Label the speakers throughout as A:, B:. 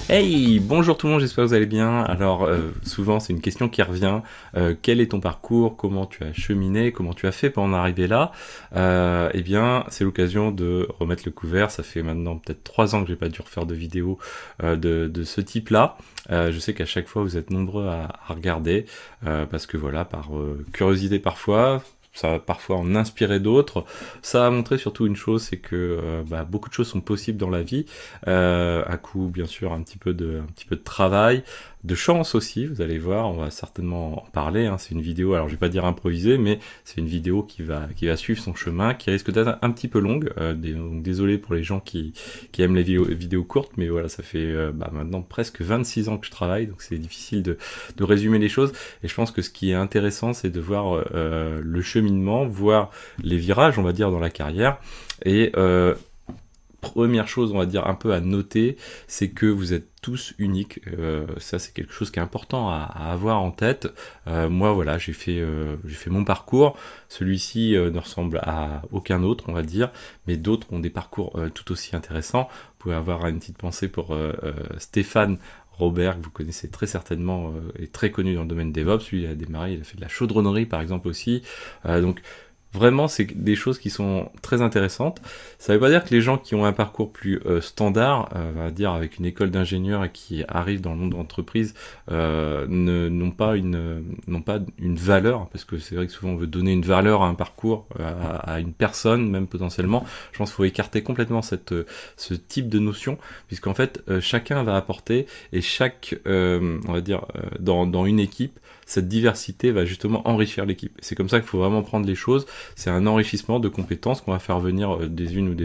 A: Hey, bonjour tout le monde, j'espère que vous allez bien. Alors, souvent c'est une question qui revient. Quel est ton parcours? Comment tu as cheminé? Comment tu as fait pour en arriver là? Eh bien, c'est l'occasion de remettre le couvert. Ça fait maintenant peut-être 3 ans que j'ai pas dû refaire de vidéos de ce type-là. Je sais qu'à chaque fois vous êtes nombreux à regarder parce que voilà, par curiosité parfois. Ça va parfois en inspirer d'autres. Ça a montré surtout une chose, c'est que beaucoup de choses sont possibles dans la vie, à coup bien sûr un petit peu de travail, de chance aussi. Vous allez voir, on va certainement en parler. Hein. C'est une vidéo, alors je vais pas dire improvisée, mais c'est une vidéo qui va suivre son chemin, qui risque d'être un petit peu longue. Donc désolé pour les gens qui aiment les vidéos courtes, mais voilà, ça fait maintenant presque 26 ans que je travaille, donc c'est difficile de résumer les choses. Et je pense que ce qui est intéressant, c'est de voir le cheminement, voir les virages, on va dire, dans la carrière. Et première chose, on va dire, un peu à noter, c'est que vous êtes tous uniques. Ça, c'est quelque chose qui est important à avoir en tête. Moi, voilà, j'ai fait mon parcours. Celui-ci ne ressemble à aucun autre, on va dire, mais d'autres ont des parcours tout aussi intéressants. Vous pouvez avoir une petite pensée pour Stéphane Robert, que vous connaissez très certainement, est très connu dans le domaine DevOps. Lui, il a démarré, il a fait de la chaudronnerie, par exemple, aussi. Donc, vraiment, c'est des choses qui sont très intéressantes. Ça ne veut pas dire que les gens qui ont un parcours plus standard, on va dire avec une école d'ingénieur et qui arrivent dans le monde de l'entreprise, n'ont pas une valeur, parce que c'est vrai que souvent on veut donner une valeur à un parcours, à une personne, même potentiellement. Je pense qu'il faut écarter complètement ce type de notion, puisqu'en fait, chacun va apporter, et on va dire, dans une équipe, cette diversité va justement enrichir l'équipe. C'est comme ça qu'il faut vraiment prendre les choses. C'est un enrichissement de compétences qu'on va faire venir des unes ou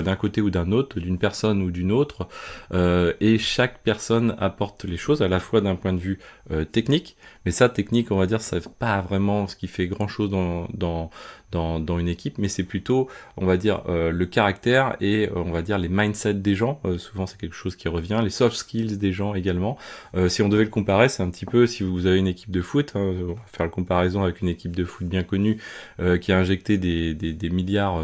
A: d'un côté ou d'un autre, d'une personne ou d'une autre, et chaque personne apporte les choses à la fois d'un point de vue technique, mais ça, technique, on va dire, c'est pas vraiment ce qui fait grand chose dans une équipe, mais c'est plutôt, on va dire, le caractère et on va dire les mindsets des gens. Souvent, c'est quelque chose qui revient, les soft skills des gens également. Si on devait le comparer, c'est un petit peu si vous avez une équipe de foot, hein, on va faire la comparaison avec une équipe de foot bien connue qui a injecté des milliards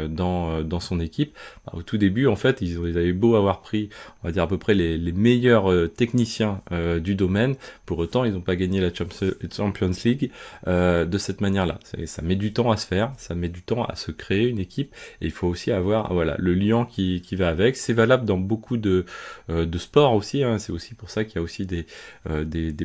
A: dans son équipe. Au tout début, en fait, ils avaient beau avoir pris, on va dire à peu près les meilleurs techniciens du domaine, pour autant, ils n'ont pas gagné la Champions League de cette manière-là. Ça met du temps à se faire, ça met du temps à se créer une équipe, et il faut aussi avoir voilà le lien qui va avec. C'est valable dans beaucoup de sports aussi. Hein. C'est aussi pour ça qu'il y a aussi des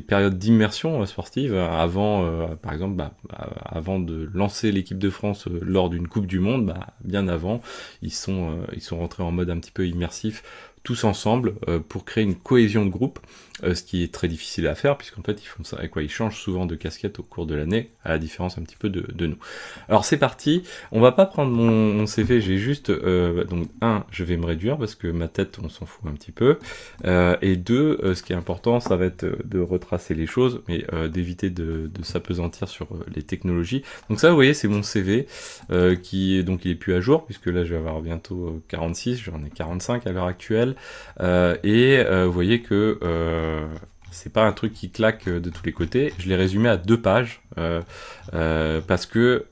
A: périodes d'immersion sportive avant, par exemple, avant de lancer l'équipe de France lors d'une Coupe du Monde, bien avant, ils sont rentrés en mode un petit peu immersif tous ensemble pour créer une cohésion de groupe, ce qui est très difficile à faire puisqu'en fait ils font ça, ils changent souvent de casquette au cours de l'année, à la différence un petit peu de nous. Alors c'est parti, on va pas prendre mon CV, j'ai juste donc je vais me réduire parce que ma tête on s'en fout un petit peu, et deux, ce qui est important ça va être de retracer les choses, mais d'éviter de s'apesantir sur les technologies. Donc ça vous voyez c'est mon CV qui est donc il est plus à jour puisque là je vais avoir bientôt 46, j'en ai 45 à l'heure actuelle. Vous voyez que c'est pas un truc qui claque de tous les côtés. Je l'ai résumé à 2 pages parce que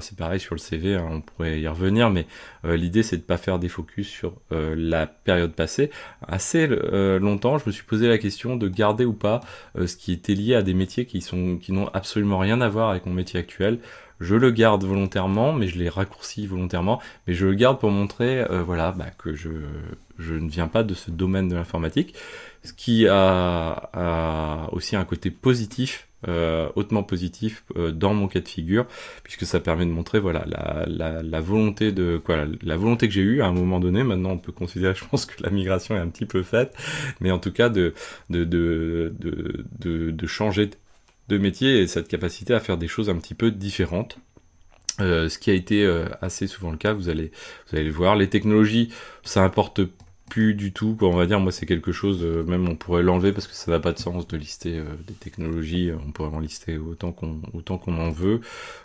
A: c'est pareil sur le CV, hein, on pourrait y revenir, mais l'idée c'est de pas faire des focus sur la période passée. Assez longtemps, je me suis posé la question de garder ou pas ce qui était lié à des métiers qui n'ont absolument rien à voir avec mon métier actuel. Je le garde volontairement, mais je l'ai raccourci volontairement, mais je le garde pour montrer que je ne viens pas de ce domaine de l'informatique, ce qui a aussi un côté positif, hautement positif dans mon cas de figure, puisque ça permet de montrer voilà la volonté la volonté que j'ai eue à un moment donné. Maintenant on peut considérer, je pense, que la migration est un petit peu faite, mais en tout cas de changer de métier et cette capacité à faire des choses un petit peu différentes. Ce qui a été assez souvent le cas, vous allez le voir. Les technologies, ça importe plus du tout, quoi. On va dire, moi c'est quelque chose, même on pourrait l'enlever parce que ça n'a pas de sens de lister des technologies, on pourrait en lister autant qu'on en veut.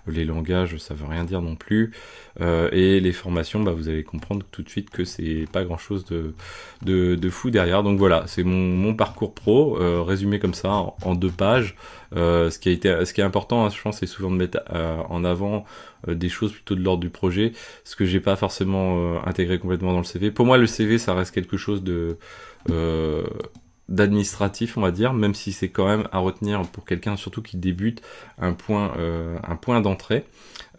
A: Les langages, ça veut rien dire non plus. Et les formations, vous allez comprendre tout de suite que c'est pas grand chose de fou derrière. Donc voilà, c'est mon parcours pro, résumé comme ça en 2 pages. Ce qui est important, hein, je pense, c'est souvent de mettre en avant des choses plutôt de l'ordre du projet, ce que j'ai pas forcément intégré complètement dans le CV. Pour moi, le CV, ça reste quelque chose d'administratif, on va dire, même si c'est quand même à retenir pour quelqu'un surtout qui débute un point d'entrée.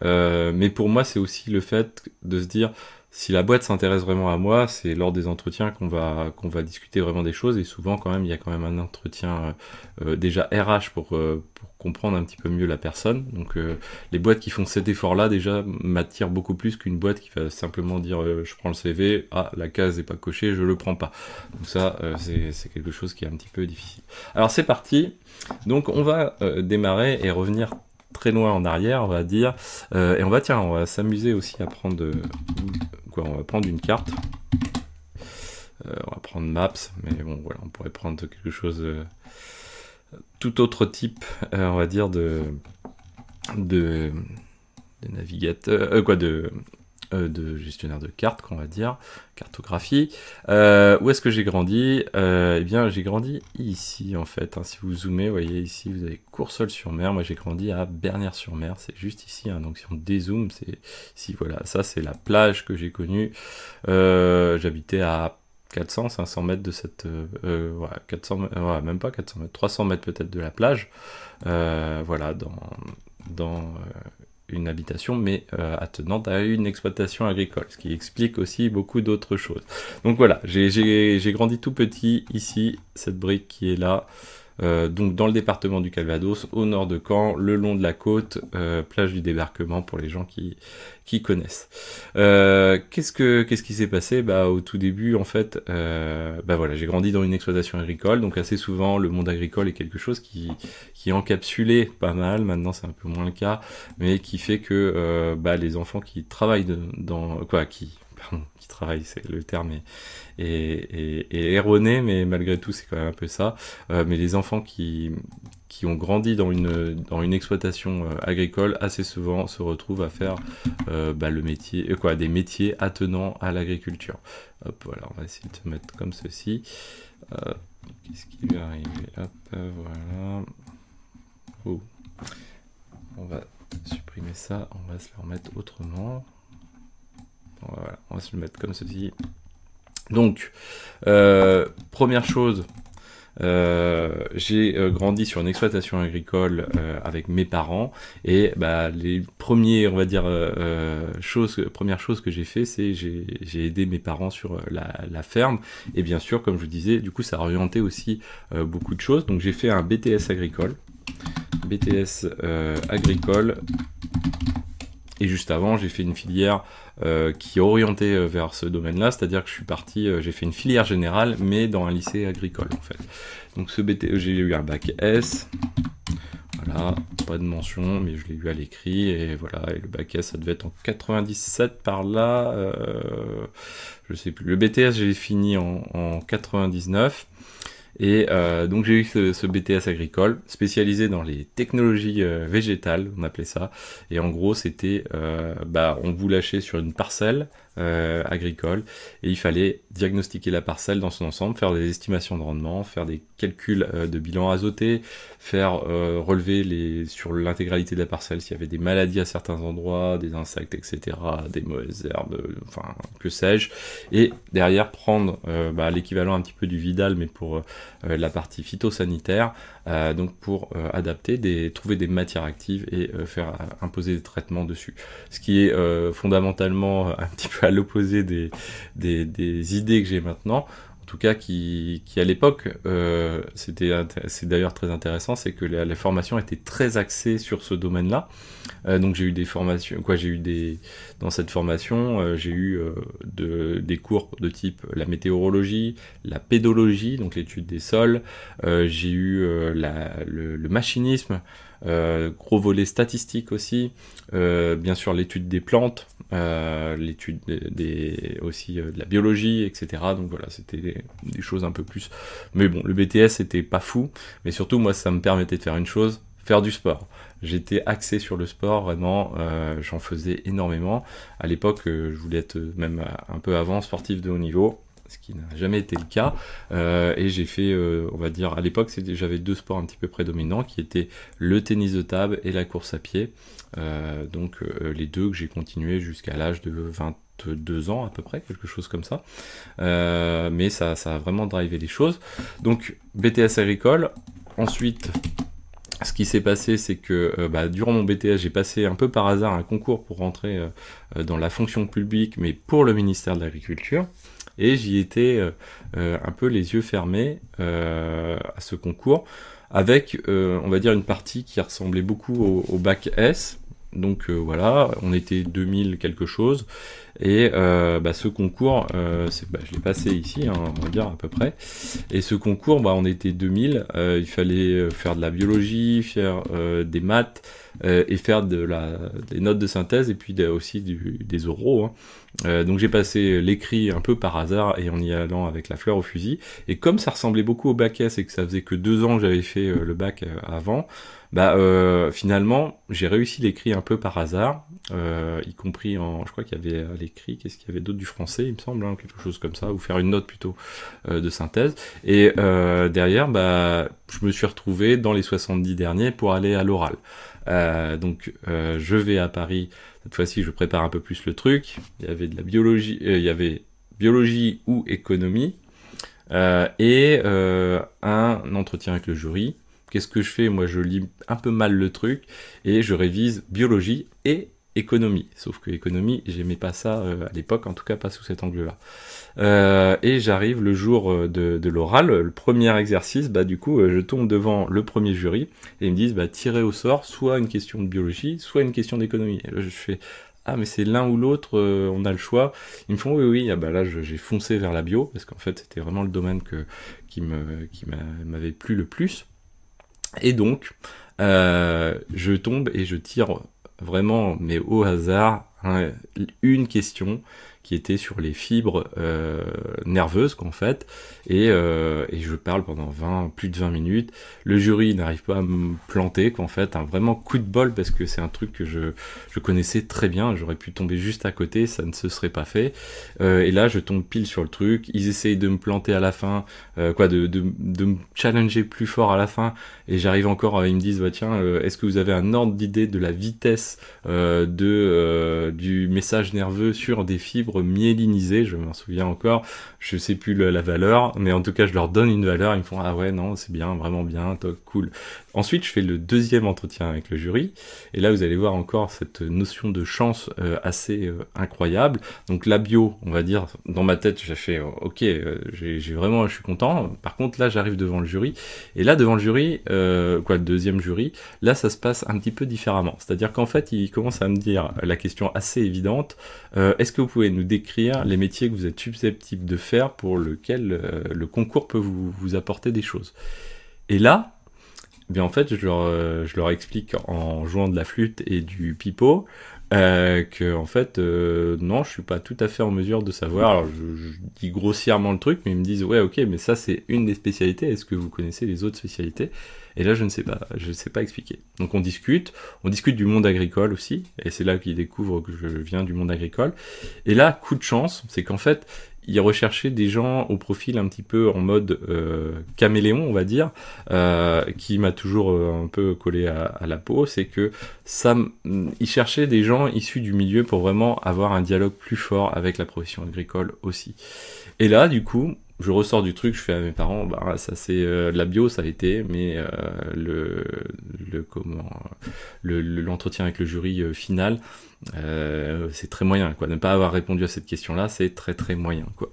A: Mais pour moi, c'est aussi le fait de se dire, si la boîte s'intéresse vraiment à moi, c'est lors des entretiens qu'on va discuter vraiment des choses. Et souvent, quand même, il y a quand même un entretien déjà RH pour comprendre un petit peu mieux la personne. Donc, les boîtes qui font cet effort-là, déjà, m'attirent beaucoup plus qu'une boîte qui va simplement dire je prends le CV, ah, la case n'est pas cochée, je le prends pas. Donc ça, c'est quelque chose qui est un petit peu difficile. Alors, c'est parti. Donc, on va démarrer et revenir très loin en arrière, on va dire, et on va s'amuser aussi à prendre on va prendre une carte, on va prendre Maps, mais bon voilà, on pourrait prendre quelque chose tout autre type, on va dire de navigateur, de gestionnaire de cartes, qu'on va dire, cartographie. Où est-ce que j'ai grandi? Eh bien, j'ai grandi ici, en fait. Si vous zoomez, vous voyez ici, vous avez Courseulles-sur-Mer. Moi, j'ai grandi à Bernières-sur-Mer. C'est juste ici. Donc, si on dézoome, c'est ici. Voilà, ça, c'est la plage que j'ai connue. J'habitais à 400-500 mètres de cette... 400, même pas 400 mètres, 300 mètres peut-être de la plage. Voilà, dans une habitation, mais attenante à une exploitation agricole, ce qui explique aussi beaucoup d'autres choses. Donc voilà, j'ai grandi tout petit ici, cette brique qui est là, donc dans le département du Calvados, au nord de Caen, le long de la côte, plage du débarquement pour les gens qui connaissent. Qu'est-ce qui s'est passé? Au tout début, en fait, voilà, j'ai grandi dans une exploitation agricole, donc assez souvent le monde agricole est quelque chose qui est encapsulé pas mal. Maintenant, c'est un peu moins le cas, mais qui fait que les enfants qui travaillent qui travaillent, c'est le terme est erroné, mais malgré tout, c'est quand même un peu ça. Mais les enfants qui ont grandi dans une exploitation agricole, assez souvent se retrouvent à faire le métier, des métiers attenants à l'agriculture. Hop, voilà, on va essayer de se mettre comme ceci. Qu'est-ce qui lui est arrivé? Hop, voilà. Oh. On va supprimer ça, on va se le remettre autrement. Voilà, on va se le mettre comme ceci. Donc, première chose, j'ai grandi sur une exploitation agricole avec mes parents, et les premiers, on va dire, première chose que j'ai fait, c'est j'ai aidé mes parents sur la ferme, et bien sûr, comme je vous disais, du coup ça a orienté aussi beaucoup de choses. Donc j'ai fait un BTS agricole, et juste avant j'ai fait une filière qui est orientée vers ce domaine-là, c'est-à-dire que je suis parti, j'ai fait une filière générale, mais dans un lycée agricole en fait. Donc ce j'ai eu un bac S, voilà, pas de mention, mais je l'ai eu à l'écrit, et voilà, et le bac S ça devait être en 97 par là, je sais plus. Le BTS j'ai fini en 99. Et donc j'ai eu ce BTS agricole spécialisé dans les technologies végétales, on appelait ça. Et en gros c'était, on vous lâchait sur une parcelle agricole, et il fallait diagnostiquer la parcelle dans son ensemble, faire des estimations de rendement, faire des calculs de bilan azoté, faire relever sur l'intégralité de la parcelle s'il y avait des maladies à certains endroits, des insectes, etc., des mauvaises herbes, enfin que sais-je, et derrière prendre l'équivalent un petit peu du Vidal, mais pour la partie phytosanitaire, donc pour trouver des matières actives et faire imposer des traitements dessus. Ce qui est fondamentalement un petit peu à l'opposé des idées que j'ai maintenant, en tout cas qui à l'époque, c'est d'ailleurs très intéressant, c'est que les formations étaient très axées sur ce domaine-là. Donc j'ai eu des formations, dans cette formation, j'ai eu des cours de type la météorologie, la pédologie, donc l'étude des sols, j'ai eu le machinisme, gros volet statistique aussi, bien sûr l'étude des plantes, l'étude aussi de la biologie, etc. Donc voilà, c'était des choses un peu plus. Mais bon, le BTS c'était pas fou, mais surtout moi ça me permettait de faire une chose, faire du sport. J'étais axé sur le sport, vraiment, j'en faisais énormément. À l'époque, je voulais être même un peu avant sportif de haut niveau. ce qui n'a jamais été le cas. Et j'ai fait, on va dire, à l'époque, j'avais 2 sports un petit peu prédominants, qui étaient le tennis de table et la course à pied. Donc les deux que j'ai continué jusqu'à l'âge de 22 ans à peu près, quelque chose comme ça. Mais ça a vraiment drivé les choses. Donc BTS agricole. Ensuite, ce qui s'est passé, c'est que durant mon BTS, j'ai passé un peu par hasard un concours pour rentrer dans la fonction publique, mais pour le ministère de l'Agriculture. Et j'y étais un peu les yeux fermés à ce concours, avec, on va dire, une partie qui ressemblait beaucoup au bac S. Donc voilà, on était 2000 quelque chose, et ce concours, je l'ai passé ici, hein, on va dire à peu près, et ce concours, on était 2000, il fallait faire de la biologie, faire des maths, et faire des notes de synthèse, et puis aussi des oraux, hein. Donc j'ai passé l'écrit un peu par hasard, et en y allant avec la fleur au fusil, et comme ça ressemblait beaucoup au bac S, et que ça faisait que 2 ans que j'avais fait le bac avant, finalement, j'ai réussi l'écrit un peu par hasard, y compris je crois qu'il y avait à l'écrit, qu'est-ce qu'il y avait d'autre, du français, il me semble, hein, quelque chose comme ça, ou faire une note plutôt de synthèse. Et derrière, je me suis retrouvé dans les 70 derniers pour aller à l'oral. Donc je vais à Paris, cette fois-ci je prépare un peu plus le truc, il y avait de la biologie, il y avait biologie ou économie, et un entretien avec le jury. Qu'est-ce que je fais? Moi, je lis un peu mal le truc et je révise biologie et économie. Sauf que économie, j'aimais pas ça à l'époque, en tout cas pas sous cet angle-là. Et j'arrive le jour de l'oral, le premier exercice, du coup, je tombe devant le premier jury et ils me disent, tirez au sort, soit une question de biologie, soit une question d'économie. Et là, je fais, ah mais c'est l'un ou l'autre, on a le choix. Ils me font oui, là j'ai foncé vers la bio, parce qu'en fait c'était vraiment le domaine qui m'avait plu le plus. Et donc, je tombe et je tire vraiment, mais au hasard, une question qui était sur les fibres nerveuses, qu'en fait, et je parle pendant plus de 20 minutes. Le jury n'arrive pas à me planter, qu'en fait, un vraiment coup de bol, parce que c'est un truc que je connaissais très bien, j'aurais pu tomber juste à côté, ça ne se serait pas fait. Et là, je tombe pile sur le truc, ils essayent de me planter à la fin, de me challenger plus fort à la fin, et j'arrive encore, ils me disent, tiens, est-ce que vous avez un ordre d'idée de la vitesse du message nerveux sur des fibres myélinisées, je m'en souviens encore, je sais plus la valeur, mais en tout cas je leur donne une valeur, ils me font ah ouais non c'est bien, vraiment bien, top, cool. Ensuite je fais le deuxième entretien avec le jury, et là vous allez voir encore cette notion de chance assez incroyable. Donc la bio, on va dire, dans ma tête j'ai fait ok, je suis content. Par contre là j'arrive devant le jury, et là devant le jury, le deuxième jury, là ça se passe un petit peu différemment, c'est-à-dire qu'en fait il commence à me dire la question assez évidente, est-ce que vous pouvez nous décrire les métiers que vous êtes susceptibles de faire pour lequel le concours peut vous apporter des choses. Et là, en fait, je leur explique en jouant de la flûte et du pipeau que en fait, non, je suis pas tout à fait en mesure de savoir. Alors, je dis grossièrement le truc, mais ils me disent ouais, ok, mais ça c'est une des spécialités. Est-ce que vous connaissez les autres spécialités? Et là, je ne sais pas expliquer. Donc on discute du monde agricole aussi, et c'est là qu'ils découvrent que je viens du monde agricole. Et là, coup de chance, c'est qu'en fait, ils recherchaient des gens au profil un petit peu en mode caméléon, on va dire, qui m'a toujours un peu collé à la peau, c'est que ils cherchaient des gens issus du milieu pour vraiment avoir un dialogue plus fort avec la profession agricole aussi. Et là, du coup, je ressors du truc, je fais à mes parents, ça c'est la bio, ça a été, mais l'entretien avec le jury final, c'est très moyen, quoi. Ne pas avoir répondu à cette question-là, c'est très très moyen, quoi.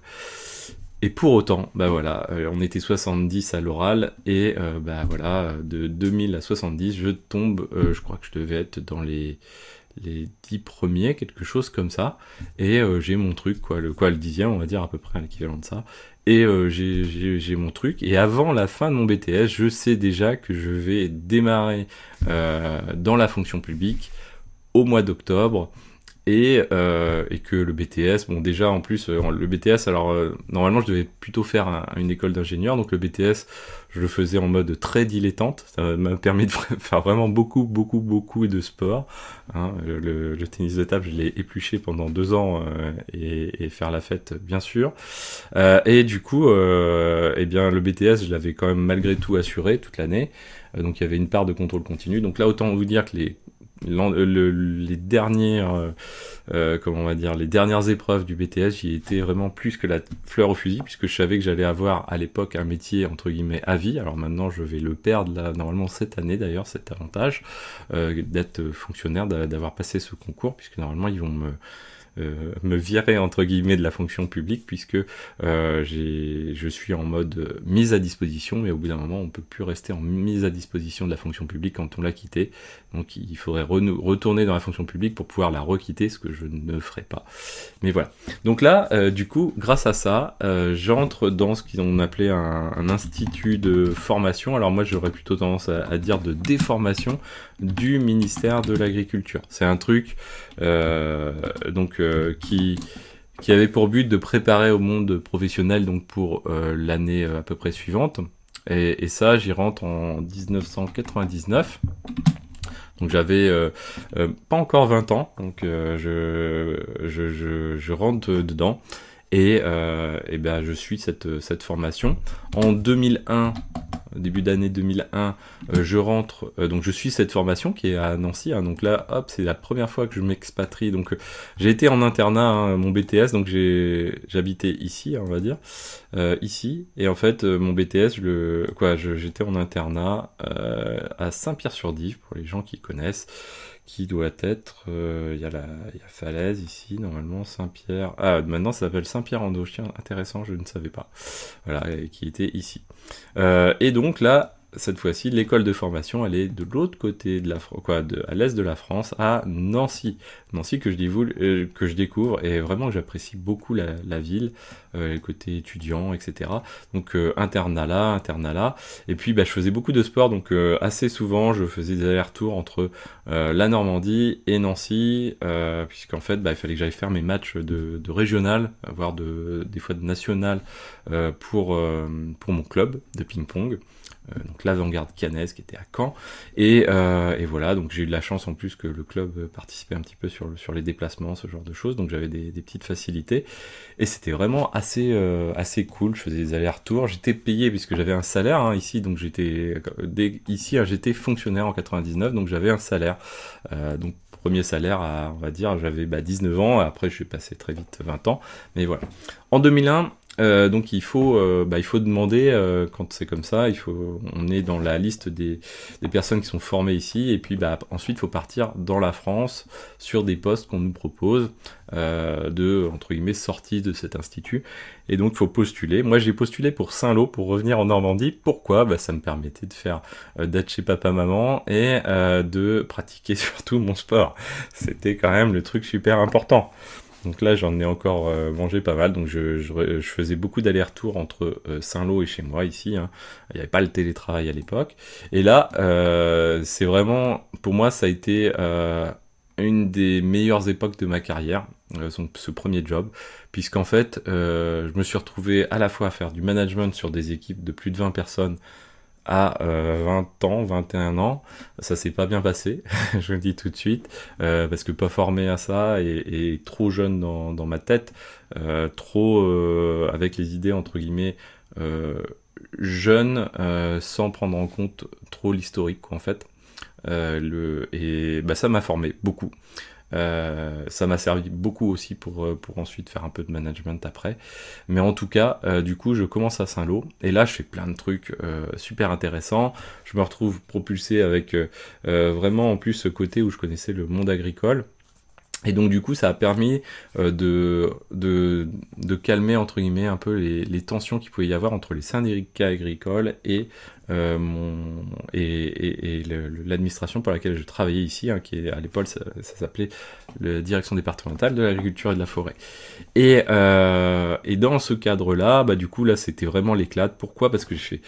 A: Et pour autant, on était 70 à l'oral, et de 2000 à 70, je tombe, je crois que je devais être dans les 10 premiers, quelque chose comme ça, et j'ai mon truc, le 10e, on va dire à peu près l'équivalent de ça, et j'ai mon truc, et avant la fin de mon BTS, je sais déjà que je vais démarrer dans la fonction publique au mois d'octobre, et que le BTS, bon déjà en plus le BTS, alors normalement je devais plutôt faire une école d'ingénieur, donc le BTS je le faisais en mode très dilettante, ça m'a permis de faire vraiment beaucoup de sport, hein. Le tennis de table je l'ai épluché pendant 2 ans et faire la fête bien sûr, et du coup eh bien le BTS je l'avais quand même malgré tout assuré toute l'année, donc il y avait une part de contrôle continu, donc là autant vous dire que les dernières comment on va dire, les dernières épreuves du BTS, j'y étais vraiment plus que la fleur au fusil, puisque je savais que j'allais avoir à l'époque un métier entre guillemets à vie. Alors maintenant je vais le perdre là normalement cette année d'ailleurs, cet avantage d'être fonctionnaire, d'avoir passé ce concours, puisque normalement ils vont me virer entre guillemets de la fonction publique, puisque je suis en mode mise à disposition, mais au bout d'un moment on peut plus rester en mise à disposition de la fonction publique quand on l'a quittée, donc il faudrait retourner dans la fonction publique pour pouvoir la requitter, ce que je ne ferai pas. Mais voilà, donc là du coup grâce à ça j'entre dans ce qu'on appelait un institut de formation. Alors moi j'aurais plutôt tendance à dire de déformation du ministère de l'Agriculture. C'est un truc qui avait pour but de préparer au monde professionnel, donc pour l'année à peu près suivante. Et ça, j'y rentre en 1999. Donc j'avais pas encore 20 ans, donc je rentre dedans. Et ben je suis cette formation. En 2001, début d'année 2001, je rentre, donc je suis cette formation qui est à Nancy, hein, donc là, hop, c'est la première fois que je m'expatrie, donc j'ai été en internat, hein, mon BTS, donc j'habitais ici, on va dire, ici, et en fait, mon BTS, j'étais en internat à Saint-Pierre-sur-Dive, pour les gens qui connaissent, qui doit être, il y a Falaise ici, normalement, Saint-Pierre, maintenant ça s'appelle Saint-Pierre-en-Auge, tiens, intéressant, je ne savais pas, voilà, qui était ici. Et donc là, cette fois-ci, l'école de formation, elle est de l'autre côté de à l'est de la France, à Nancy. Nancy que je découvre, et vraiment j'apprécie beaucoup la ville, les côtés étudiants, etc. Donc internat là, et puis je faisais beaucoup de sport, donc assez souvent je faisais des allers-retours entre la Normandie et Nancy, puisqu'en fait il fallait que j'aille faire mes matchs de régional, voire des fois de national, pour mon club de ping-pong. Donc l'Avant-Garde Cannes qui était à Caen, et voilà, donc j'ai eu de la chance en plus que le club participait un petit peu sur les déplacements, ce genre de choses, donc j'avais des petites facilités, et c'était vraiment assez cool. Je faisais des allers-retours, j'étais payé puisque j'avais un salaire, hein, ici, donc j'étais fonctionnaire en 99, donc j'avais un salaire, donc premier salaire on va dire, j'avais 19 ans, après je suis passé très vite 20 ans, mais voilà. En 2001, donc il faut demander, quand c'est comme ça, on est dans la liste des personnes qui sont formées ici, et puis ensuite il faut partir dans la France sur des postes qu'on nous propose, entre guillemets sortis de cet institut, et donc il faut postuler. Moi j'ai postulé pour Saint-Lô pour revenir en Normandie. Pourquoi ? Ça me permettait d'être chez papa-maman et de pratiquer surtout mon sport. C'était quand même le truc super important. Donc là, j'en ai encore mangé pas mal, donc je faisais beaucoup d'allers-retours entre Saint-Lô et chez moi, ici, hein. Il n'y avait pas le télétravail à l'époque. Et là, c'est vraiment, pour moi, ça a été une des meilleures époques de ma carrière, ce premier job, puisqu'en fait, je me suis retrouvé à la fois à faire du management sur des équipes de plus de 20 personnes, à 20 ans, 21 ans, ça s'est pas bien passé, je le dis tout de suite, parce que pas formé à ça et trop jeune dans ma tête, trop avec les idées entre guillemets jeunes, sans prendre en compte trop l'historique en fait, et ça m'a formé beaucoup. Ça m'a servi beaucoup aussi pour ensuite faire un peu de management après, mais en tout cas du coup je commence à Saint-Lô, et là je fais plein de trucs super intéressants. Je me retrouve propulsé avec vraiment en plus ce côté où je connaissais le monde agricole, et donc du coup ça a permis de calmer entre guillemets un peu les tensions qu'il pouvait y avoir entre les syndicats agricoles et l'administration pour laquelle je travaillais ici, hein, qui est à l'époque ça s'appelait la direction départementale de l'agriculture et de la forêt. Et dans ce cadre-là, du coup là c'était vraiment l'éclate. Pourquoi ? Parce que j'ai fait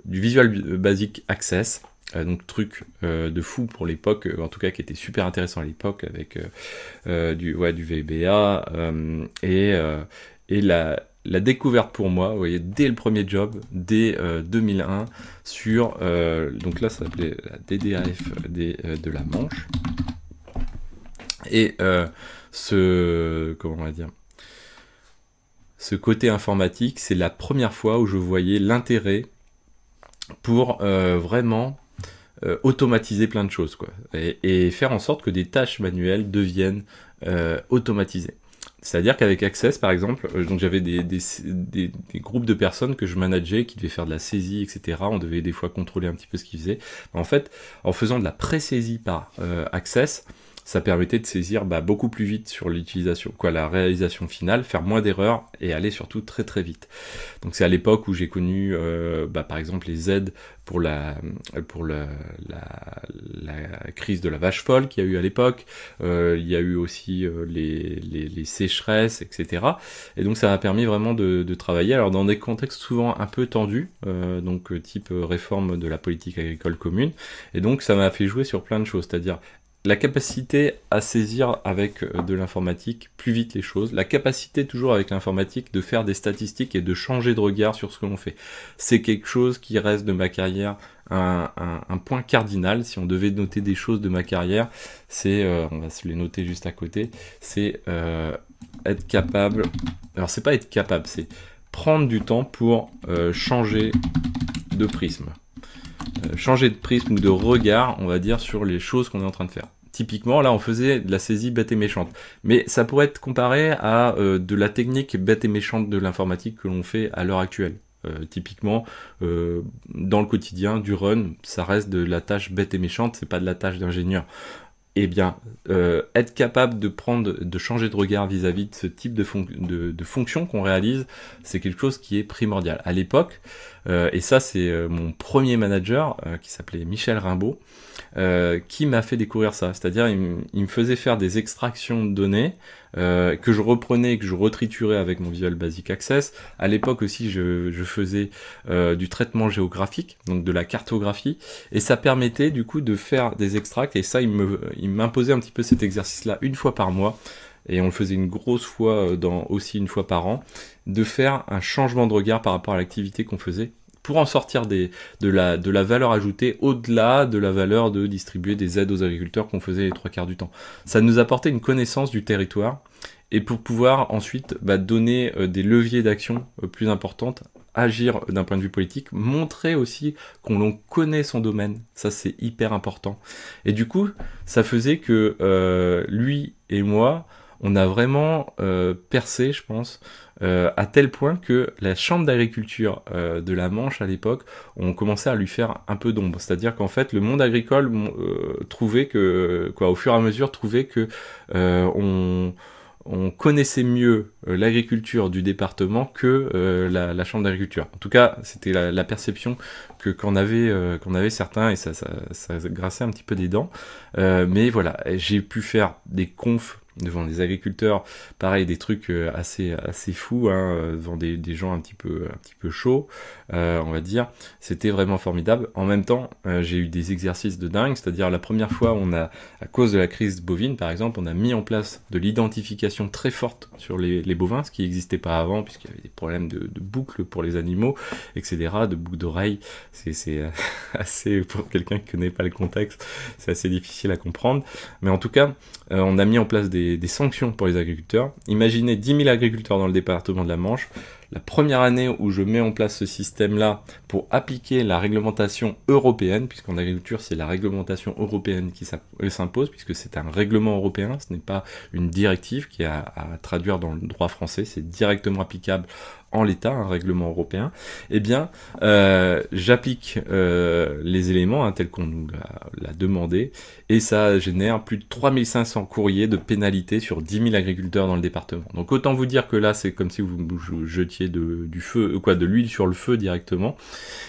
A: du Visual Basic Access. Donc truc de fou pour l'époque, en tout cas qui était super intéressant à l'époque avec du VBA et la découverte pour moi, vous voyez, dès le premier job, dès 2001, sur, donc là ça s'appelait la DDAF de la Manche, et comment on va dire, ce côté informatique, c'est la première fois où je voyais l'intérêt pour vraiment automatiser plein de choses, quoi, et faire en sorte que des tâches manuelles deviennent automatisées. C'est-à-dire qu'avec Access, par exemple, donc j'avais des groupes de personnes que je manageais qui devaient faire de la saisie, etc. On devait des fois contrôler un petit peu ce qu'ils faisaient. En fait, en faisant de la pré-saisie par Access, ça permettait de saisir beaucoup plus vite sur l'utilisation, la réalisation finale, faire moins d'erreurs et aller surtout très très vite. Donc c'est à l'époque où j'ai connu par exemple les aides pour la crise de la vache folle qu'il y a eu à l'époque, il y a eu aussi les sécheresses, etc. Et donc ça m'a permis vraiment de travailler, alors dans des contextes souvent un peu tendus, donc type réforme de la politique agricole commune, et donc ça m'a fait jouer sur plein de choses, c'est-à-dire la capacité à saisir avec de l'informatique plus vite les choses, la capacité toujours avec l'informatique de faire des statistiques et de changer de regard sur ce que l'on fait. C'est quelque chose qui reste de ma carrière un point cardinal. Si on devait noter des choses de ma carrière, c'est, on va se les noter juste à côté, c'est être capable, alors c'est pas être capable, c'est prendre du temps pour changer de prisme. Changer de prisme ou de regard, on va dire, sur les choses qu'on est en train de faire. Typiquement, là, on faisait de la saisie bête et méchante. Mais ça pourrait être comparé à de la technique bête et méchante de l'informatique que l'on fait à l'heure actuelle. Typiquement, dans le quotidien, du run, ça reste de la tâche bête et méchante, c'est pas de la tâche d'ingénieur. Eh bien, être capable de changer de regard vis-à-vis de ce type de fonction qu'on réalise, c'est quelque chose qui est primordial. À l'époque, et ça c'est mon premier manager, qui s'appelait Michel Rimbaud, qui m'a fait découvrir ça. C'est-à-dire, il me faisait faire des extractions de données, que je reprenais, que je retriturais avec mon Visual Basic Access. À l'époque aussi, je faisais du traitement géographique, donc de la cartographie, et ça permettait du coup de faire des extracts, et ça, il m'imposait un petit peu cet exercice-là une fois par mois, et on le faisait une grosse fois, aussi une fois par an, de faire un changement de regard par rapport à l'activité qu'on faisait, pour en sortir de la valeur ajoutée au-delà de la valeur de distribuer des aides aux agriculteurs qu'on faisait les 3/4 du temps. Ça nous apportait une connaissance du territoire, et pour pouvoir ensuite donner des leviers d'action plus importantes, agir d'un point de vue politique, montrer aussi qu'on connaît son domaine, ça c'est hyper important. Et du coup, ça faisait que lui et moi, on a vraiment percé, je pense, à tel point que la chambre d'agriculture de la Manche à l'époque, on commençait à lui faire un peu d'ombre. C'est-à-dire qu'en fait, le monde agricole trouvait que, au fur et à mesure, trouvait que on connaissait mieux l'agriculture du département que la chambre d'agriculture. En tout cas, c'était la perception qu'en avaient certains, et ça grassait un petit peu des dents. Mais voilà, j'ai pu faire des confs devant des agriculteurs, pareil, des trucs assez fous, devant des gens un petit peu chauds, on va dire. C'était vraiment formidable. En même temps, j'ai eu des exercices de dingue, c'est-à-dire la première fois, à cause de la crise bovine, par exemple, on a mis en place de l'identification très forte sur les bovins, ce qui n'existait pas avant, puisqu'il y avait des problèmes de boucles pour les animaux, etc., de boucles d'oreilles. C'est assez, pour quelqu'un qui connaît pas le contexte, c'est assez difficile à comprendre. Mais en tout cas, on a mis en place des sanctions pour les agriculteurs. Imaginez 10 000 agriculteurs dans le département de la Manche. La première année où je mets en place ce système-là pour appliquer la réglementation européenne, puisqu'en agriculture, c'est la réglementation européenne qui s'impose, puisque c'est un règlement européen, ce n'est pas une directive qui est à traduire dans le droit français, c'est directement applicable en l'état, un règlement européen, eh bien, j'applique les éléments tels qu'on nous l'a demandé, et ça génère plus de 3500 courriers de pénalité sur 10 000 agriculteurs dans le département. Donc autant vous dire que là, c'est comme si vous jetiez de l'huile sur le feu directement.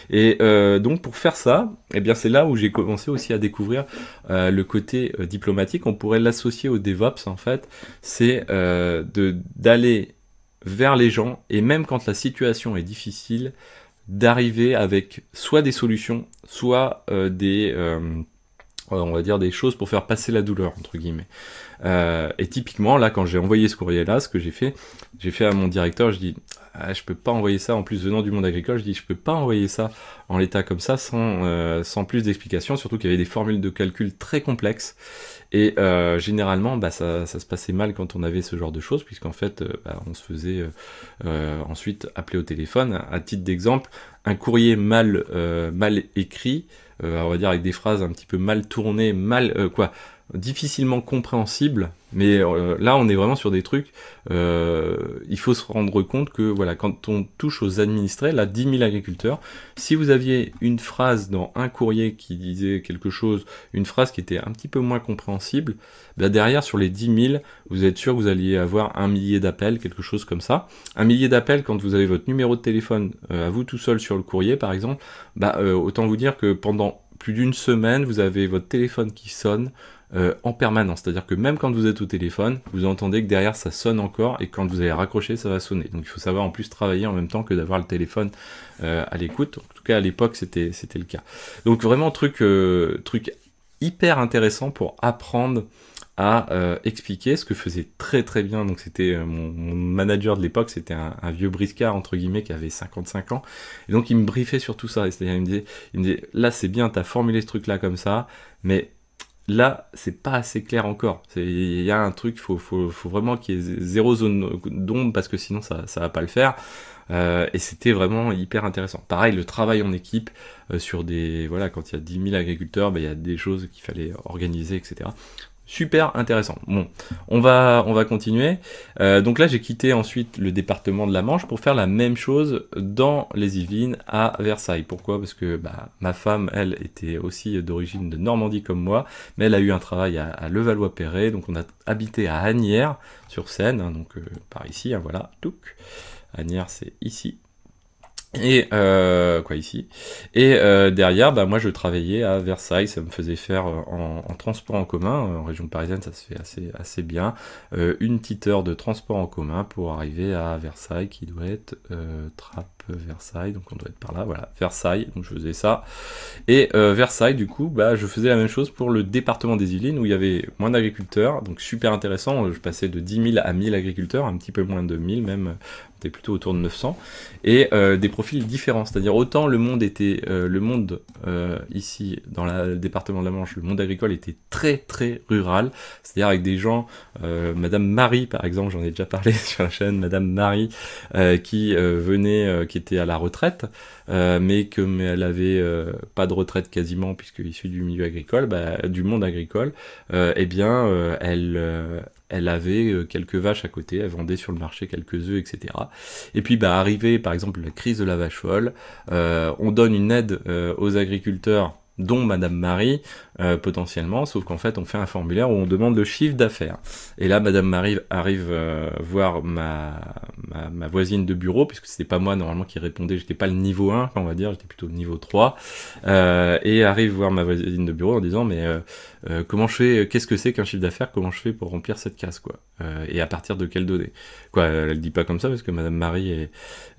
A: Et donc pour faire ça, eh bien c'est là où j'ai commencé aussi à découvrir le côté diplomatique. On pourrait l'associer au DevOps en fait, c'est d'aller vers les gens, et même quand la situation est difficile, d'arriver avec soit des solutions, soit on va dire des choses pour faire passer la douleur, entre guillemets. Et typiquement, là, quand j'ai envoyé ce courrier-là, ce que j'ai fait à mon directeur, je dis, je peux pas envoyer ça, en plus venant du monde agricole, je dis, je peux pas envoyer ça en l'état comme ça, sans plus d'explications, surtout qu'il y avait des formules de calcul très complexes, et généralement, ça se passait mal quand on avait ce genre de choses, puisqu'en fait, on se faisait ensuite appeler au téléphone. À titre d'exemple, un courrier mal écrit, on va dire avec des phrases un petit peu mal tournées, difficilement compréhensibles, mais là on est vraiment sur des trucs, il faut se rendre compte que voilà, quand on touche aux administrés, là 10 000 agriculteurs, si vous aviez une phrase dans un courrier qui disait quelque chose, une phrase qui était un petit peu moins compréhensible, derrière sur les 10 000, vous êtes sûr que vous alliez avoir 1 millier d'appels, quelque chose comme ça. 1 millier d'appels quand vous avez votre numéro de téléphone à vous tout seul sur le courrier par exemple, autant vous dire que pendant plus d'une semaine, vous avez votre téléphone qui sonne en permanence, c'est-à-dire que même quand vous êtes au téléphone, vous entendez que derrière ça sonne encore, et quand vous allez raccrocher, ça va sonner. Donc il faut savoir en plus travailler en même temps que d'avoir le téléphone à l'écoute. En tout cas à l'époque c'était le cas. Donc vraiment truc hyper intéressant pour apprendre à expliquer ce que faisait très très bien. Donc c'était mon manager de l'époque, c'était un vieux briscard entre guillemets qui avait 55 ans, et donc il me briefait sur tout ça. C'est-à-dire il me disait là c'est bien, t'as formulé ce truc là comme ça, mais là, c'est pas assez clair encore. Il y a un truc, faut vraiment qu'il y ait zéro zone d'ombre, parce que sinon ça va pas le faire. Et c'était vraiment hyper intéressant. Pareil, le travail en équipe sur quand il y a 10 000 agriculteurs, il y a des choses qu'il fallait organiser, etc. Super intéressant. Bon, on va continuer. Donc là, j'ai quitté ensuite le département de la Manche pour faire la même chose dans les Yvelines à Versailles. Pourquoi ? Parce que ma femme, elle, était aussi d'origine de Normandie comme moi, mais elle a eu un travail à Levallois-Perret, donc on a habité à Asnières sur Seine, donc par ici, voilà, touc. Asnières, c'est ici. Et ici. Et derrière, moi je travaillais à Versailles, ça me faisait faire en transport en commun, en région parisienne ça se fait assez bien, une petite heure de transport en commun pour arriver à Versailles, qui doit être Versailles, donc on doit être par là, voilà, Versailles, donc je faisais ça. Et Versailles, du coup, je faisais la même chose pour le département des Yvelines, où il y avait moins d'agriculteurs, donc super intéressant, je passais de 10 000 à 1000 agriculteurs, un petit peu moins de 1000 même, on était plutôt autour de 900, et des profils différents, c'est-à-dire autant le monde était, ici, dans le département de la Manche, le monde agricole était très très rural, c'est-à-dire avec des gens, Madame Marie par exemple, j'en ai déjà parlé sur la chaîne, Madame Marie, qui venait, qui était à la retraite, mais elle avait pas de retraite quasiment, puisque issue du milieu agricole, du monde agricole, elle avait quelques vaches à côté, elle vendait sur le marché quelques œufs, etc. Et puis arrivé par exemple la crise de la vache folle, on donne une aide aux agriculteurs, dont Madame Marie, potentiellement, sauf qu'en fait on fait un formulaire où on demande le chiffre d'affaires. Et là Madame Marie arrive voir ma voisine de bureau, puisque c'était pas moi normalement qui répondais, j'étais pas le niveau 1, on va dire, j'étais plutôt le niveau 3, et arrive voir ma voisine de bureau en disant comment je fais, qu'est-ce que c'est qu'un chiffre d'affaires, comment je fais pour remplir cette case, quoi, et à partir de quelles données, quoi. Elle dit pas comme ça, parce que Madame Marie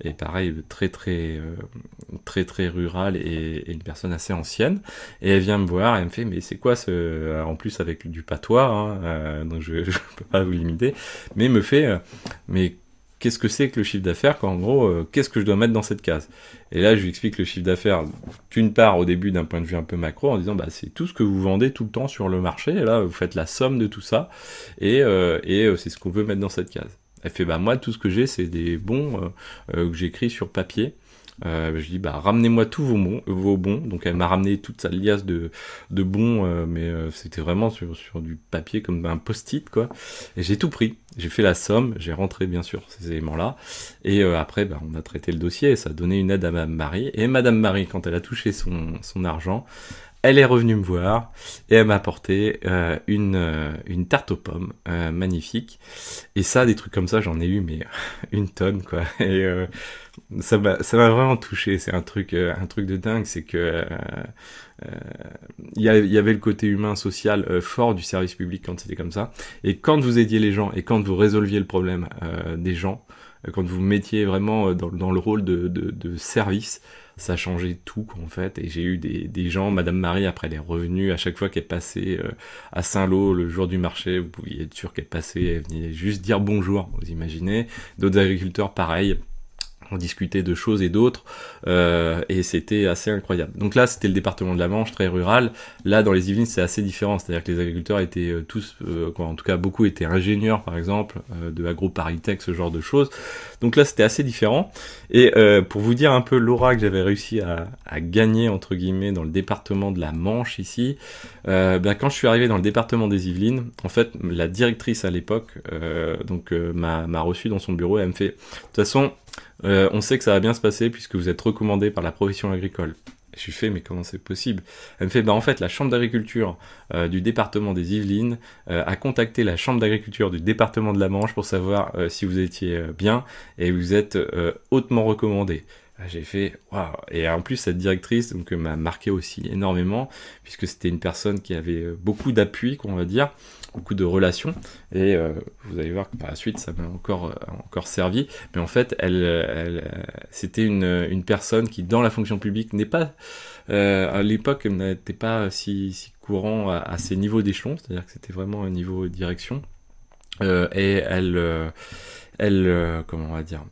A: est pareil, très très rurale, et une personne assez ancienne, et elle vient me voir et elle me fait mais c'est quoi ce, en plus avec du patois, donc je peux pas vous limiter, mais me fait mais qu'est-ce que c'est que le chiffre d'affaires, quoi, en gros, qu'est-ce que je dois mettre dans cette case? Et là, je lui explique le chiffre d'affaires, d'une part, au début, d'un point de vue un peu macro, en disant, c'est tout ce que vous vendez tout le temps sur le marché, et là, vous faites la somme de tout ça, et c'est ce qu'on veut mettre dans cette case. Elle fait, moi, tout ce que j'ai, c'est des bons que j'écris sur papier. Je dis ramenez-moi tous vos bons. Donc elle m'a ramené toute sa liasse de bons, mais c'était vraiment sur du papier comme un post-it, quoi. Et j'ai tout pris, j'ai fait la somme, j'ai rentré bien sûr ces éléments-là, et après on a traité le dossier, et ça a donné une aide à Madame Marie. Et Madame Marie, quand elle a touché son argent, Elle est revenue me voir et elle m'a apporté une tarte aux pommes magnifique. Et ça, des trucs comme ça, j'en ai eu mais une tonne quoi. Et ça m'a vraiment touché. C'est un truc de dingue, c'est que il y avait le côté humain, social fort du service public quand c'était comme ça. Et quand vous aidiez les gens et quand vous résolviez le problème des gens, quand vous mettiez vraiment dans le rôle de service, ça changeait tout en fait. Et j'ai eu des gens, Madame Marie après elle est revenue à chaque fois qu'elle passait à Saint-Lô le jour du marché, vous pouviez être sûr qu'elle passait, elle venait juste dire bonjour, vous imaginez. D'autres agriculteurs pareil, on discutait de choses et d'autres, et c'était assez incroyable. Donc là, c'était le département de la Manche, très rural. Là, dans les Yvelines, c'est assez différent, c'est-à-dire que les agriculteurs étaient tous, en tout cas beaucoup étaient ingénieurs, par exemple, de AgroParisTech, ce genre de choses. Donc là, c'était assez différent. Et pour vous dire un peu l'aura que j'avais réussi à gagner, entre guillemets, dans le département de la Manche, ici, quand je suis arrivé dans le département des Yvelines, en fait, la directrice à l'époque m'a reçu dans son bureau et elle me fait, de toute façon, on sait que ça va bien se passer puisque vous êtes recommandé par la profession agricole. Je lui fais, mais comment c'est possible? Elle me fait, en fait, la chambre d'agriculture du département des Yvelines a contacté la chambre d'agriculture du département de la Manche pour savoir si vous étiez bien et vous êtes hautement recommandé. J'ai fait, waouh! Et en plus, cette directrice m'a marqué aussi énormément puisque c'était une personne qui avait beaucoup d'appui, qu'on va dire, beaucoup de relations, et vous allez voir que par la suite ça m'a encore servi, mais en fait c'était une personne qui dans la fonction publique n'est pas à l'époque n'était pas si courant à ces niveaux d'échelon, c'est-à-dire que c'était vraiment un niveau de direction, et comment on va dire,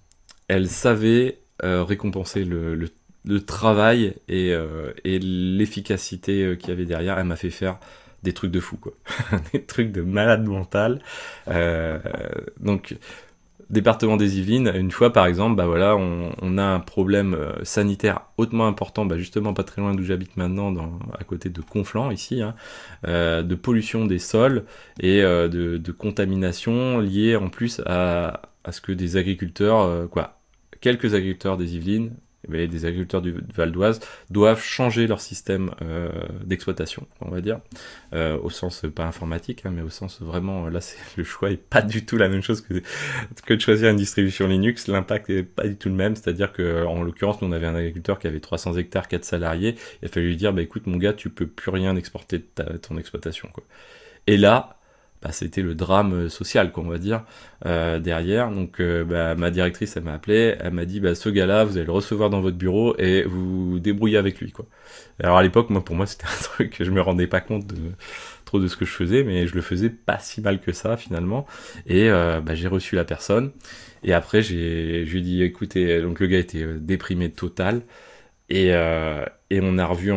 A: elle savait récompenser le travail et l'efficacité qu'il y avait derrière. Elle m'a fait faire des trucs de fou, quoi. Des trucs de malade mental. Donc, département des Yvelines, une fois par exemple, on a un problème sanitaire hautement important, justement pas très loin d'où j'habite maintenant, à côté de Conflans ici, de pollution des sols et de contamination liée en plus à ce que des agriculteurs, quelques agriculteurs des Yvelines, des agriculteurs du Val d'Oise doivent changer leur système d'exploitation, on va dire, au sens pas informatique, mais au sens vraiment, là le choix est pas du tout la même chose que de choisir une distribution Linux. L'impact est pas du tout le même, c'est-à-dire que en l'occurrence nous on avait un agriculteur qui avait 300 hectares, 4 salariés, il a fallu lui dire écoute mon gars, tu peux plus rien exporter de ton exploitation, quoi. Et là c'était le drame social, on va dire, derrière. Donc ma directrice, elle m'a appelé, elle m'a dit ce gars-là, vous allez le recevoir dans votre bureau et vous vous débrouillez avec lui, quoi. Alors à l'époque, pour moi, c'était un truc que je me rendais pas compte trop de ce que je faisais, mais je le faisais pas si mal que ça finalement. Et j'ai reçu la personne. Et après, je lui ai dit, écoutez, donc le gars était déprimé total. Et on a revu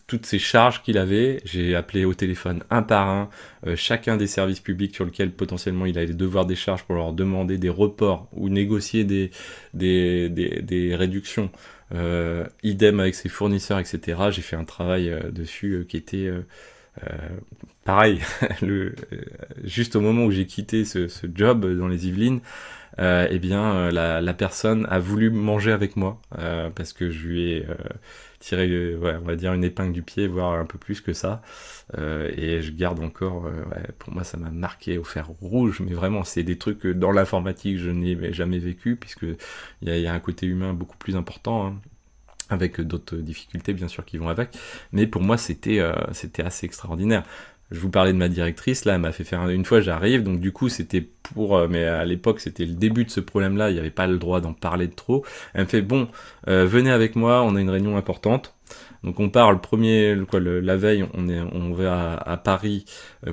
A: toutes ces charges qu'il avait. J'ai appelé au téléphone un par un chacun des services publics sur lesquels potentiellement il allait devoir des charges pour leur demander des reports ou négocier des réductions. Idem avec ses fournisseurs, etc. J'ai fait un travail dessus qui était pareil. Juste au moment où j'ai quitté ce job dans les Yvelines, la personne a voulu manger avec moi parce que je lui ai tiré, on va dire, une épingle du pied, voire un peu plus que ça. Et je garde encore, pour moi ça m'a marqué au fer rouge, mais vraiment c'est des trucs que dans l'informatique je n'ai jamais vécu, puisque il y a un côté humain beaucoup plus important, avec d'autres difficultés bien sûr qui vont avec, mais pour moi c'était assez extraordinaire. Je vous parlais de ma directrice, là, elle m'a fait faire une fois, j'arrive, donc du coup, c'était mais à l'époque, c'était le début de ce problème-là, il n'y avait pas le droit d'en parler de trop. Elle me fait, venez avec moi, on a une réunion importante. Donc on part la veille, on va à Paris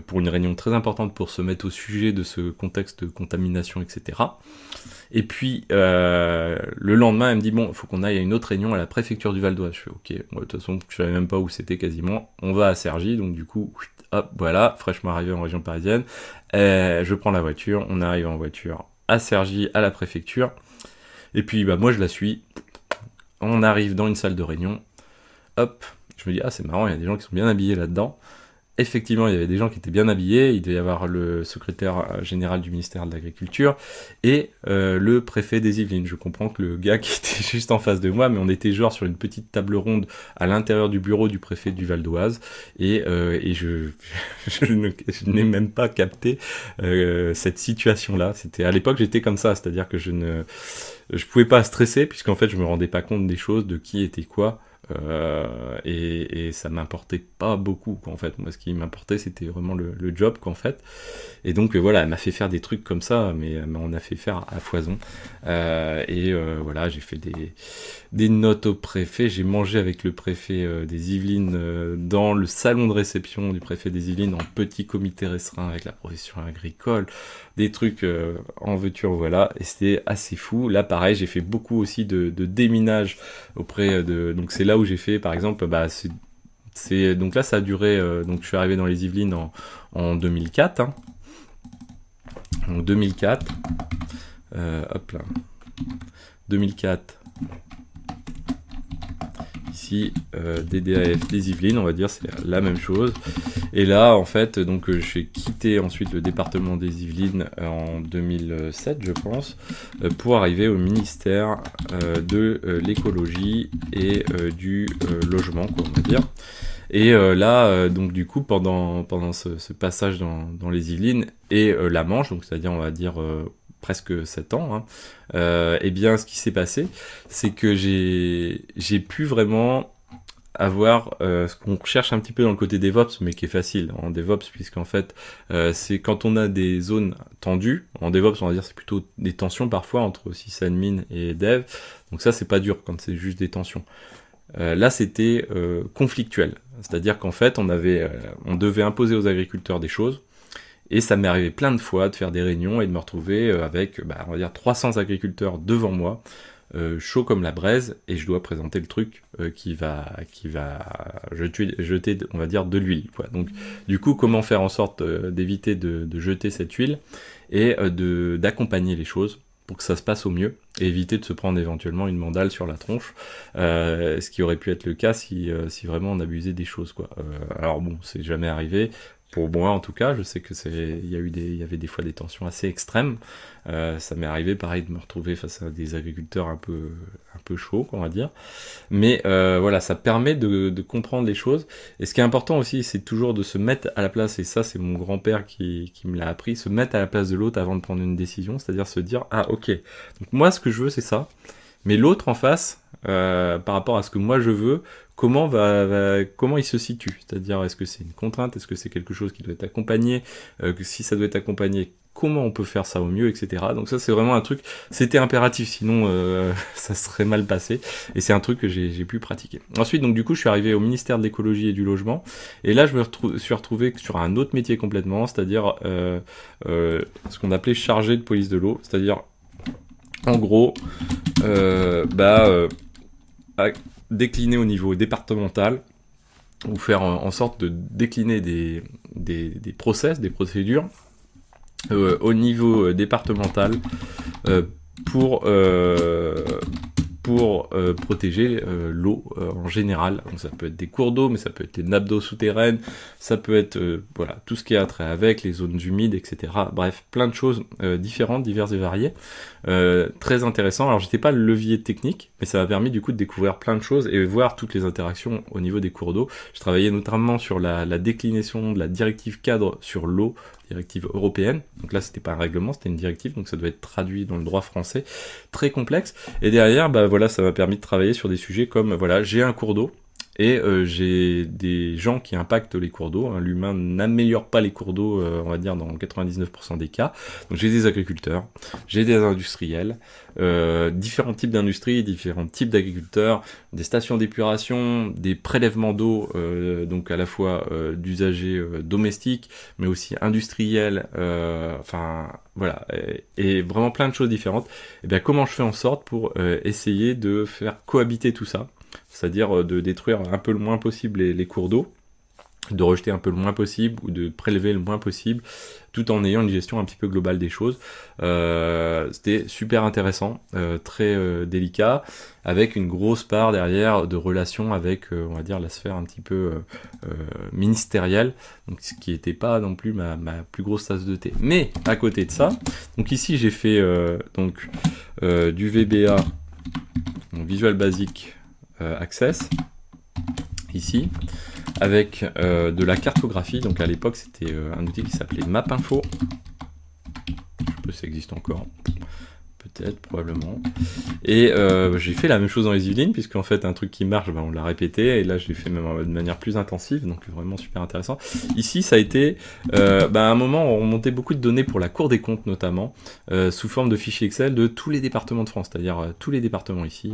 A: pour une réunion très importante pour se mettre au sujet de ce contexte de contamination, etc. Et puis, le lendemain, elle me dit, il faut qu'on aille à une autre réunion à la préfecture du Val d'Oise. Je fais, ok, de toute façon, je savais même pas où c'était quasiment. On va à Cergy, donc du coup, hop, voilà, fraîchement arrivé en région parisienne. Je prends la voiture, on arrive en voiture à Cergy, à la préfecture. Et puis, moi, je la suis. On arrive dans une salle de réunion. Hop, je me dis, c'est marrant, il y a des gens qui sont bien habillés là-dedans. effectivement, il y avait des gens qui étaient bien habillés. Il devait y avoir le secrétaire général du ministère de l'Agriculture et le préfet des Yvelines. Je comprends que le gars qui était juste en face de moi, mais on était genre sur une petite table ronde à l'intérieur du bureau du préfet du Val d'Oise, et je n'ai même pas capté cette situation-là. C'était à l'époque, j'étais comme ça, c'est-à-dire que je pouvais pas stresser puisqu'en fait, je me rendais pas compte des choses, de qui était quoi. Et ça m'importait pas beaucoup quoi, en fait. Moi, ce qui m'importait, c'était vraiment le job qu'en fait. Et donc voilà, elle m'a fait faire des trucs comme ça, mais elle m'en a fait faire à foison. Voilà, j'ai fait des notes au préfet. J'ai mangé avec le préfet des Yvelines dans le salon de réception du préfet des Yvelines en petit comité restreint avec la profession agricole. Des trucs en veux-tu, en voilà. Et c'était assez fou. Là, pareil, j'ai fait beaucoup aussi de déminage auprès de... Donc c'est là où j'ai fait, par exemple, donc là, ça a duré... donc je suis arrivé dans les Yvelines en 2004. Hein. Donc 2004. Hop là. 2004. Ici, DDAF des Yvelines, on va dire, c'est la même chose. Et là, en fait, donc j'ai quitté ensuite le département des Yvelines en 2007, je pense, pour arriver au ministère de l'écologie et du logement, quoi, on va dire. Et là, donc du coup, pendant ce passage dans les Yvelines et la Manche, donc c'est-à-dire, on va dire presque 7 ans, hein, eh bien, ce qui s'est passé, c'est que j'ai pu vraiment avoir ce qu'on recherche un petit peu dans le côté DevOps, mais qui est facile en DevOps, puisqu'en fait, c'est quand on a des zones tendues, en DevOps, on va dire c'est plutôt des tensions parfois entre sysadmin et dev, donc ça, c'est pas dur quand c'est juste des tensions. Là, c'était conflictuel, c'est-à-dire qu'en fait, on devait imposer aux agriculteurs des choses, et ça m'est arrivé plein de fois de faire des réunions et de me retrouver avec, on va dire, 300 agriculteurs devant moi, chaud comme la braise, et je dois présenter le truc qui va jeter, on va dire, de l'huile, quoi. Donc, du coup, comment faire en sorte d'éviter de jeter cette huile et d'accompagner les choses pour que ça se passe au mieux, et éviter de se prendre éventuellement une mandale sur la tronche, ce qui aurait pu être le cas si vraiment on abusait des choses, quoi. Alors bon, c'est jamais arrivé. Pour moi, en tout cas, je sais que il y avait des fois des tensions assez extrêmes. Ça m'est arrivé, pareil, de me retrouver face à des agriculteurs un peu chauds, on va dire. Mais voilà, ça permet de comprendre les choses. Et ce qui est important aussi, c'est toujours de se mettre à la place, et ça, c'est mon grand-père qui me l'a appris, se mettre à la place de l'autre avant de prendre une décision, c'est-à-dire se dire, ah, ok, donc moi, ce que je veux, c'est ça. Mais l'autre en face, par rapport à ce que moi je veux, comment il se situe? C'est-à-dire, est-ce que c'est une contrainte? Est-ce que c'est quelque chose qui doit être accompagné? Si ça doit être accompagné, comment on peut faire ça au mieux, etc. Donc ça, c'est vraiment un truc, c'était impératif, sinon ça serait mal passé. Et c'est un truc que j'ai pu pratiquer. Ensuite, donc du coup, je suis arrivé au ministère de l'écologie et du logement. Et là, je suis retrouvé sur un autre métier complètement, c'est-à-dire ce qu'on appelait chargé de police de l'eau. C'est-à-dire, en gros, décliner au niveau départemental, ou faire en sorte de décliner des process, des procédures au niveau départemental pour protéger l'eau en général. Donc ça peut être des cours d'eau, mais ça peut être des nappes d'eau souterraines, ça peut être voilà, tout ce qui a trait avec, les zones humides, etc. Bref, plein de choses différentes, diverses et variées. Très intéressant. Alors j'étais pas le levier technique, mais ça m'a permis du coup de découvrir plein de choses et voir toutes les interactions au niveau des cours d'eau. Je travaillais notamment sur la déclinaison de la directive cadre sur l'eau, directive européenne. Donc là, c'était pas un règlement, c'était une directive, donc ça doit être traduit dans le droit français, très complexe. Et derrière, voilà, ça m'a permis de travailler sur des sujets comme, voilà, j'ai un cours d'eau, et j'ai des gens qui impactent les cours d'eau. Hein. L'humain n'améliore pas les cours d'eau, on va dire, dans 99% des cas. Donc j'ai des agriculteurs, j'ai des industriels, différents types d'industries, différents types d'agriculteurs, des stations d'épuration, des prélèvements d'eau, donc à la fois d'usagers domestiques, mais aussi industriels, enfin voilà, et vraiment plein de choses différentes. Et bien comment je fais en sorte pour essayer de faire cohabiter tout ça, c'est-à-dire de détruire un peu le moins possible les cours d'eau, de rejeter un peu le moins possible ou de prélever le moins possible, tout en ayant une gestion un petit peu globale des choses. C'était super intéressant, très délicat, avec une grosse part derrière de relations avec, on va dire, la sphère un petit peu ministérielle, donc ce qui n'était pas non plus ma plus grosse tasse de thé. Mais à côté de ça, donc ici j'ai fait du VBA, donc Visual Basic Access, ici, avec de la cartographie. Donc à l'époque c'était un outil qui s'appelait Mapinfo, je sais pas si ça existe encore, peut-être, probablement. Et j'ai fait la même chose dans les Yvelines, puisqu'en fait un truc qui marche, on l'a répété, et là je l'ai fait même de manière plus intensive, donc vraiment super intéressant. Ici ça a été, à un moment on remontait beaucoup de données pour la Cour des comptes notamment, sous forme de fichiers Excel de tous les départements de France, c'est-à-dire tous les départements ici,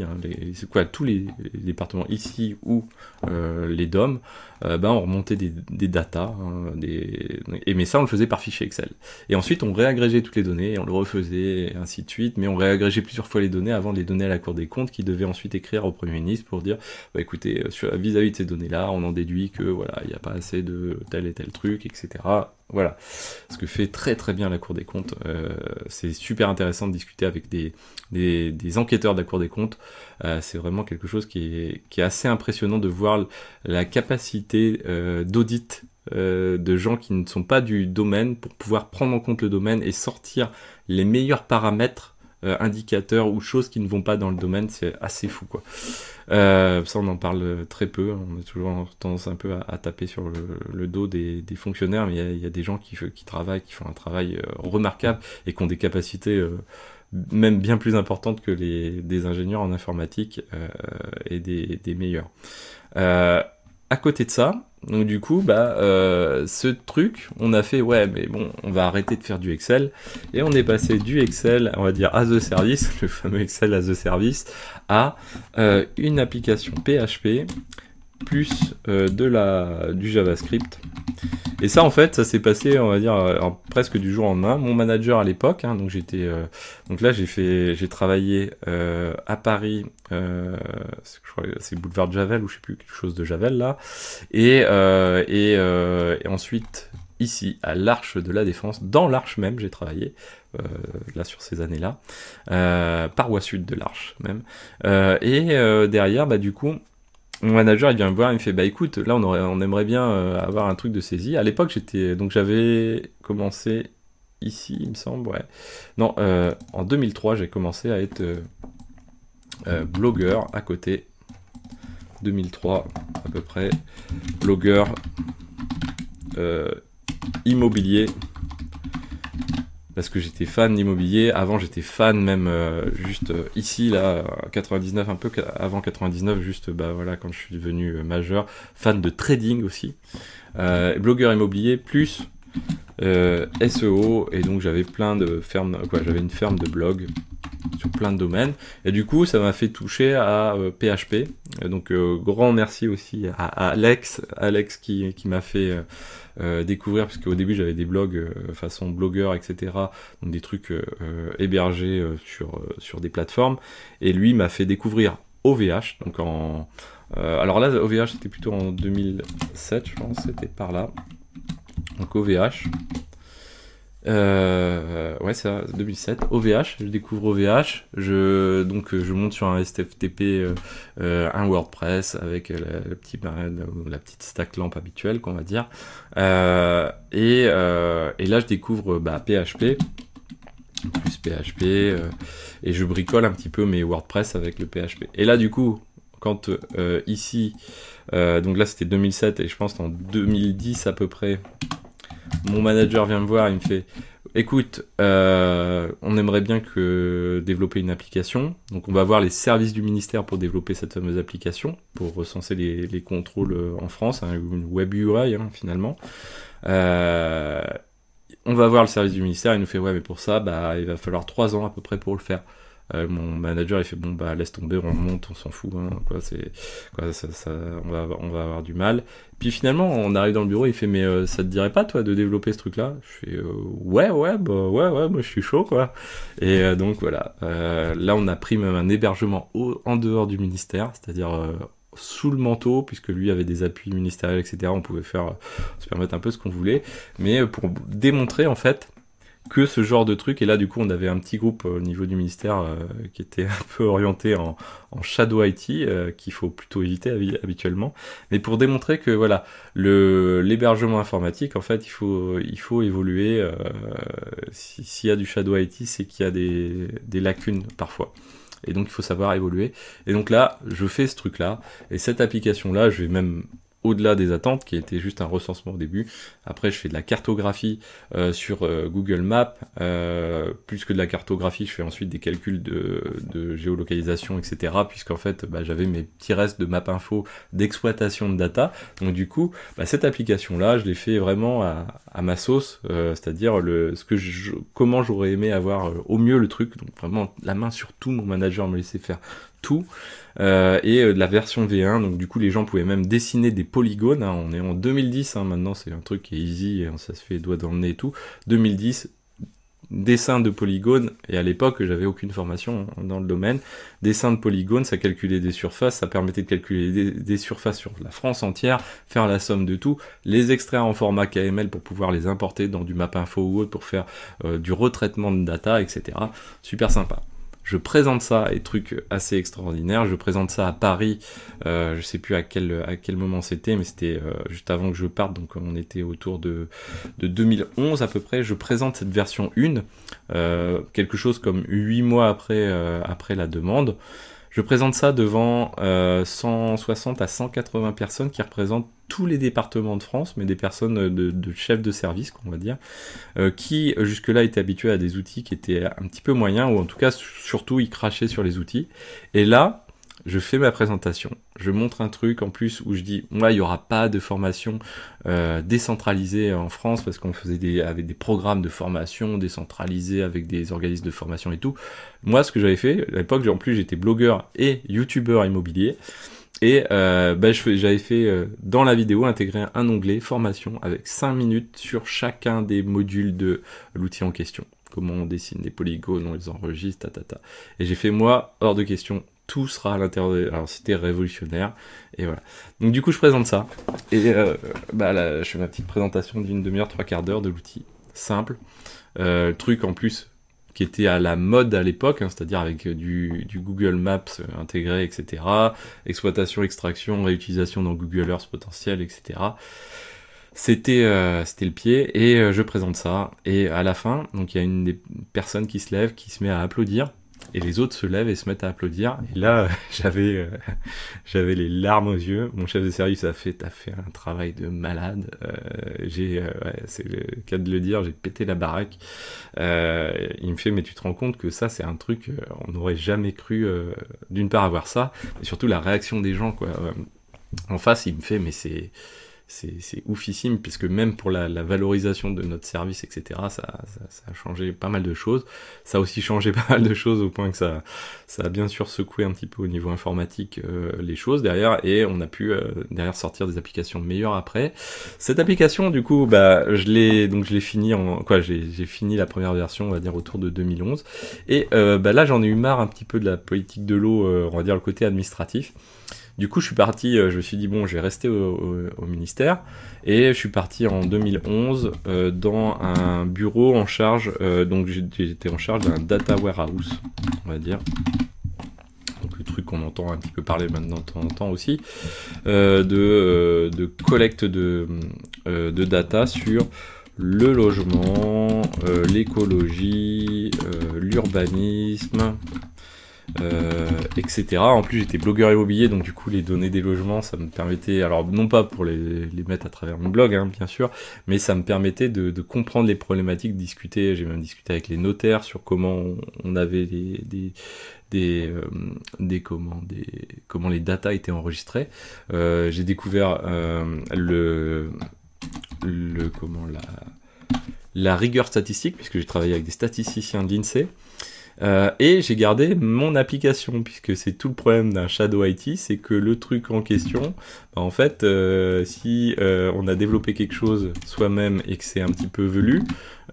A: tous les départements ici ou les DOM, on remontait des datas, mais ça on le faisait par fichier Excel. Et ensuite on réagrégeait toutes les données, et on le refaisait, et ainsi de suite, mais on réagrégeait plusieurs fois les données avant de les donner à la Cour des comptes, qui devait ensuite écrire au Premier ministre pour dire, écoutez, vis-à-vis de ces données-là, on en déduit que voilà, il n'y a pas assez de tel et tel truc, etc. Voilà, ce que fait très très bien la Cour des comptes. C'est super intéressant de discuter avec des enquêteurs de la Cour des comptes. C'est vraiment quelque chose qui est assez impressionnant de voir la capacité d'audit de gens qui ne sont pas du domaine pour pouvoir prendre en compte le domaine et sortir les meilleurs paramètres, indicateurs ou choses qui ne vont pas dans le domaine. C'est assez fou, quoi. Ça on en parle très peu, on a toujours tendance un peu à taper sur le dos des fonctionnaires, mais il y a des gens qui travaillent, qui font un travail remarquable et qui ont des capacités même bien plus importantes que des ingénieurs en informatique et des meilleurs. À côté de ça, donc du coup, ce truc, on a fait, mais bon, on va arrêter de faire du Excel, et on est passé du Excel, on va dire, as a service, le fameux Excel as a service, à une application PHP, plus du JavaScript. Et ça, en fait, ça s'est passé, on va dire, presque du jour au lendemain. Mon manager à l'époque, donc là, j'ai travaillé à Paris, je crois que c'est Boulevard de Javel, ou je sais plus, quelque chose de Javel, là. Et ensuite, ici, à l'Arche de la Défense, dans l'Arche même, j'ai travaillé, là, sur ces années-là, paroisse sud de l'Arche, même. Derrière, du coup, mon manager il vient me voir, il me fait écoute, là on aimerait bien avoir un truc de saisie. À l'époque j'avais commencé ici, il me semble, non, en 2003 j'ai commencé à être blogueur à côté. 2003 à peu près, blogueur immobilier, parce que j'étais fan d'immobilier. Avant j'étais fan même ici là, 99, un peu avant 99, juste voilà, quand je suis devenu majeur, fan de trading aussi, blogueur immobilier plus SEO, et donc j'avais plein de fermes, j'avais une ferme de blog sur plein de domaines, et du coup ça m'a fait toucher à PHP, donc grand merci aussi à Alex qui m'a fait découvrir, parce qu'au début j'avais des blogs façon blogueur, etc., donc des trucs hébergés sur des plateformes, et lui m'a fait découvrir OVH, donc alors là OVH c'était plutôt en 2007 je pense, c'était par là, donc OVH, c'est ça, 2007, OVH, je découvre OVH, je monte sur un SFTP, un WordPress avec la petite stack lamp habituelle qu'on va dire, et là je découvre PHP, plus PHP, et je bricole un petit peu mes WordPress avec le PHP. Et là du coup, quand ici, donc là c'était 2007, et je pense qu'en 2010 à peu près, mon manager vient me voir, il me fait écoute, on aimerait bien développer une application, donc on va voir les services du ministère pour développer cette fameuse application, pour recenser les contrôles en France, une web UI finalement. On va voir le service du ministère, il nous fait ouais, mais pour ça il va falloir 3 ans à peu près pour le faire. Mon manager il fait bon laisse tomber, on monte, on s'en fout, on va avoir du mal. Puis finalement on arrive dans le bureau, il fait mais ça te dirait pas toi de développer ce truc là? Je fais ouais moi je suis chaud quoi. Et donc voilà, là on a pris même un hébergement en dehors du ministère, c'est-à-dire sous le manteau, puisque lui avait des appuis ministériels, etc. On pouvait se permettre un peu ce qu'on voulait, mais pour démontrer en fait que ce genre de truc, et là du coup on avait un petit groupe au niveau du ministère qui était un peu orienté en shadow IT, qu'il faut plutôt éviter habituellement, mais pour démontrer que voilà, l'hébergement informatique, en fait, il faut évoluer. S'il y a du shadow IT, c'est qu'il y a des lacunes parfois. Et donc il faut savoir évoluer. Et donc là, je fais ce truc-là, et cette application-là, je vais même au-delà des attentes, qui était juste un recensement au début. Après, je fais de la cartographie sur Google Maps. Plus que de la cartographie, je fais ensuite des calculs de géolocalisation, etc. Puisqu'en fait, j'avais mes petits restes de map info d'exploitation de data. Donc du coup, cette application-là, je l'ai fait vraiment à ma sauce, c'est-à-dire comment j'aurais aimé avoir au mieux le truc. Donc vraiment la main sur tout, mon manager me laissait faire tout. Et de la version V1, donc du coup les gens pouvaient même dessiner des polygones, hein. On est en 2010, hein, maintenant c'est un truc qui est easy, ça se fait doigt dans le nez et tout. 2010, dessin de polygones, et à l'époque j'avais aucune formation dans le domaine. Dessin de polygones, ça calculait des surfaces, ça permettait de calculer des surfaces sur la France entière, faire la somme de tout, les extraire en format KML pour pouvoir les importer dans du mapinfo ou autre pour faire du retraitement de data, etc. Super sympa. Je présente ça, et truc assez extraordinaire, je présente ça à Paris, je sais plus à quel moment c'était, mais c'était juste avant que je parte, donc on était autour de 2011 à peu près. Je présente cette version 1, quelque chose comme 8 mois après la demande. Je présente ça devant 160 à 180 personnes qui représentent tous les départements de France, mais des personnes de chefs de service, qu'on va dire, qui jusque-là étaient habitués à des outils qui étaient un petit peu moyens, ou en tout cas surtout ils crachaient sur les outils. Et là, je fais ma présentation, je montre un truc en plus où je dis, moi il n'y aura pas de formation décentralisée en France, parce qu'on faisait avec des programmes de formation décentralisés avec des organismes de formation et tout. Moi, ce que j'avais fait, à l'époque, en plus j'étais blogueur et youtubeur immobilier, et j'avais fait dans la vidéo intégrer un onglet formation avec 5 minutes sur chacun des modules de l'outil en question. Comment on dessine des polygones, on les enregistre, Et j'ai fait, moi, hors de question, tout sera à l'intérieur. Alors c'était révolutionnaire, et voilà. Donc du coup je présente ça, et là je fais ma petite présentation d'une demi-heure, 3/4 d'heure de l'outil, simple. Truc en plus qui était à la mode à l'époque, hein, c'est-à-dire avec du Google Maps intégré, etc. Exploitation, extraction, réutilisation dans Google Earth potentiel, etc. C'était le pied, et je présente ça, et à la fin, donc il y a une des personnes qui se lève, qui se met à applaudir, et les autres se lèvent et se mettent à applaudir, et là j'avais les larmes aux yeux. Mon chef de service t'as fait un travail de malade, c'est le cas de le dire, j'ai pété la baraque. Il me fait, mais tu te rends compte que ça c'est un truc, on n'aurait jamais cru d'une part avoir ça, et surtout la réaction des gens, quoi. En face il me fait, mais c'est oufissime, puisque même pour la valorisation de notre service, etc., ça a changé pas mal de choses. Ça a aussi changé pas mal de choses, au point que ça a bien sûr secoué un petit peu au niveau informatique les choses derrière, et on a pu derrière sortir des applications meilleures après. Cette application, du coup, je l'ai fini j'ai fini la première version, on va dire autour de 2011, et là j'en ai eu marre un petit peu de la politique de l'eau, on va dire le côté administratif. Du coup, je suis parti, je me suis dit, bon, je vais rester au ministère, et je suis parti en 2011 dans un bureau en charge, donc j'étais en charge d'un data warehouse, on va dire. Donc le truc qu'on entend un petit peu parler maintenant de temps en temps aussi, de collecte de data sur le logement, l'écologie, l'urbanisme, etc. En plus j'étais blogueur immobilier, donc du coup les données des logements, ça me permettait, alors non pas pour les mettre à travers mon blog, hein, bien sûr, mais ça me permettait de comprendre les problématiques, discuter. J'ai même discuté avec les notaires sur comment on avait comment les datas étaient enregistrées. J'ai découvert la rigueur statistique, puisque j'ai travaillé avec des statisticiens de l'INSEE. Et j'ai gardé mon application, puisque c'est tout le problème d'un shadow IT, c'est que le truc en question, en fait, si on a développé quelque chose soi-même et que c'est un petit peu velu,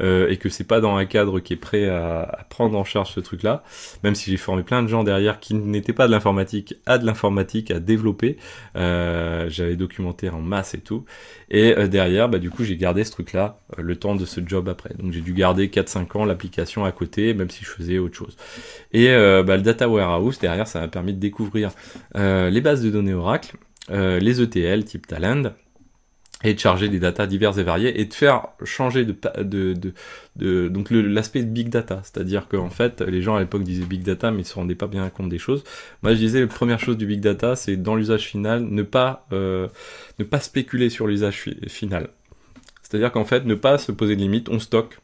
A: et que c'est pas dans un cadre qui est prêt à prendre en charge ce truc-là, même si j'ai formé plein de gens derrière qui n'étaient pas de l'informatique à développer, j'avais documenté en masse et tout, et derrière, bah, du coup, j'ai gardé ce truc-là le temps de ce job après. Donc j'ai dû garder 4-5 ans l'application à côté, même si je faisais autre chose. Et bah, le Data Warehouse, derrière, ça m'a permis de découvrir les bases de données Oracle, les ETL type Talend, et de charger des datas diverses et variées, et de faire changer donc l'aspect de Big Data. C'est-à-dire qu'en fait, les gens à l'époque disaient Big Data, mais ils se rendaient pas bien compte des choses. Moi, je disais, la première chose du Big Data, c'est dans l'usage final, ne pas spéculer sur l'usage final. C'est-à-dire qu'en fait, ne pas se poser de limites, on stocke,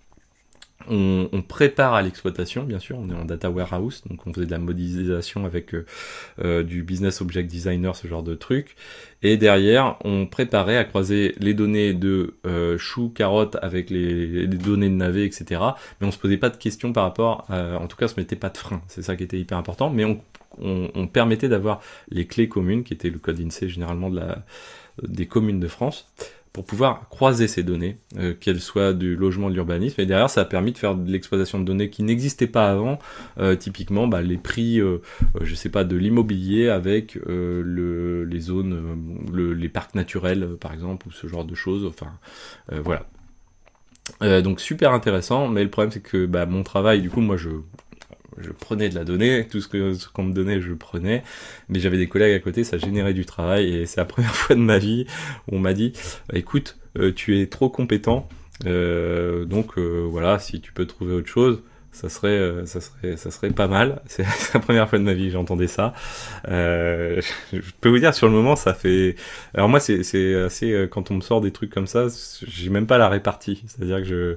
A: on prépare à l'exploitation, bien sûr, on est en data warehouse, donc on faisait de la modélisation avec du business object designer, ce genre de truc, et derrière, on préparait à croiser les données de choux, carottes avec les données de navet, etc. Mais on se posait pas de questions par rapport, en tout cas, on se mettait pas de frein, c'est ça qui était hyper important, mais on permettait d'avoir les clés communes, qui étaient le code INSEE généralement des communes de France, pour pouvoir croiser ces données, qu'elles soient du logement, de l'urbanisme, et derrière ça a permis de faire de l'exploitation de données qui n'existaient pas avant, typiquement bah, les prix, je sais pas, de l'immobilier avec les zones, les parcs naturels par exemple, ou ce genre de choses, enfin voilà. Donc super intéressant, mais le problème c'est que bah, mon travail, du coup moi je prenais de la donnée, tout ce qu'on me donnait, je le prenais, mais j'avais des collègues à côté, ça générait du travail, et c'est la première fois de ma vie où on m'a dit, écoute, tu es trop compétent, donc voilà, si tu peux trouver autre chose, ça serait pas mal. C'est la première fois de ma vie que j'entendais ça. Je peux vous dire, sur le moment, ça fait... Alors moi, c'est assez... quand on me sort des trucs comme ça, j'ai même pas la répartie, c'est-à-dire que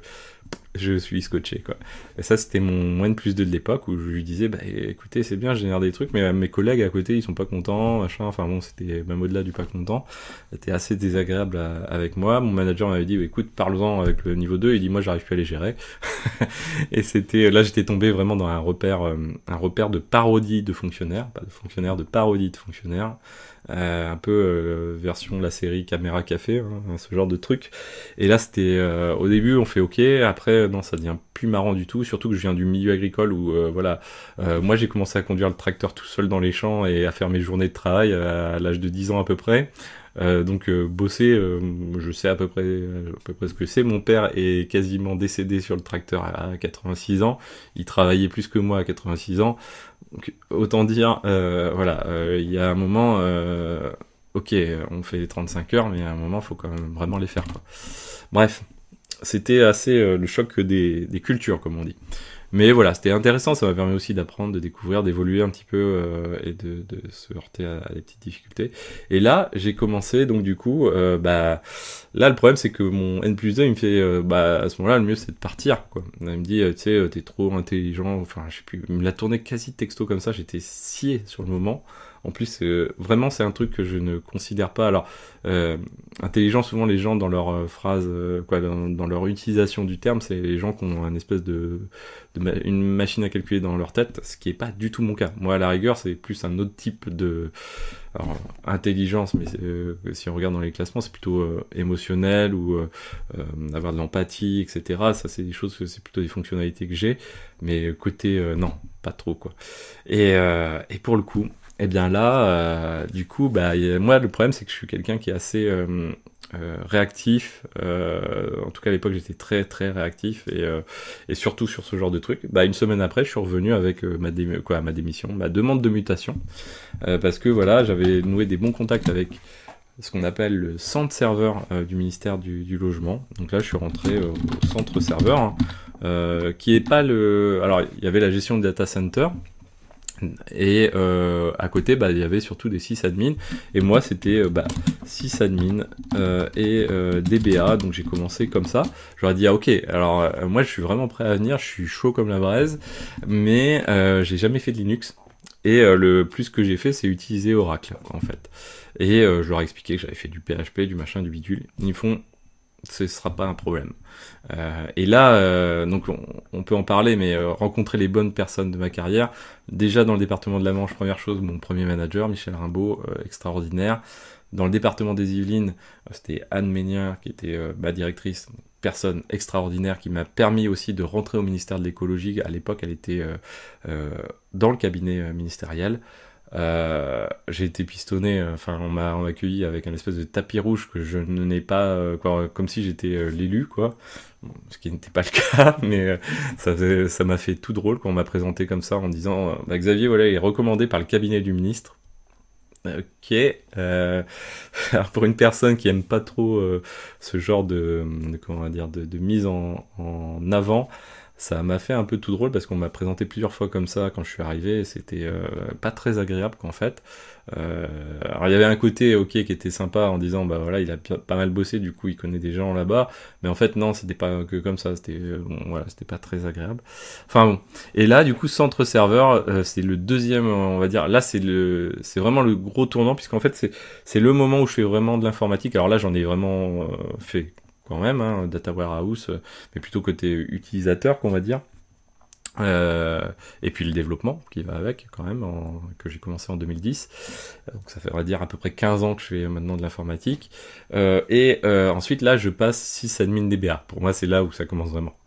A: je suis scotché, quoi. Et ça, c'était mon N+2 de l'époque, où je lui disais, bah écoutez, c'est bien, je génère des trucs, mais mes collègues à côté, ils sont pas contents, machin, enfin bon, c'était même au-delà du pas content, c'était assez désagréable avec moi. Mon manager m'avait dit, écoute, parle-en avec le niveau 2, il dit, moi, j'arrive plus à les gérer. Et là, j'étais tombé vraiment dans un repère de parodie de fonctionnaires, pas de fonctionnaires, de parodie de fonctionnaires, un peu version de la série Caméra Café, hein, ce genre de truc. Et là, c'était au début, on fait OK, après, non, ça devient plus marrant du tout, surtout que je viens du milieu agricole où, voilà, moi j'ai commencé à conduire le tracteur tout seul dans les champs et à faire mes journées de travail à l'âge de 10 ans à peu près. Donc bosser, je sais à peu près ce que c'est. Mon père est quasiment décédé sur le tracteur à 86 ans. Il travaillait plus que moi à 86 ans. Donc, autant dire, voilà, il y a un moment, ok, on fait les 35 heures, mais à un moment, il faut quand même vraiment les faire, quoi. Bref, c'était assez le choc des cultures, comme on dit. Mais voilà, c'était intéressant, ça m'a permis aussi d'apprendre, de découvrir, d'évoluer un petit peu et de se heurter à des petites difficultés. Et là, j'ai commencé, donc du coup, bah, là, le problème, c'est que mon N+2, il me fait, bah, à ce moment-là, le mieux, c'est de partir, quoi. Il me dit, tu sais, t'es trop intelligent, enfin, je sais plus, il me l'a tourné quasi texto comme ça, j'étais scié sur le moment. En plus, vraiment, c'est un truc que je ne considère pas. Alors, intelligent, souvent, les gens, dans leur phrase, dans leur utilisation du terme, c'est les gens qui ont un espèce une machine à calculer dans leur tête, ce qui est pas du tout mon cas. Moi, à la rigueur, c'est plus un autre type de intelligence, mais si on regarde dans les classements, c'est plutôt émotionnel ou avoir de l'empathie, etc. Ça, c'est des choses, c'est plutôt des fonctionnalités que j'ai, mais côté, non, pas trop, quoi. Et pour le coup, et bien là, du coup, bah, moi, le problème, c'est que je suis quelqu'un qui est assez réactif. En tout cas, à l'époque, j'étais très, très réactif et surtout sur ce genre de truc. Bah, une semaine après, je suis revenu avec ma démission, ma demande de mutation, parce que voilà, j'avais noué des bons contacts avec ce qu'on appelle le centre serveur du ministère du Logement. Donc là, je suis rentré au centre serveur, hein, qui est pas le... Alors, il y avait la gestion de data center, et à côté, bah, il y avait surtout des sysadmins, et moi c'était sysadmin et DBA, donc j'ai commencé comme ça. Je leur ai dit, ah, ok, alors moi je suis vraiment prêt à venir, je suis chaud comme la braise, mais j'ai jamais fait de Linux, et le plus que j'ai fait, c'est utiliser Oracle, en fait. Et je leur ai expliqué que j'avais fait du PHP, du machin, du bidule. Ils font, ce sera pas un problème. Et là, donc on peut en parler, mais rencontrer les bonnes personnes de ma carrière, déjà dans le département de la Manche, première chose, mon premier manager, Michel Rimbaud, extraordinaire. Dans le département des Yvelines, c'était Anne Ménière qui était ma directrice, personne extraordinaire qui m'a permis aussi de rentrer au ministère de l'écologie. À l'époque, elle était dans le cabinet ministériel. J'ai été pistonné, enfin on m'a accueilli avec un espèce de tapis rouge que je n'ai pas, comme si j'étais l'élu, quoi. Bon, ce qui n'était pas le cas, mais ça m'a fait tout drôle quand on m'a présenté comme ça en disant bah, Xavier, voilà, il est recommandé par le cabinet du ministre. Ok. Alors pour une personne qui aime pas trop ce genre comment on va dire, de mise en avant, ça m'a fait un peu tout drôle parce qu'on m'a présenté plusieurs fois comme ça quand je suis arrivé et c'était pas très agréable qu'en fait. Alors il y avait un côté ok qui était sympa en disant bah voilà il a pas mal bossé du coup il connaît des gens là-bas, mais en fait non c'était pas que comme ça, c'était bon voilà c'était pas très agréable. Enfin bon, et là du coup centre serveur c'est le deuxième on va dire, là c'est vraiment le gros tournant puisqu'en fait c'est le moment où je fais vraiment de l'informatique. Alors là j'en ai vraiment fait quand même, hein, data warehouse, mais plutôt côté utilisateur qu'on va dire. Et puis le développement qui va avec quand même, que j'ai commencé en 2010. Donc ça fait on va dire à peu près 15 ans que je fais maintenant de l'informatique. Ensuite là je passe sysadmin DBA. Pour moi c'est là où ça commence vraiment.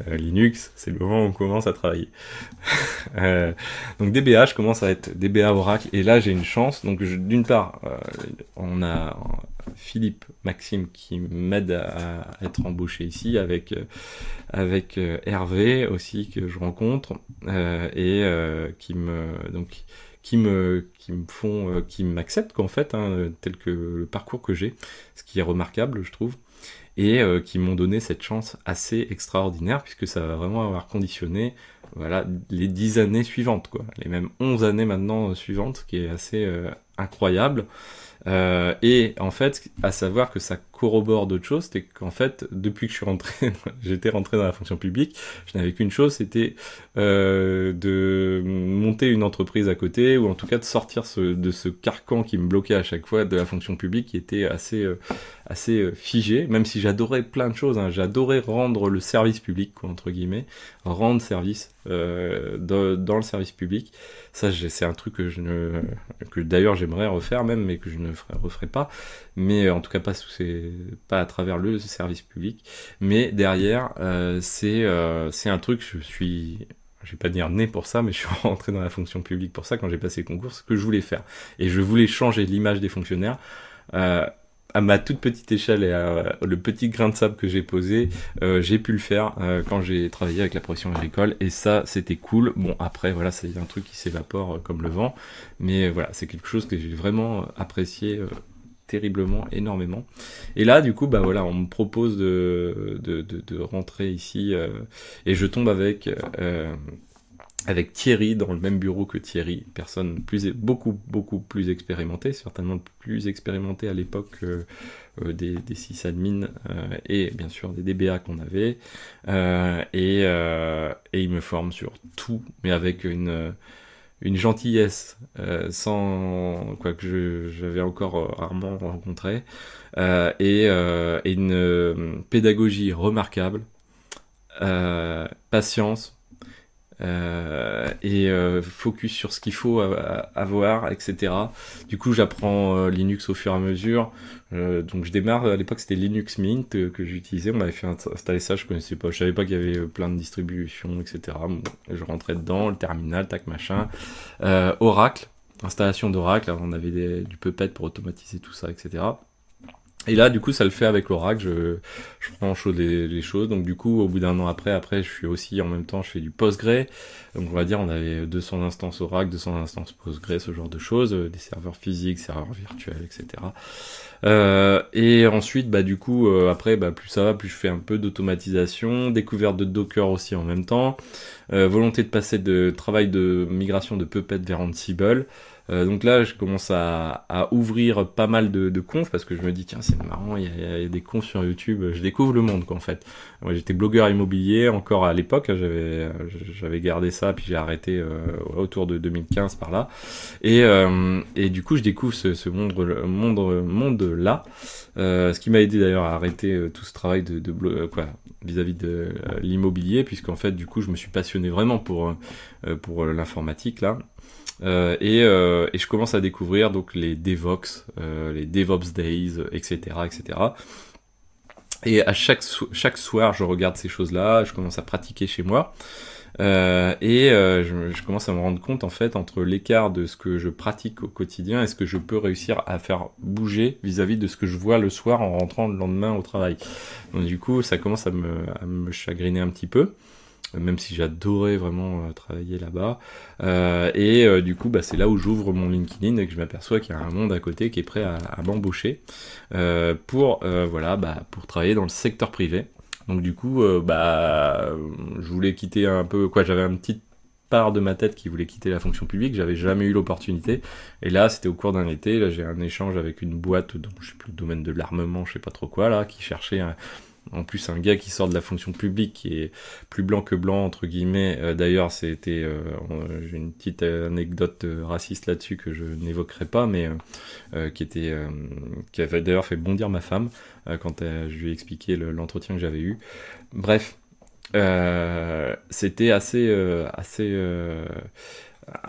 A: Linux, c'est le moment où on commence à travailler. Donc DBA, je commence à être DBA Oracle et là j'ai une chance. Donc d'une part on a Philippe Maxime qui m'aide à être embauché ici avec Hervé aussi que je rencontre qui m'acceptent qu'en fait tel que le parcours que j'ai, ce qui est remarquable je trouve, et qui m'ont donné cette chance assez extraordinaire puisque ça va vraiment avoir conditionné voilà les 10 années suivantes quoi, les même 11 années maintenant suivantes, ce qui est assez incroyable. Et en fait, à savoir que ça corrobore d'autres choses, c'est qu'en fait, depuis que je suis rentré, j'étais rentré dans la fonction publique, je n'avais qu'une chose, c'était de monter une entreprise à côté, ou en tout cas de sortir de ce carcan qui me bloquait à chaque fois de la fonction publique, qui était assez figé, même si j'adorais plein de choses, hein, j'adorais rendre le service public, quoi, entre guillemets, rendre service dans le service public. Ça, c'est un truc que d'ailleurs j'aimerais refaire même, mais que je ne referai pas. Mais en tout cas pas à travers le service public. Mais derrière, c'est un truc, je vais pas dire né pour ça, mais je suis rentré dans la fonction publique pour ça quand j'ai passé le concours, ce que je voulais faire. Et je voulais changer l'image des fonctionnaires. À ma toute petite échelle et le petit grain de sable que j'ai posé, j'ai pu le faire quand j'ai travaillé avec la profession agricole et ça c'était cool. Bon après voilà c'est un truc qui s'évapore comme le vent, mais voilà c'est quelque chose que j'ai vraiment apprécié terriblement, énormément. Et là du coup bah voilà on me propose de rentrer ici et je tombe avec Thierry dans le même bureau que Thierry, personne beaucoup plus expérimentée, certainement plus expérimentée à l'époque des sysadmins et bien sûr des DBA qu'on avait, et il me forme sur tout, mais avec une gentillesse sans quoi que j'avais encore rarement rencontré, et une pédagogie remarquable, patience. Focus sur ce qu'il faut avoir, etc. Du coup, j'apprends Linux au fur et à mesure. Donc, je démarre. À l'époque, c'était Linux Mint que j'utilisais. On m'avait fait installer ça. Je connaissais pas. Je savais pas qu'il y avait plein de distributions, etc. Bon, je rentrais dedans, le terminal, tac machin. Oracle, installation d'Oracle. On avait du Puppet pour automatiser tout ça, etc. Et là, du coup, ça le fait avec l'Oracle, je prends en chaud les choses. Donc, du coup, au bout d'un an après, je suis aussi, en même temps, je fais du Postgre. Donc, on va dire, on avait 200 instances Oracle, 200 instances Postgre, ce genre de choses, des serveurs physiques, serveurs virtuels, etc. Et ensuite, bah, du coup, après, bah, plus ça va, plus je fais un peu d'automatisation, découverte de Docker aussi en même temps, volonté de passer de travail de migration de Puppet vers Ansible. Donc là, je commence à ouvrir pas mal de confs parce que je me dis tiens c'est marrant, il y a des confs sur YouTube, je découvre le monde quoi en fait. Moi, j'étais blogueur immobilier encore à l'époque, hein, j'avais gardé ça puis j'ai arrêté autour de 2015 par là. Et du coup je découvre ce monde là, ce qui m'a aidé d'ailleurs à arrêter tout ce travail vis-à-vis de l'immobilier, puisqu'en fait du coup je me suis passionné vraiment pour l'informatique là. Et je commence à découvrir donc les DevOps, les DevOps Days, etc., etc. Et à chaque soir, je regarde ces choses-là, je commence à pratiquer chez moi. Je commence à me rendre compte en fait entre l'écart de ce que je pratique au quotidien et ce que je peux réussir à faire bouger vis-à-vis de ce que je vois le soir en rentrant le lendemain au travail. Donc du coup, ça commence à me chagriner un petit peu, même si j'adorais vraiment travailler là-bas. Du coup, bah, c'est là où j'ouvre mon LinkedIn et que je m'aperçois qu'il y a un monde à côté qui est prêt à m'embaucher pour travailler dans le secteur privé. Donc du coup, je voulais quitter un peu, j'avais une petite part de ma tête qui voulait quitter la fonction publique, j'avais jamais eu l'opportunité, et là, c'était au cours d'un été, là, j'ai un échange avec une boîte dans, je sais plus, le domaine de l'armement, je sais pas trop quoi, là, qui cherchait en plus un gars qui sort de la fonction publique, qui est plus blanc que blanc, entre guillemets. D'ailleurs, j'ai une petite anecdote raciste là-dessus que je n'évoquerai pas, mais qui avait d'ailleurs fait bondir ma femme quand je lui ai expliqué l'entretien que j'avais eu. Bref, c'était assez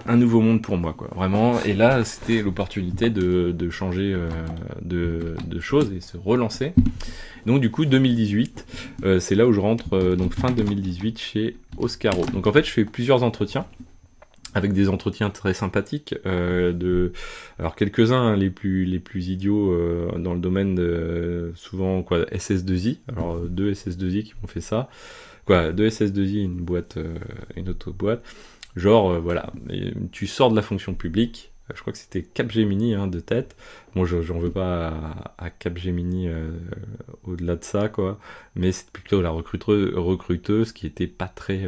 A: un nouveau monde pour moi, quoi, vraiment. Et là, c'était l'opportunité de changer de choses et se relancer. Donc du coup 2018, c'est là où je rentre, donc fin 2018 chez Oscaro. Donc en fait je fais plusieurs entretiens, avec des entretiens très sympathiques, alors quelques-uns les plus idiots dans le domaine souvent SS2I, alors deux SS2I qui m'ont fait ça, deux SS2I, une autre boîte, genre voilà, tu sors de la fonction publique. Je crois que c'était Capgemini de tête. Bon, j'en veux pas à Capgemini au-delà de ça, quoi. Mais c'est plutôt la recruteuse qui était pas très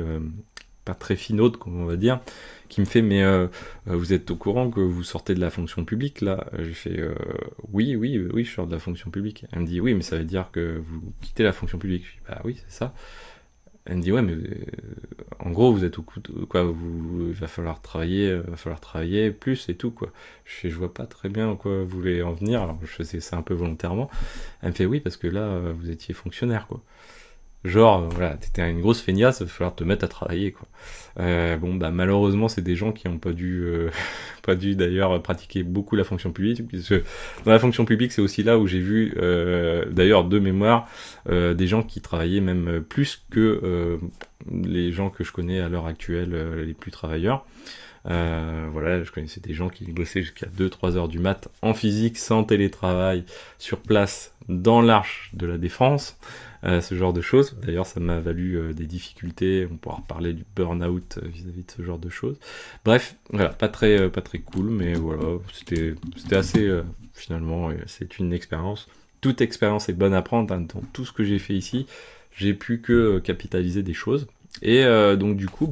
A: finaude, comme on va dire, qui me fait mais vous êtes au courant que vous sortez de la fonction publique là? J'ai fait oui, je sors de la fonction publique. Elle me dit oui, mais ça veut dire que vous quittez la fonction publique. Je dis bah oui, c'est ça. Elle me dit ouais, mais en gros vous êtes au coup il va falloir travailler plus et tout, quoi. Je vois pas très bien où quoi vous voulez en venir. Alors je faisais ça un peu volontairement. Elle me fait oui parce que là vous étiez fonctionnaire, quoi. Genre, voilà, t'étais une grosse feignasse, il va falloir te mettre à travailler, quoi. Malheureusement, c'est des gens qui n'ont pas dû, pas dû d'ailleurs pratiquer beaucoup la fonction publique, puisque dans la fonction publique, c'est aussi là où j'ai vu, d'ailleurs, de mémoire, des gens qui travaillaient même plus que les gens que je connais à l'heure actuelle, les plus travailleurs. Je connaissais des gens qui bossaient jusqu'à 2-3 heures du mat en physique, sans télétravail, sur place, dans l'Arche de la Défense, ce genre de choses. D'ailleurs, ça m'a valu des difficultés, on pourra reparler du burn-out vis-à-vis de ce genre de choses. Bref, voilà, pas très cool, mais voilà, c'était assez, finalement, c'est une expérience. Toute expérience est bonne à prendre, dans tout ce que j'ai fait ici, j'ai pu que capitaliser des choses. Et donc du coup,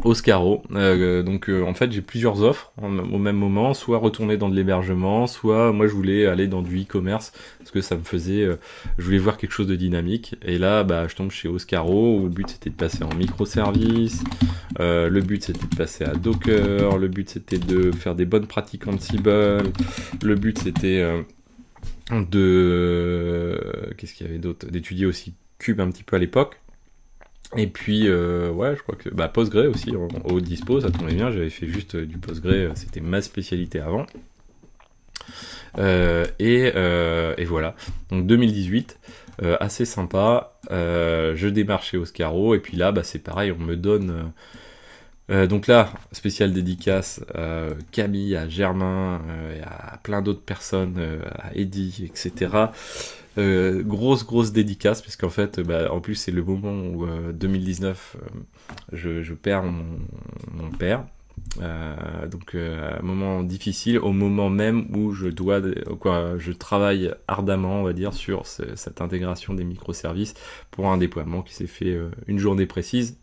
A: Oscaro, en fait j'ai plusieurs offres au même moment, soit retourner dans de l'hébergement, soit moi je voulais aller dans du e-commerce, parce que ça me faisait, je voulais voir quelque chose de dynamique, et là je tombe chez Oscaro, où le but c'était de passer en microservices, le but c'était de passer à Docker, le but c'était de faire des bonnes pratiques Ansible, le but c'était qu'est-ce qu'il y avait d'autre, d'étudier aussi Cube un petit peu à l'époque. Et puis, je crois que Postgre aussi, au dispo, ça tombait bien, j'avais fait juste du Postgre, c'était ma spécialité avant. Et voilà, donc 2018, assez sympa, je démarre chez Oscaro, et puis là, c'est pareil, on me donne... donc là, spécial dédicace Camille, à Germain, et à plein d'autres personnes, à Eddy, etc., grosse dédicace, puisqu'en fait en plus c'est le moment où 2019 je perds mon père, un moment difficile, au moment même où je travaille ardemment, on va dire, sur cette intégration des microservices pour un déploiement qui s'est fait une journée précise,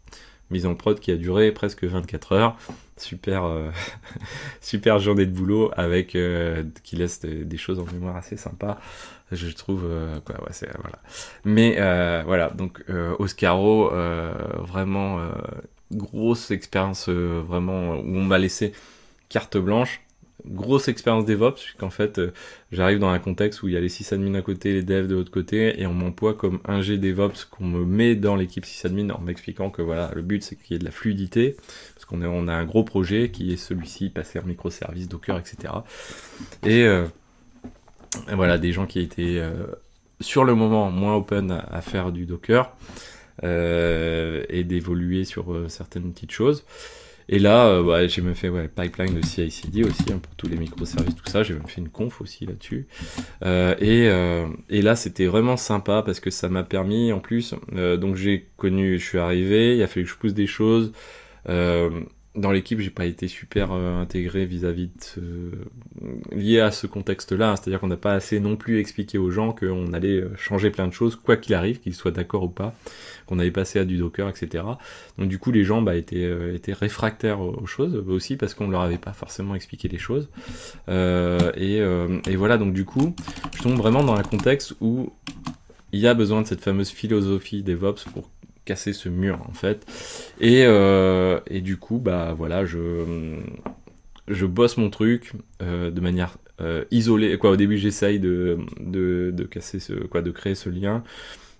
A: mise en prod qui a duré presque 24 heures. Super journée de boulot avec qui laisse des choses en mémoire assez sympas, je trouve. Voilà. Mais voilà, donc Oscaro, vraiment grosse expérience, vraiment où on m'a laissé carte blanche. Grosse expérience DevOps, puisqu'en fait j'arrive dans un contexte où il y a les sysadmins d'un côté, les devs de l'autre côté, et on m'emploie comme ingé DevOps, qu'on me met dans l'équipe sysadmin en m'expliquant que voilà, le but c'est qu'il y ait de la fluidité, parce qu'on a un gros projet qui est celui-ci, passer en microservices, Docker, etc. Et voilà, des gens qui étaient sur le moment moins open à faire du Docker et d'évoluer sur certaines petites choses. Et là, j'ai même fait pipeline de CI/CD aussi pour tous les microservices, tout ça. J'ai même fait une conf aussi là-dessus. Et là, c'était vraiment sympa parce que ça m'a permis, en plus, donc je suis arrivé, il a fallu que je pousse des choses. Dans l'équipe, j'ai pas été super intégré vis-à-vis lié à ce contexte-là, hein, c'est-à-dire qu'on n'a pas assez non plus expliqué aux gens qu'on allait changer plein de choses, quoi qu'il arrive, qu'ils soient d'accord ou pas, qu'on allait passer à du Docker, etc. Donc du coup, les gens étaient réfractaires aux choses aussi parce qu'on leur avait pas forcément expliqué les choses. Et voilà, donc du coup, je tombe vraiment dans un contexte où il y a besoin de cette fameuse philosophie DevOps pour casser ce mur en fait, et du coup voilà, je bosse mon truc de manière isolée, quoi. Au début j'essaye de casser de créer ce lien,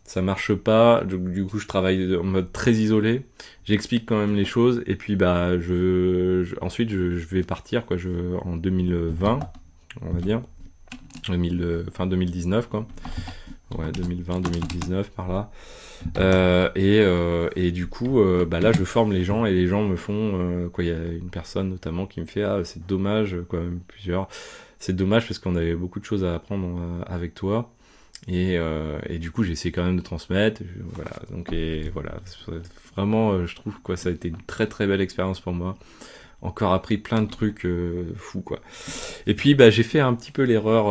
A: ça marche pas, du coup je travaille en mode très isolé, j'explique quand même les choses, et puis ensuite je vais partir en 2020, on va dire fin 2019 quoi. Ouais, 2020-2019 par là. Et du coup, là, je forme les gens et les gens me font il y a une personne notamment qui me fait c'est dommage, même plusieurs. C'est dommage parce qu'on avait beaucoup de choses à apprendre avec toi. Et du coup, j'ai essayé quand même de transmettre. Voilà. Donc voilà, vraiment, je trouve ça a été une très très belle expérience pour moi. Encore appris plein de trucs fous quoi. Et puis j'ai fait un petit peu l'erreur.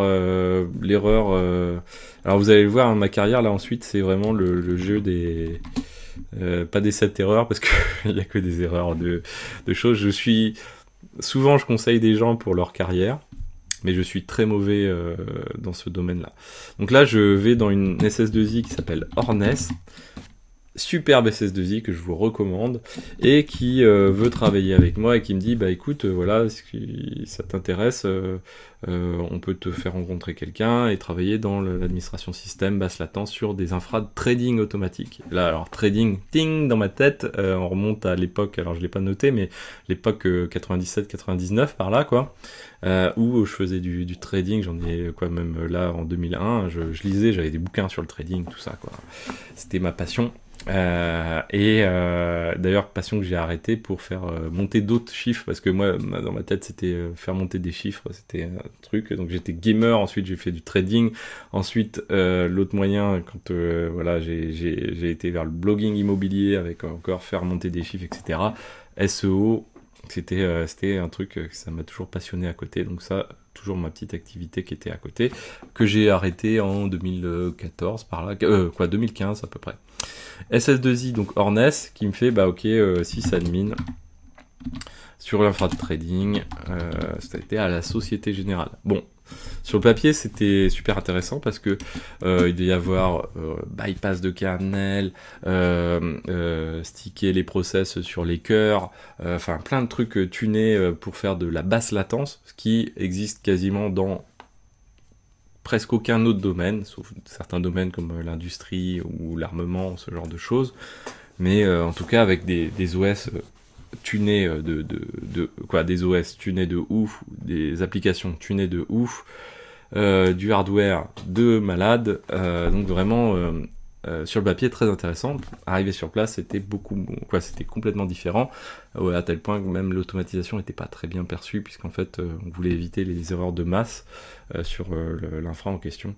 A: Alors vous allez le voir, ma carrière là ensuite c'est vraiment le jeu des pas des 7 erreurs parce que il y a que des erreurs de choses. Souvent je conseille des gens pour leur carrière, mais je suis très mauvais dans ce domaine-là. Donc là je vais dans une SS2I qui s'appelle Hornes. Superbe SS2I que je vous recommande et qui veut travailler avec moi et qui me dit écoute voilà, si ça t'intéresse on peut te faire rencontrer quelqu'un et travailler dans l'administration système basse latence sur des infras de trading automatique. Là alors trading ting dans ma tête, on remonte à l'époque, alors je l'ai pas noté mais l'époque 97-99 par là quoi, où je faisais du trading, j'en ai même là en 2001 je lisais, j'avais des bouquins sur le trading, tout ça quoi, c'était ma passion. D'ailleurs passion que j'ai arrêté pour faire monter d'autres chiffres parce que moi dans ma tête c'était faire monter des chiffres, c'était un truc, donc j'étais gamer, ensuite j'ai fait du trading, ensuite l'autre moyen quand voilà j'ai été vers le blogging immobilier avec encore faire monter des chiffres, etc. SEO, c'était un truc que ça m'a toujours passionné à côté, donc ça toujours ma petite activité qui était à côté, que j'ai arrêté en 2014 par là, 2015 à peu près. SS2I, donc Hornes, qui me fait, ok, 6 admin sur l'infra de trading, ça a été à la Société Générale. Bon, sur le papier, c'était super intéressant parce que il devait y avoir bypass de kernel, sticker les process sur les cœurs, enfin plein de trucs tunés pour faire de la basse latence, ce qui existe quasiment dans presque aucun autre domaine, sauf certains domaines comme l'industrie ou l'armement, ce genre de choses. Mais en tout cas avec des OS tunés des OS tunés de ouf, des applications tunées de ouf, du hardware de malade, donc vraiment sur le papier très intéressant. Arrivé sur place, c'était c'était complètement différent, à tel point que même l'automatisation n'était pas très bien perçue, puisqu'en fait on voulait éviter les erreurs de masse sur l'infra en question.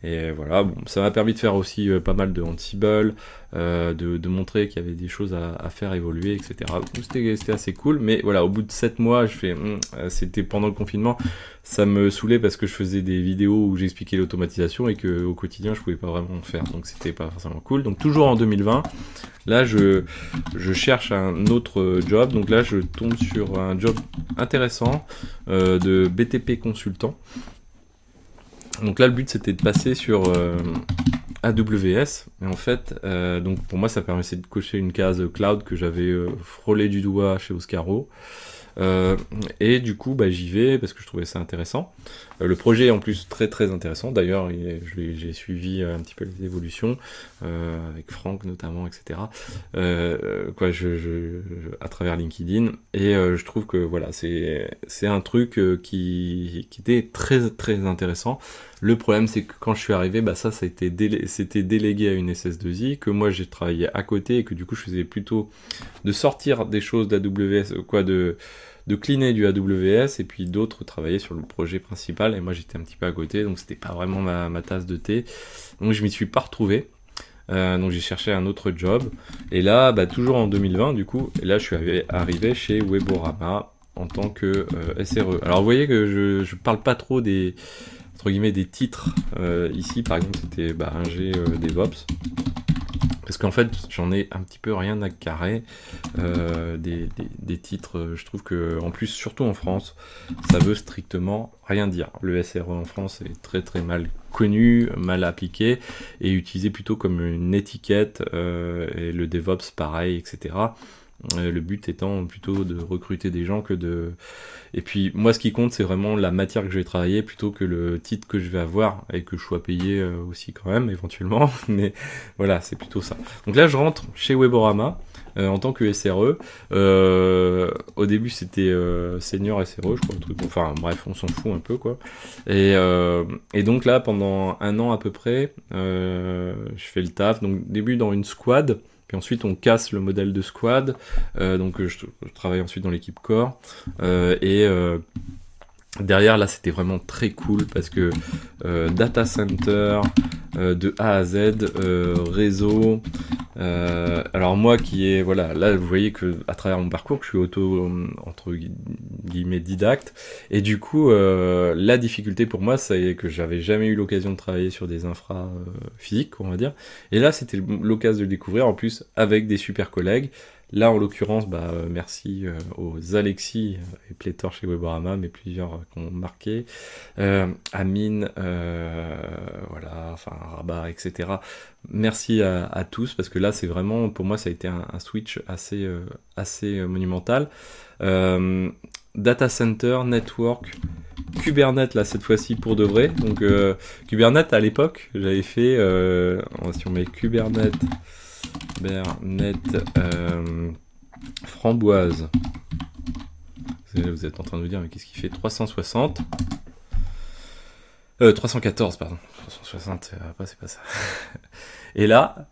A: Et voilà, bon, ça m'a permis de faire aussi pas mal de Ansible, de montrer qu'il y avait des choses à faire évoluer, etc. Donc, c'était assez cool, mais voilà, au bout de 7 mois, c'était pendant le confinement, ça me saoulait parce que je faisais des vidéos où j'expliquais l'automatisation et qu'au quotidien, je pouvais pas vraiment le faire, donc c'était pas forcément cool. Donc toujours en 2020, là, je cherche un autre job, donc là, je tombe sur un job intéressant de BTP consultant. Donc là, le but, c'était de passer sur AWS. Et en fait, donc pour moi, ça permettait de cocher une case cloud que j'avais frôlé du doigt chez Oscaro. Et du coup, j'y vais parce que je trouvais ça intéressant. Le projet est en plus très très intéressant. D'ailleurs, j'ai suivi un petit peu les évolutions avec Franck notamment, etc. À travers LinkedIn. Et je trouve que voilà, c'est un truc qui était très très intéressant. Le problème, c'est que quand je suis arrivé, bah ça a été c'était délégué à une SS2I, que moi j'ai travaillé à côté, et que du coup je faisais plutôt de sortir des choses d'AWS, quoi, de cleaner du AWS, et puis d'autres travaillaient sur le projet principal, et moi j'étais un petit peu à côté, donc c'était pas vraiment ma tasse de thé. Donc je m'y suis pas retrouvé. Donc j'ai cherché un autre job, et là, bah, toujours en 2020 du coup, et là je suis arrivé chez Weborama en tant que SRE. Alors vous voyez que je parle pas trop des, entre guillemets, des titres. Ici par exemple c'était bah, ingé DevOps, parce qu'en fait j'en ai un petit peu rien à carrer des titres. Je trouve que en plus, surtout en France, ça veut strictement rien dire. Le SRE en France est très très mal connu, mal appliqué, et utilisé plutôt comme une étiquette, et le DevOps pareil, etc. Le but étant plutôt de recruter des gens que de... Et puis moi ce qui compte, c'est vraiment la matière que je vais travailler plutôt que le titre que je vais avoir, et que je sois payé aussi quand même éventuellement. Mais voilà, c'est plutôt ça. Donc là je rentre chez Weborama en tant que SRE. Au début c'était senior SRE, je crois, un truc. Enfin bref, on s'en fout un peu quoi. Et donc là pendant un an à peu près, je fais le taf. Donc début dans une squad. Puis ensuite, on casse le modèle de squad. Donc, je travaille ensuite dans l'équipe core. Derrière, là, c'était vraiment très cool parce que data center de A à Z, réseau. Alors moi qui est, voilà, là vous voyez que à travers mon parcours, que je suis entre guillemets didacte, et du coup la difficulté pour moi, c'est que j'avais jamais eu l'occasion de travailler sur des infras physiques, on va dire, et là c'était l'occasion de le découvrir, en plus avec des super collègues. Là, en l'occurrence, bah, merci aux Alexis et pléthore chez Weborama, mais plusieurs qui ont marqué. Amine, voilà, enfin Rabat, etc. Merci à tous, parce que là, c'est vraiment, pour moi, ça a été un switch assez monumental. Data Center, Network, Kubernetes, là, cette fois-ci, pour de vrai. Donc, Kubernetes, à l'époque, j'avais fait, si on met Kubernetes framboise. Vous êtes en train de vous dire, mais qu'est-ce qu'il fait? 360. 314, pardon. 360, c'est pas ça. Et là,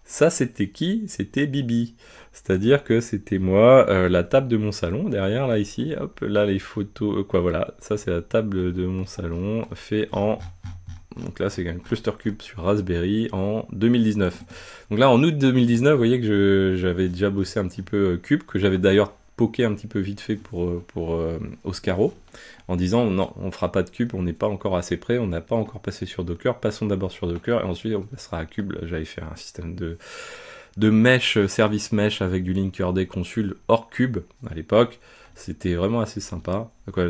A: ça c'était qui? C'était Bibi. C'est-à-dire que c'était moi, la table de mon salon, derrière, là, ici. Hop, là, les photos, quoi, voilà. Ça, c'est la table de mon salon, fait en... Donc là, c'est un cluster cube sur Raspberry en 2019. Donc là, en août 2019, vous voyez que j'avais déjà bossé un petit peu cube, que j'avais d'ailleurs poké un petit peu vite fait pour Oscaro, en disant non, on fera pas de cube, on n'est pas encore assez près, on n'a pas encore passé sur Docker, passons d'abord sur Docker, et ensuite on passera à cube. J'avais fait un système de mesh, service mesh avec du linkerd consul hors cube à l'époque. C'était vraiment assez sympa, quoi,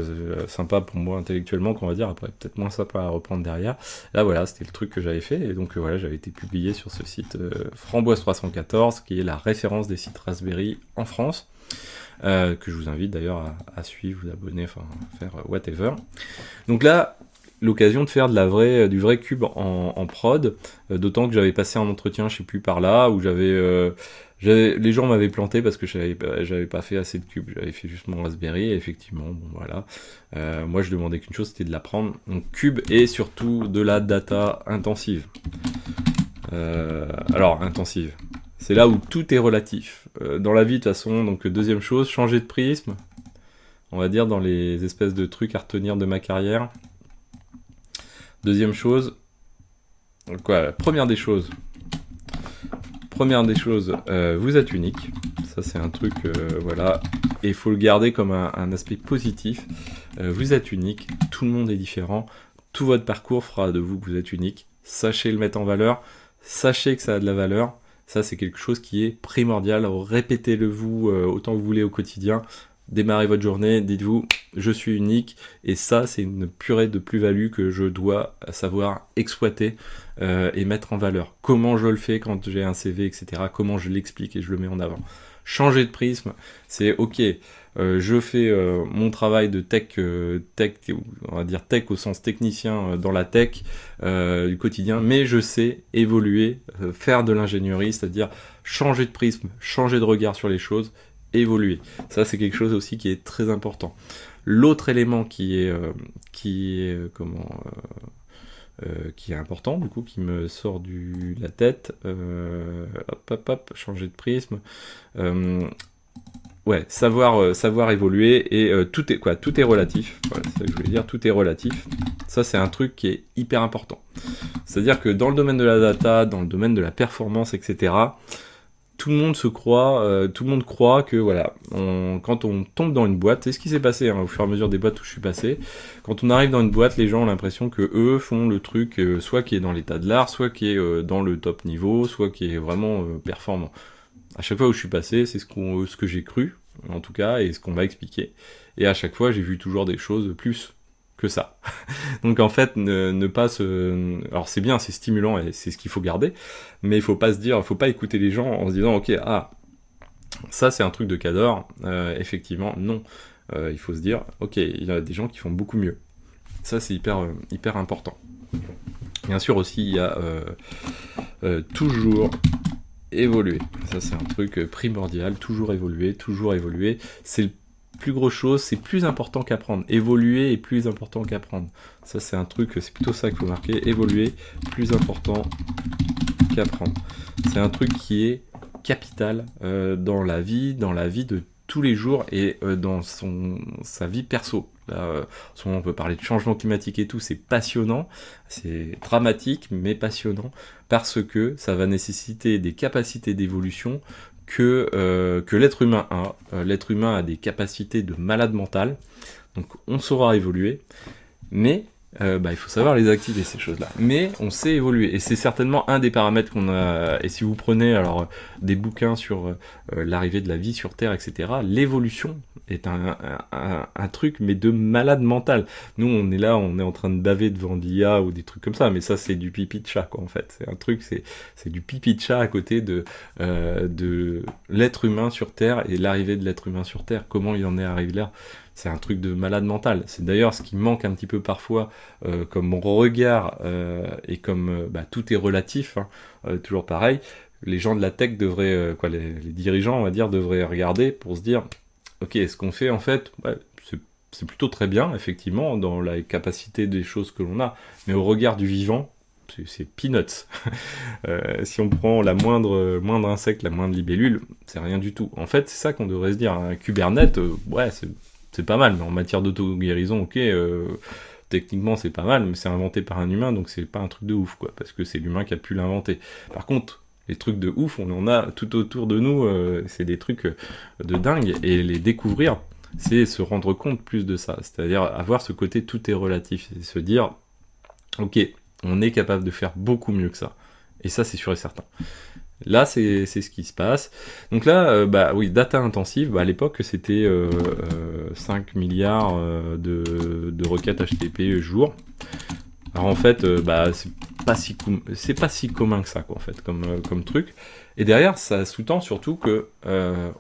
A: sympa pour moi intellectuellement, qu'on va dire, après peut-être moins sympa à reprendre derrière. Là voilà, c'était le truc que j'avais fait, et donc voilà, j'avais été publié sur ce site Framboise 314, qui est la référence des sites Raspberry en France, que je vous invite d'ailleurs à suivre, vous abonner, enfin faire whatever. Donc là, l'occasion de faire du vrai cube en prod, d'autant que j'avais passé un entretien, je sais plus par là, où les gens m'avaient planté parce que j'avais pas fait assez de cubes, j'avais fait juste mon Raspberry, et effectivement, bon voilà. Moi je demandais qu'une chose, c'était de l'apprendre. Donc cube et surtout de la data intensive. Alors intensive, c'est là où tout est relatif. Dans la vie de toute façon, donc deuxième chose, changer de prisme, on va dire dans les espèces de trucs à retenir de ma carrière. Deuxième chose, quoi, première des choses, vous êtes unique. Ça c'est un truc, voilà, et il faut le garder comme un aspect positif. Vous êtes unique, tout le monde est différent, tout votre parcours fera de vous que vous êtes unique. Sachez le mettre en valeur, sachez que ça a de la valeur. Ça c'est quelque chose qui est primordial. Répétez-le vous autant que vous voulez au quotidien. Démarrez votre journée, dites-vous, je suis unique, et ça, c'est une purée de plus-value que je dois savoir exploiter et mettre en valeur. Comment je le fais quand j'ai un CV, etc. Comment je l'explique et je le mets en avant. Changer de prisme, c'est ok, je fais mon travail de tech, on va dire tech au sens technicien dans la tech du quotidien, mais je sais évoluer, faire de l'ingénierie, c'est-à-dire changer de prisme, changer de regard sur les choses, évoluer. Ça, c'est quelque chose aussi qui est très important. L'autre élément qui est qui est important, du coup, qui me sort de la tête. Hop, changer de prisme. Ouais, savoir évoluer et tout est relatif. Voilà, c'est ça que je voulais dire, tout est relatif. Ça, c'est un truc qui est hyper important. C'est-à-dire que dans le domaine de la data, dans le domaine de la performance, etc., tout le monde croit que voilà, quand on tombe dans une boîte, c'est ce qui s'est passé au fur et à mesure des boîtes où je suis passé. Quand on arrive dans une boîte, les gens ont l'impression que eux font le truc, soit qui est dans l'état de l'art, soit qui est dans le top niveau, soit qui est vraiment performant. À chaque fois où je suis passé, c'est ce que j'ai cru, en tout cas, et ce qu'on m'a expliqué. Et à chaque fois, j'ai vu toujours des choses plus que ça. Donc en fait, ne pas se... Alors c'est bien, c'est stimulant et c'est ce qu'il faut garder, mais il faut pas écouter les gens en se disant, ok, ça c'est un truc de cadre, effectivement, non. Il faut se dire, ok, il y a des gens qui font beaucoup mieux. Ça c'est hyper important. Bien sûr aussi, il y a toujours évoluer. Ça c'est un truc primordial, toujours évoluer. C'est le plus grosse chose, c'est plus important qu'apprendre. Évoluer est plus important qu'apprendre. Ça c'est un truc, c'est plutôt ça qu'il faut marquer. Évoluer, plus important qu'apprendre. C'est un truc qui est capital dans la vie de tous les jours et dans sa vie perso. Là, en ce moment, on peut parler de changement climatique et tout, c'est passionnant, c'est dramatique, mais passionnant, parce que ça va nécessiter des capacités d'évolution que l'être humain a. L'être humain a des capacités de malade mental, donc on saura évoluer, mais il faut savoir les activer, ces choses-là. Mais on sait évoluer, et c'est certainement un des paramètres qu'on a. Et si vous prenez alors des bouquins sur l'arrivée de la vie sur Terre, etc., l'évolution est un truc, mais de malade mental. Nous, on est là, on est en train de baver devant l'IA ou des trucs comme ça, mais ça, c'est du pipi de chat, quoi, en fait. C'est un truc, c'est du pipi de chat à côté de l'être humain sur Terre et l'arrivée de l'être humain sur Terre. Comment il en est arrivé là? C'est un truc de malade mental. C'est d'ailleurs ce qui manque un petit peu parfois comme regard et comme tout est relatif, toujours pareil. Les gens de la tech devraient, les dirigeants, on va dire, devraient regarder pour se dire, ok, ce qu'on fait en fait, c'est plutôt très bien, effectivement, dans la capacité des choses que l'on a, mais au regard du vivant, c'est peanuts. Si on prend la moindre insecte, la moindre libellule, c'est rien du tout. En fait, c'est ça qu'on devrait se dire. Un Kubernetes, c'est pas mal, mais en matière d'auto-guérison, ok, techniquement c'est pas mal, mais c'est inventé par un humain, donc c'est pas un truc de ouf, quoi, parce que c'est l'humain qui a pu l'inventer. Par contre, les trucs de ouf, on en a tout autour de nous, c'est des trucs de dingue, et les découvrir, c'est se rendre compte plus de ça, c'est-à-dire avoir ce côté tout est relatif, c'est se dire, ok, on est capable de faire beaucoup mieux que ça, et ça c'est sûr et certain. Là, c'est ce qui se passe. Donc là, data intensive, à l'époque, c'était 5 milliards de requêtes HTTP jour. Alors en fait, c'est pas si commun que ça, quoi, en fait, comme truc. Et derrière, ça sous-tend surtout que,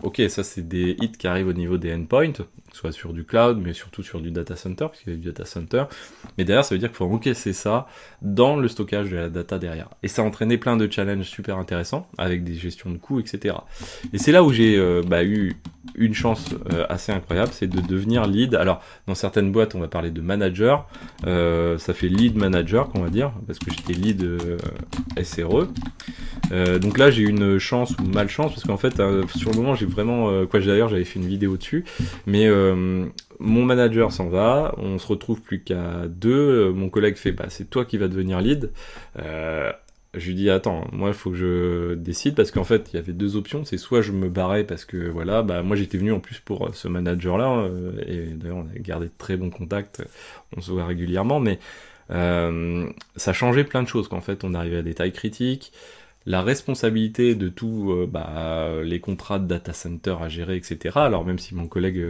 A: ok, ça c'est des hits qui arrivent au niveau des endpoints, soit sur du cloud, mais surtout sur du data center, parce qu'il y a du data center. Mais derrière, ça veut dire qu'il faut encaisser ça dans le stockage de la data derrière. Et ça a entraîné plein de challenges super intéressants, avec des gestions de coûts, etc. Et c'est là où j'ai eu une chance assez incroyable, c'est de devenir lead. Alors, dans certaines boîtes, on va parler de manager, ça fait lead manager, qu'on va dire, parce que j'étais lead SRE. Donc là j'ai eu une chance ou malchance parce qu'en fait sur le moment j'ai vraiment d'ailleurs j'avais fait une vidéo dessus, mais mon manager s'en va, on se retrouve plus qu'à deux, mon collègue fait c'est toi qui vas devenir lead. Je lui dis attends, moi il faut que je décide parce qu'en fait il y avait deux options, c'est soit je me barrais parce que voilà, moi j'étais venu en plus pour ce manager là et d'ailleurs on a gardé de très bons contacts, on se voit régulièrement, mais ça changeait plein de choses qu'en fait on arrivait à des tailles critiques, la responsabilité de tous les contrats de data center à gérer, etc. Alors même si mon collègue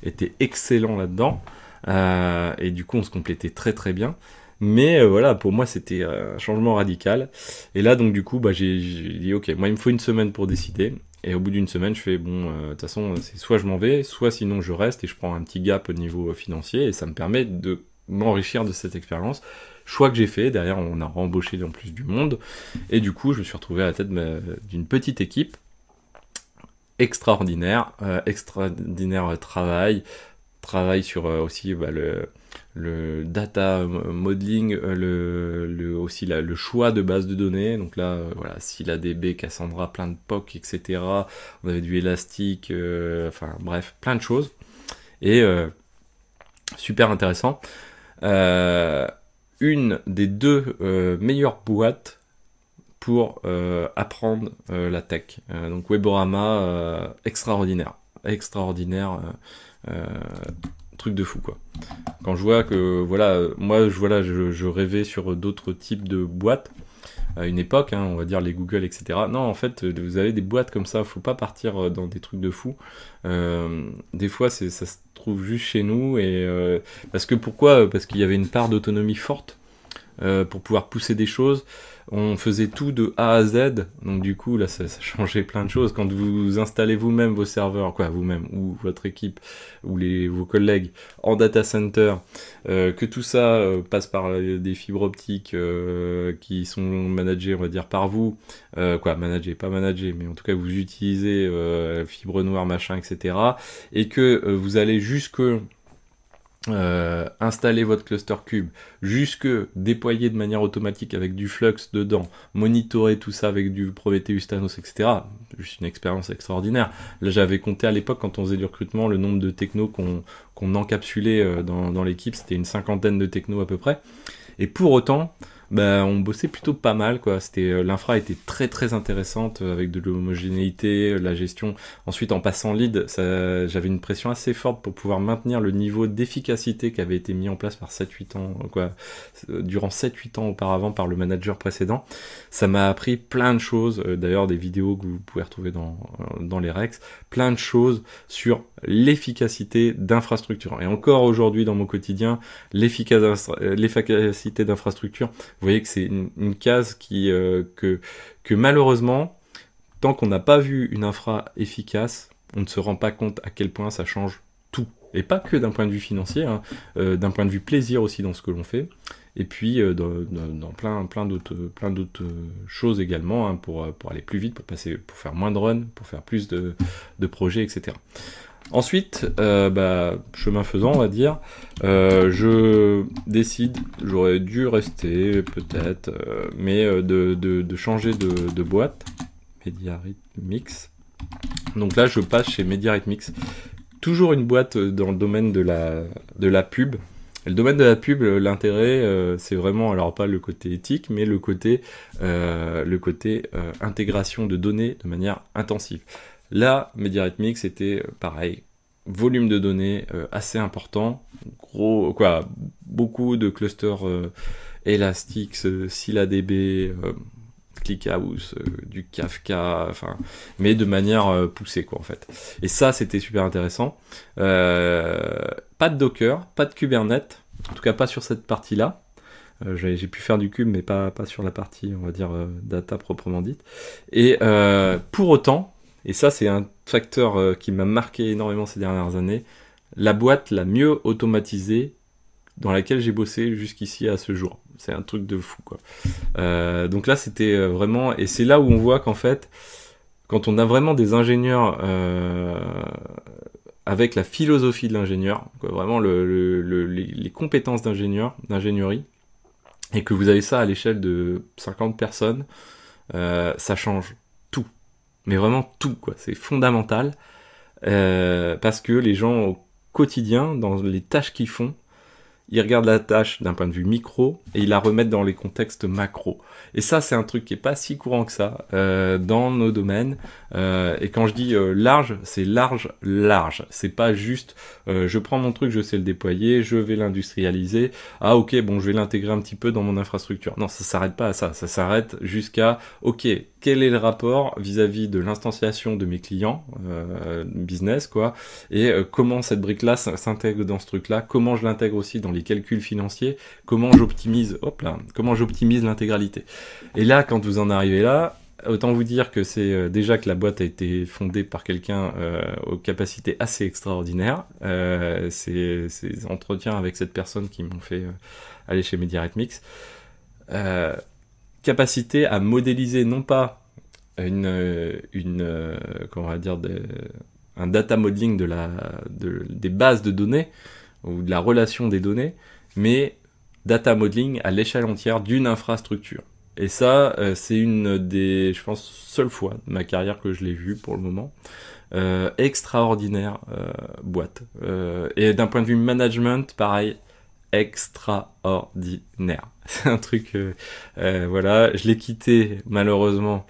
A: était excellent là-dedans, et du coup on se complétait très très bien, mais voilà, pour moi c'était un changement radical. Et là donc du coup j'ai dit ok, moi il me faut une semaine pour décider. Et au bout d'une semaine, je fais de toute façon, c'est soit je m'en vais, soit sinon je reste et je prends un petit gap au niveau financier et ça me permet de m'enrichir de cette expérience. Choix que j'ai fait, derrière on a rembauché en plus du monde, et du coup je me suis retrouvé à la tête d'une petite équipe extraordinaire, extraordinaire travail sur aussi le data modeling, aussi le choix de base de données. Donc là, voilà, ScyllaDB, Cassandra, plein de POC, etc. On avait du Elastic, enfin bref, plein de choses. Et super intéressant. Une des deux meilleures boîtes pour apprendre la tech. Donc Weborama, extraordinaire. Truc de fou, quoi. Quand je vois que, voilà, moi, je rêvais sur d'autres types de boîtes à une époque, hein, on va dire les Google, etc. Non, en fait, vous avez des boîtes comme ça, faut pas partir dans des trucs de fou. Des fois, ça se trouve juste chez nous, et pourquoi? Parce qu'il y avait une part d'autonomie forte pour pouvoir pousser des choses. On faisait tout de A à Z, donc du coup là ça changeait plein de choses. Quand vous installez vous-même vos serveurs, vous-même ou votre équipe ou vos collègues en data center, que tout ça passe par des fibres optiques qui sont managées, on va dire, par vous, managées, pas managées, mais en tout cas vous utilisez fibre noire, machin, etc. Et que vous allez jusque installer votre cluster cube, jusque déployer de manière automatique avec du Flux dedans, monitorer tout ça avec du Prometheus, Thanos, etc. Juste une expérience extraordinaire. Là, j'avais compté à l'époque, quand on faisait du recrutement, le nombre de technos qu'on encapsulait dans l'équipe, c'était une 50aine de technos à peu près. Et pour autant, on bossait plutôt pas mal, quoi. L'infra était très très intéressante, avec de l'homogénéité, la gestion. Ensuite, en passant lead, j'avais une pression assez forte pour pouvoir maintenir le niveau d'efficacité qui avait été mis en place par 7-8 ans, durant 7-8 ans auparavant par le manager précédent. Ça m'a appris plein de choses, d'ailleurs des vidéos que vous pouvez retrouver dans les Rex, plein de choses sur l'efficacité d'infrastructure. Et encore aujourd'hui dans mon quotidien, l'efficacité d'infrastructure, vous voyez que c'est une case que malheureusement, tant qu'on n'a pas vu une infra efficace, on ne se rend pas compte à quel point ça change tout. Et pas que d'un point de vue financier, hein, d'un point de vue plaisir aussi dans ce que l'on fait. Et puis dans plein d'autres choses également, hein, pour aller plus vite, pour faire moins de runs, pour faire plus de projets, etc. Ensuite, chemin faisant, on va dire, je décide, j'aurais dû rester peut-être, mais de changer de boîte, MediaRhythmix. Donc là, je passe chez MediaRhythmix, toujours une boîte dans le domaine de la pub. Et le domaine de la pub, l'intérêt, c'est vraiment, alors pas le côté éthique, mais le côté intégration de données de manière intensive. Là, MediaRhythmix, c'était pareil, volume de données assez important, beaucoup de clusters Elastic, ScyllaDB, ClickHouse, du Kafka, mais de manière poussée, en fait. Et ça, c'était super intéressant. Pas de Docker, pas de Kubernetes, en tout cas pas sur cette partie-là. J'ai pu faire du cube, mais pas sur la partie, on va dire, data proprement dite. Et pour autant, et ça c'est un facteur qui m'a marqué énormément ces dernières années, la boîte la mieux automatisée dans laquelle j'ai bossé jusqu'ici à ce jour. C'est un truc de fou, quoi. Donc là c'était vraiment, et c'est là où on voit qu'en fait, quand on a vraiment des ingénieurs avec la philosophie de l'ingénieur, vraiment les compétences d'ingénierie, et que vous avez ça à l'échelle de 50 personnes, ça change tout. Mais vraiment tout, quoi. C'est fondamental. Parce que les gens, au quotidien, dans les tâches qu'ils font, ils regardent la tâche d'un point de vue micro et ils la remettent dans les contextes macro. Et ça, c'est un truc qui est pas si courant que ça dans nos domaines. Et quand je dis large, c'est large. C'est pas juste je prends mon truc, je sais le déployer, je vais l'industrialiser. Ah ok, bon, je vais l'intégrer un petit peu dans mon infrastructure. Non, ça s'arrête pas à ça. Ça s'arrête jusqu'à ok, quel est le rapport vis-à-vis de l'instanciation de mes clients business, quoi, et comment cette brique-là s'intègre dans ce truc-là, comment je l'intègre aussi dans les calculs financiers, comment j'optimise l'intégralité. Et là, quand vous en arrivez là, autant vous dire que c'est déjà que la boîte a été fondée par quelqu'un aux capacités assez extraordinaires. Ces entretiens avec cette personne qui m'ont fait aller chez MediaRhythmix. Capacité à modéliser non pas un data modeling des bases de données, ou de la relation des données, mais data modeling à l'échelle entière d'une infrastructure. Et ça, c'est une des, je pense, seules fois de ma carrière que je l'ai vu pour le moment. Extraordinaire boîte. Et d'un point de vue management, pareil, extraordinaire. C'est un truc, voilà, je l'ai quitté malheureusement.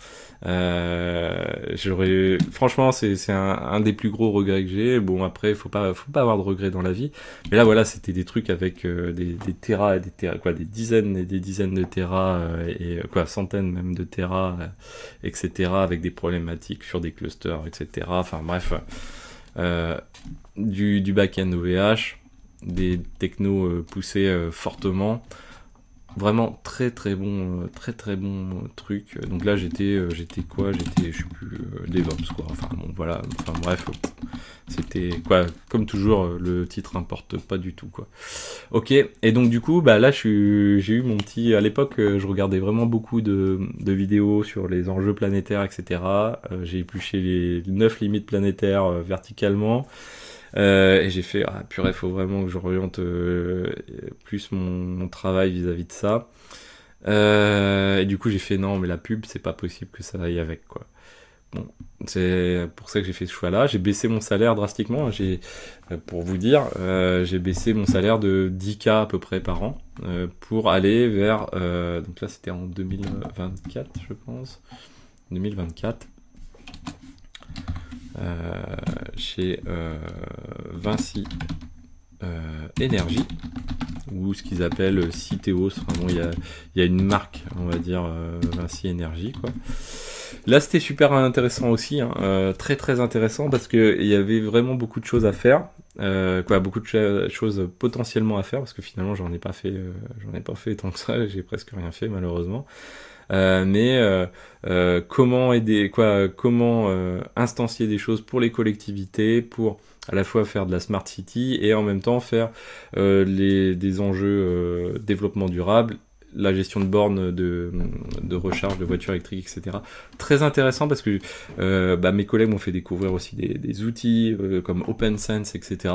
A: Franchement, c'est un des plus gros regrets que j'ai. Bon, après, faut pas avoir de regrets dans la vie. Mais là, voilà, c'était des trucs avec des terras et des terras, quoi, des dizaines et des dizaines de terras et quoi, centaines même de terras, etc. Avec des problématiques sur des clusters, etc. Enfin bref, du back-end OVH, des technos poussés fortement. Vraiment très très bon truc. Donc là j'étais quoi, je sais plus, DevOps quoi. Enfin bon voilà, enfin bref, c'était quoi, comme toujours le titre importe pas du tout quoi. Ok, et donc du coup bah là j'ai eu mon petit, à l'époque je regardais vraiment beaucoup de vidéos sur les enjeux planétaires, etc. J'ai épluché les 9 limites planétaires verticalement. Et j'ai fait, ah purée, faut vraiment que j'oriente plus mon travail vis-à-vis de ça. Et du coup, j'ai fait, non, mais la pub, c'est pas possible que ça aille avec, quoi. Bon, c'est pour ça que j'ai fait ce choix-là. J'ai baissé mon salaire drastiquement. Pour vous dire, j'ai baissé mon salaire de 10K à peu près par an pour aller vers, donc là, c'était en 2024, je pense. 2024. Chez Vinci Énergie, ou ce qu'ils appellent Citeos. Enfin, bon, il y a une marque, on va dire, Vinci Énergie, quoi. Là, c'était super intéressant aussi, hein, très très intéressant, parce qu'il y avait vraiment beaucoup de choses à faire, beaucoup de choses potentiellement à faire, parce que finalement, j'en ai pas fait tant que ça, j'ai presque rien fait malheureusement. Mais comment aider, comment instancier des choses pour les collectivités, pour à la fois faire de la smart city et en même temps faire des enjeux développement durable, la gestion de bornes de recharge de voitures électriques, etc. Très intéressant parce que mes collègues m'ont fait découvrir aussi des outils comme OpenSense, etc.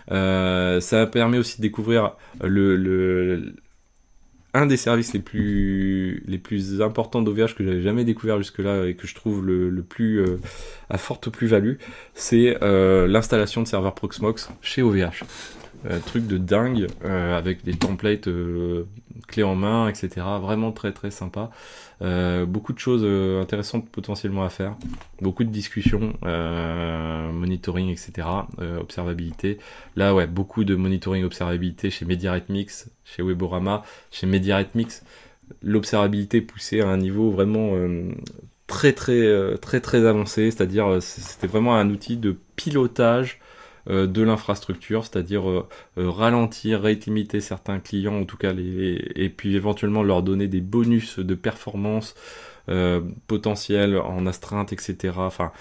A: Ça permet aussi de découvrir un des services les plus importants d'OVH que j'avais jamais découvert jusque-là et que je trouve le plus à forte plus-value, c'est l'installation de serveurs Proxmox chez OVH. Truc de dingue, avec des templates clés en main, etc. Vraiment très très sympa. Beaucoup de choses intéressantes potentiellement à faire. Beaucoup de discussions, monitoring, etc. Observabilité. Là, ouais, beaucoup de monitoring observabilité chez MediaRedMix, chez Weborama, chez MediaRedMix. L'observabilité poussée à un niveau vraiment très très avancé. C'est-à-dire, c'était vraiment un outil de pilotage de l'infrastructure, c'est-à-dire ralentir, rate limiter certains clients, en tout cas, et puis éventuellement leur donner des bonus de performance potentiels en astreinte, etc. Enfin,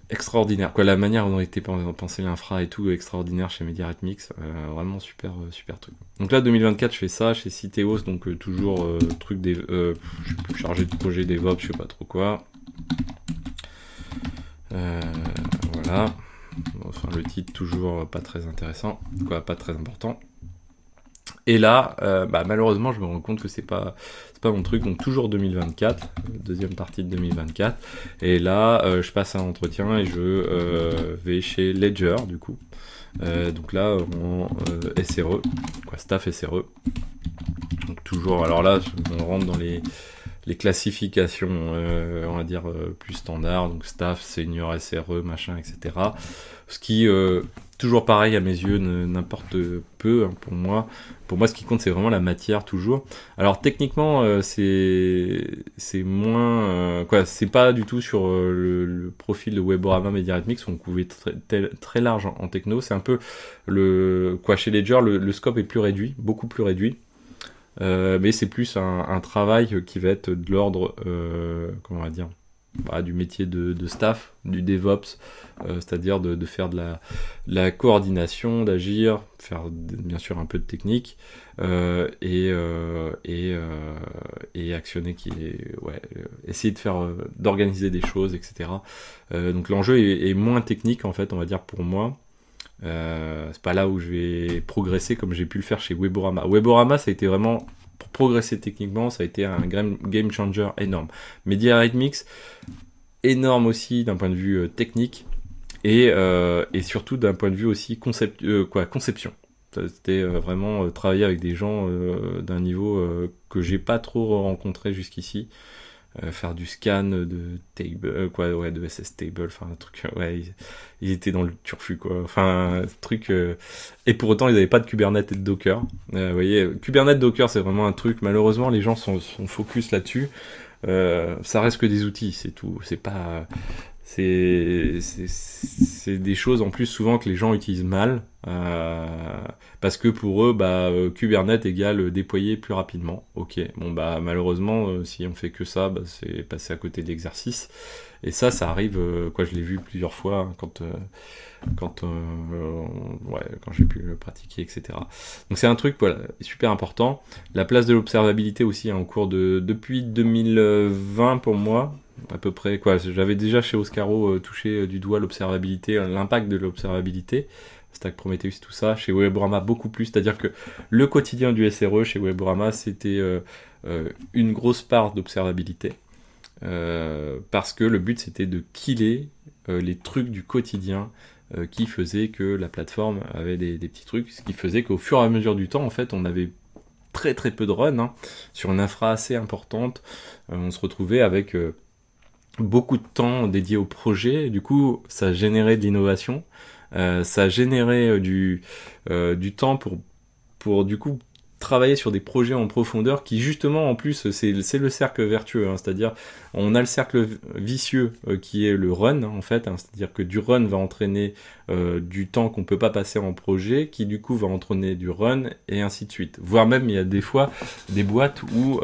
A: extraordinaire. Quoi, la manière dont était pensé l'infra et tout, extraordinaire chez MediaRedMix. Vraiment super truc. Donc là, 2024, je fais ça chez Citeos, donc toujours truc des... je suis plus chargé de projet DevOps, je sais pas trop quoi. Voilà. Enfin, le titre toujours pas très intéressant, pas très important. Et là, malheureusement, je me rends compte que c'est pas mon truc. Donc toujours 2024, deuxième partie de 2024. Et là, je passe un entretien et je vais chez Ledger du coup. Donc là, en SRE, staff SRE. Donc toujours. Alors là, on rentre dans les classifications, on va dire, plus standard, donc staff, senior, SRE, machin, etc. Ce qui, toujours pareil à mes yeux, n'importe peu hein, pour moi. Pour moi, ce qui compte, c'est vraiment la matière, toujours. Alors, techniquement, c'est moins... c'est pas du tout sur le profil de Weborama MediaRedMix, on pouvait très large en techno. C'est un peu chez Ledger, le scope est plus réduit, beaucoup plus réduit. Mais c'est plus un travail qui va être de l'ordre, comment on va dire, du métier de staff, du DevOps, c'est-à-dire de faire de la coordination, d'agir, faire bien sûr un peu de technique, et actionner, essayer de faire, d'organiser des choses, etc. Donc l'enjeu est moins technique en fait, on va dire pour moi. C'est pas là où je vais progresser comme j'ai pu le faire chez Weborama. Weborama, ça a été vraiment, pour progresser techniquement, ça a été un game changer énorme. MediaRhythmix, énorme aussi d'un point de vue technique et surtout d'un point de vue aussi conception. C'était vraiment travailler avec des gens d'un niveau que j'ai pas trop rencontré jusqu'ici. Faire du scan de table, de SS table, enfin un truc, ils étaient dans le turfu quoi, enfin un truc, et pour autant ils n'avaient pas de Kubernetes et de Docker. Vous voyez, Kubernetes Docker c'est vraiment un truc, malheureusement les gens sont focus là-dessus. Ça reste que des outils, c'est tout, c'est pas, c'est des choses en plus souvent que les gens utilisent mal, parce que pour eux Kubernetes égale déployer plus rapidement. Ok, bon malheureusement si on fait que ça, c'est passer à côté de l'exercice, et ça arrive, je l'ai vu plusieurs fois hein, quand j'ai pu le pratiquer, etc. Donc c'est un truc super important. La place de l'observabilité aussi hein, en cours depuis 2020 pour moi à peu près, j'avais déjà chez Oscaro touché du doigt l'observabilité, l'impact de l'observabilité, Stack Prometheus, tout ça. Chez Weborama beaucoup plus, c'est-à-dire que le quotidien du SRE chez Weborama c'était une grosse part d'observabilité, parce que le but c'était de killer les trucs du quotidien qui faisaient que la plateforme avait des petits trucs, ce qui faisait qu'au fur et à mesure du temps en fait on avait très très peu de run hein, sur une infra assez importante. On se retrouvait avec beaucoup de temps dédié au projet, du coup ça générait de l'innovation, ça générait du temps pour du coup travailler sur des projets en profondeur qui justement en plus c'est le cercle vertueux hein, c'est-à-dire on a le cercle vicieux qui est le run en fait hein, c'est-à-dire que du run va entraîner du temps qu'on peut pas passer en projet qui du coup va entraîner du run et ainsi de suite, voire même il y a des fois des boîtes où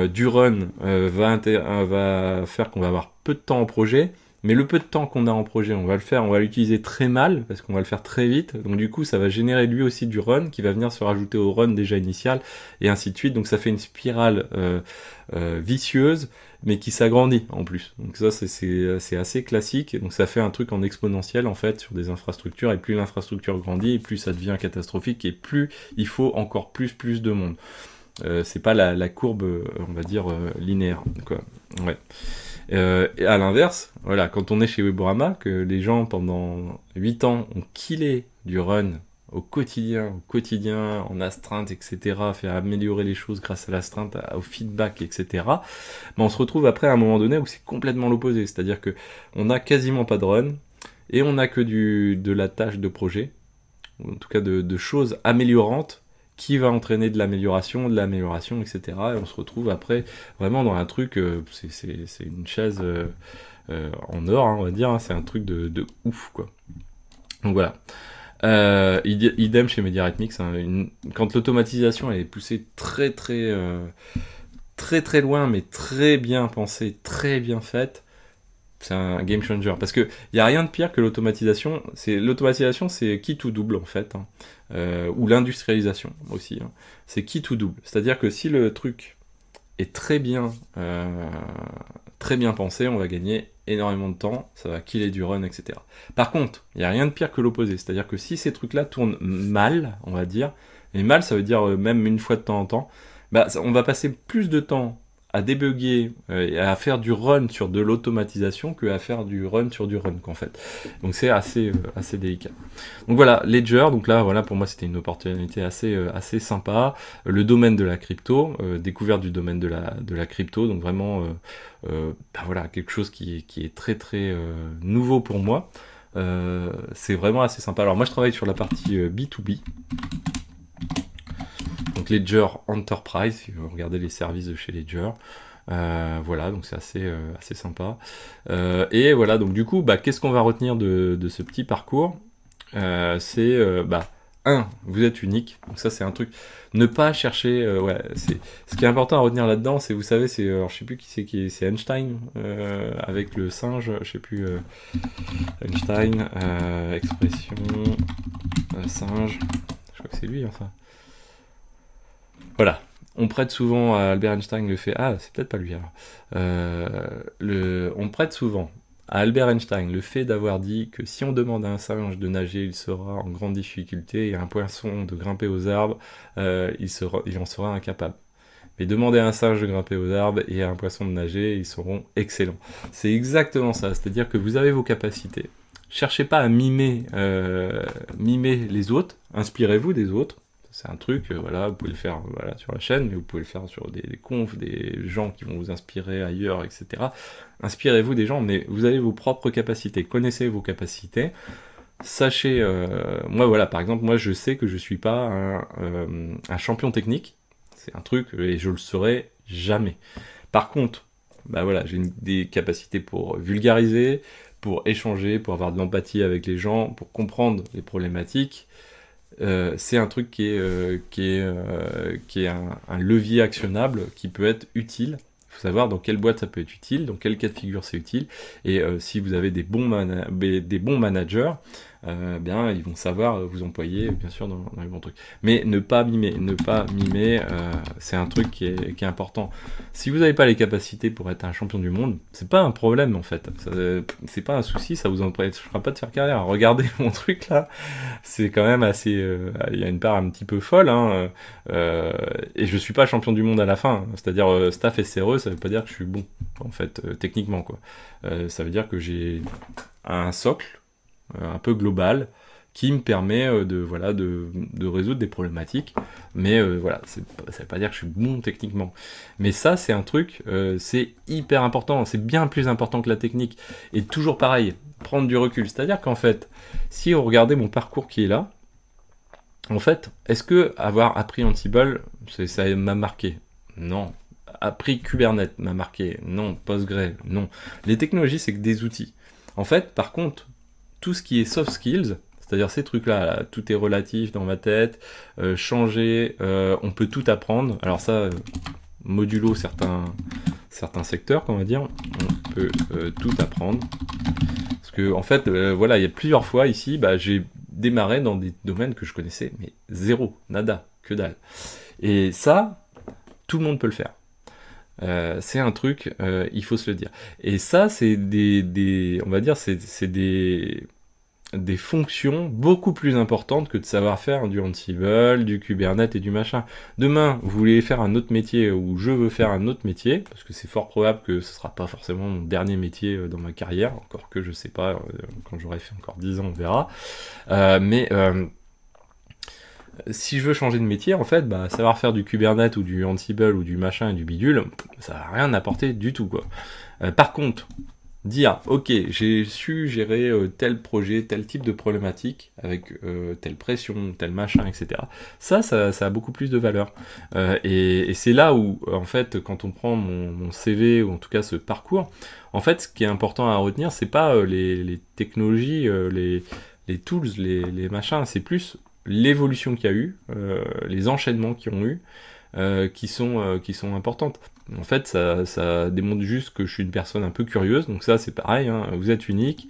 A: du run va faire qu'on va avoir peu de temps en projet, mais le peu de temps qu'on a en projet, on va l'utiliser très mal, parce qu'on va le faire très vite, donc du coup ça va générer lui aussi du run, qui va venir se rajouter au run déjà initial, et ainsi de suite, donc ça fait une spirale vicieuse, mais qui s'agrandit en plus. Donc ça c'est assez classique, donc ça fait un truc en exponentiel en fait, sur des infrastructures, et plus l'infrastructure grandit, et plus ça devient catastrophique, et plus il faut encore plus de monde. C'est pas la courbe, on va dire, linéaire, quoi. Ouais. Et à l'inverse, voilà, quand on est chez Weborama, que les gens pendant 8 ans ont killé du run au quotidien, en astreinte, etc., faire améliorer les choses grâce à l'astreinte, au feedback, etc., on se retrouve après à un moment donné où c'est complètement l'opposé, c'est-à-dire que on n'a quasiment pas de run, et on n'a que de la tâche de projet, ou en tout cas de choses améliorantes, qui va entraîner de l'amélioration, etc. Et on se retrouve après vraiment dans un truc, c'est une chaise en or, hein, on va dire, hein, c'est un truc de ouf, quoi. Donc voilà. Idem chez MediaRhythmix, hein, quand l'automatisation est poussée très loin, mais très bien pensée, très bien faite, c'est un game changer, parce que il y a rien de pire que l'automatisation. C'est qui tout double en fait, hein. Ou l'industrialisation aussi. Hein. C'est qui tout double. C'est-à-dire que si le truc est très bien pensé, on va gagner énormément de temps, ça va killer du run, etc. Par contre, il y a rien de pire que l'opposé. C'est-à-dire que si ces trucs-là tournent mal, on va dire, et mal, ça veut dire même une fois de temps en temps, on va passer plus de temps à débugger et à faire du run sur de l'automatisation que à faire du run sur du run, qu'en fait. Donc c'est assez délicat. Donc voilà, Ledger, donc là voilà, pour moi c'était une opportunité assez sympa. Le domaine de la crypto, découverte du domaine de la crypto, donc vraiment voilà, quelque chose qui est très nouveau pour moi. C'est vraiment assez sympa. Alors moi je travaille sur la partie B2B. Donc Ledger Enterprise, si vous regardez les services de chez Ledger. Voilà, donc c'est assez sympa. Et voilà, donc du coup, qu'est-ce qu'on va retenir de ce petit parcours? C'est vous êtes unique. Donc ça, c'est un truc. Ne pas chercher. Ce qui est important à retenir là-dedans, c'est, vous savez, alors je sais plus c'est Einstein avec le singe, je sais plus. Einstein, expression singe. Je crois que c'est lui, enfin. Voilà. On prête souvent à Albert Einstein le fait. Ah, c'est peut-être pas lui alors. On prête souvent à Albert Einstein, le fait d'avoir dit que si on demande à un singe de nager, il sera en grande difficulté, et à un poisson de grimper aux arbres, il en sera incapable. Mais demandez à un singe de grimper aux arbres et à un poisson de nager, ils seront excellents. C'est exactement ça, c'est-à-dire que vous avez vos capacités. Cherchez pas à mimer les autres, inspirez-vous des autres. C'est un truc, voilà, vous pouvez le faire voilà, sur la chaîne, mais vous pouvez le faire sur des confs, des gens qui vont vous inspirer ailleurs, etc. Inspirez-vous des gens, mais vous avez vos propres capacités, connaissez vos capacités. Sachez, moi voilà, par exemple, moi je sais que je suis pas un champion technique, c'est un truc, et je le serai jamais. Par contre, bah voilà, j'ai des capacités pour vulgariser, pour échanger, pour avoir de l'empathie avec les gens, pour comprendre les problématiques. C'est un truc qui est un levier actionnable qui peut être utile. Il faut savoir dans quelle boîte ça peut être utile, dans quel cas de figure c'est utile. Et si vous avez des bons managers, bien ils vont savoir vous employer bien sûr dans les bons trucs. Mais ne pas mimer, c'est un truc qui est important. Si vous n'avez pas les capacités pour être un champion du monde, c'est pas un problème en fait. C'est pas un souci, ça vous empêchera pas de faire carrière. Regardez mon truc là, c'est quand même assez. Il y a une part un petit peu folle, hein, et je suis pas champion du monde à la fin. C'est-à-dire staff SRE, ça veut pas dire que je suis bon en fait techniquement quoi. Ça veut dire que j'ai un socle un peu global qui me permet de résoudre des problématiques, mais voilà, ça veut pas dire que je suis bon techniquement. Mais ça, c'est un truc, c'est hyper important, c'est bien plus important que la technique. Et toujours pareil, prendre du recul. C'est-à-dire qu'en fait, si vous regardez mon parcours qui est là, en fait, est-ce que avoir appris Ansible, ça m'a marqué? Non. Appris Kubernetes m'a marqué? Non. Postgre? Non. Les technologies, c'est que des outils. En fait, par contre, tout ce qui est soft skills, c'est-à-dire ces trucs-là, là, tout est relatif dans ma tête, changer, on peut tout apprendre. Alors ça, modulo certains secteurs, on va dire, on peut tout apprendre. Parce que en fait, voilà, il y a plusieurs fois ici, bah, j'ai démarré dans des domaines que je connaissais, mais zéro, nada, que dalle. Et ça, tout le monde peut le faire. C'est un truc, il faut se le dire. Et ça, c'est on va dire, c'est des fonctions beaucoup plus importantes que de savoir faire du Ansible, du Kubernetes et du machin. Demain, vous voulez faire un autre métier, ou je veux faire un autre métier, parce que c'est fort probable que ce sera pas forcément mon dernier métier dans ma carrière, encore que je sais pas, quand j'aurai fait encore 10 ans, on verra. Si je veux changer de métier, en fait, bah, savoir faire du Kubernetes ou du Ansible ou du machin et du bidule, ça va rien apporter du tout, quoi. Par contre, dire, ok, j'ai su gérer tel projet, tel type de problématique, avec telle pression, tel machin, etc. Ça a beaucoup plus de valeur. Et c'est là où, en fait, quand on prend mon CV, ou en tout cas ce parcours, en fait, ce qui est important à retenir, c'est pas les technologies, les tools, les machins, c'est plus l'évolution qu'il y a eu, les enchaînements qu'il y ont eu, qui sont importantes. En fait, ça démontre juste que je suis une personne un peu curieuse, donc ça c'est pareil, hein, vous êtes unique,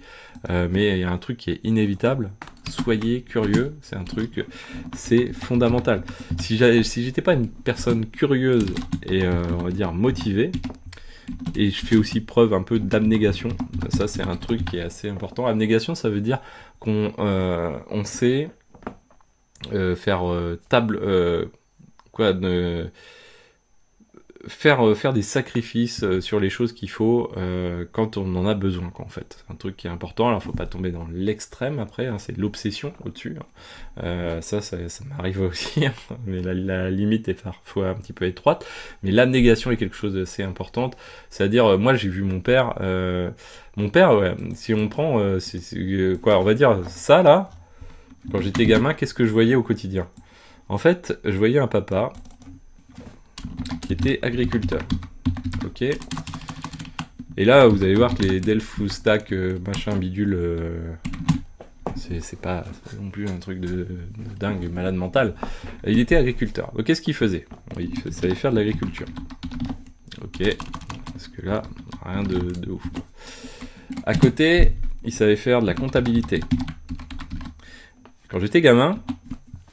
A: mais il y a un truc qui est inévitable, soyez curieux, c'est un truc, c'est fondamental. Si j'étais pas une personne curieuse et on va dire motivée, et je fais aussi preuve un peu d'abnégation, ça c'est un truc qui est assez important. Abnégation, ça veut dire qu'on sait faire faire des sacrifices sur les choses qu'il faut quand on en a besoin, quoi, en fait. C'est un truc qui est important. Alors faut pas tomber dans l'extrême après, hein, c'est l'obsession au-dessus, hein. Ça m'arrive aussi, hein, mais la limite est parfois un petit peu étroite, mais l'abnégation est quelque chose d'assez importante. C'est-à-dire, moi j'ai vu mon père, ouais, si on prend quoi, on va dire ça là, quand j'étais gamin, qu'est-ce que je voyais au quotidien? En fait, je voyais un papa qui était agriculteur. Ok. Et là, vous allez voir que les Dell Full Stack, machin, bidule, c'est pas non plus un truc de dingue, malade mental. Il était agriculteur. Donc qu'est-ce qu'il faisait? Oui, il savait faire de l'agriculture. Ok. Parce que là, rien de ouf. À côté, il savait faire de la comptabilité. Quand j'étais gamin,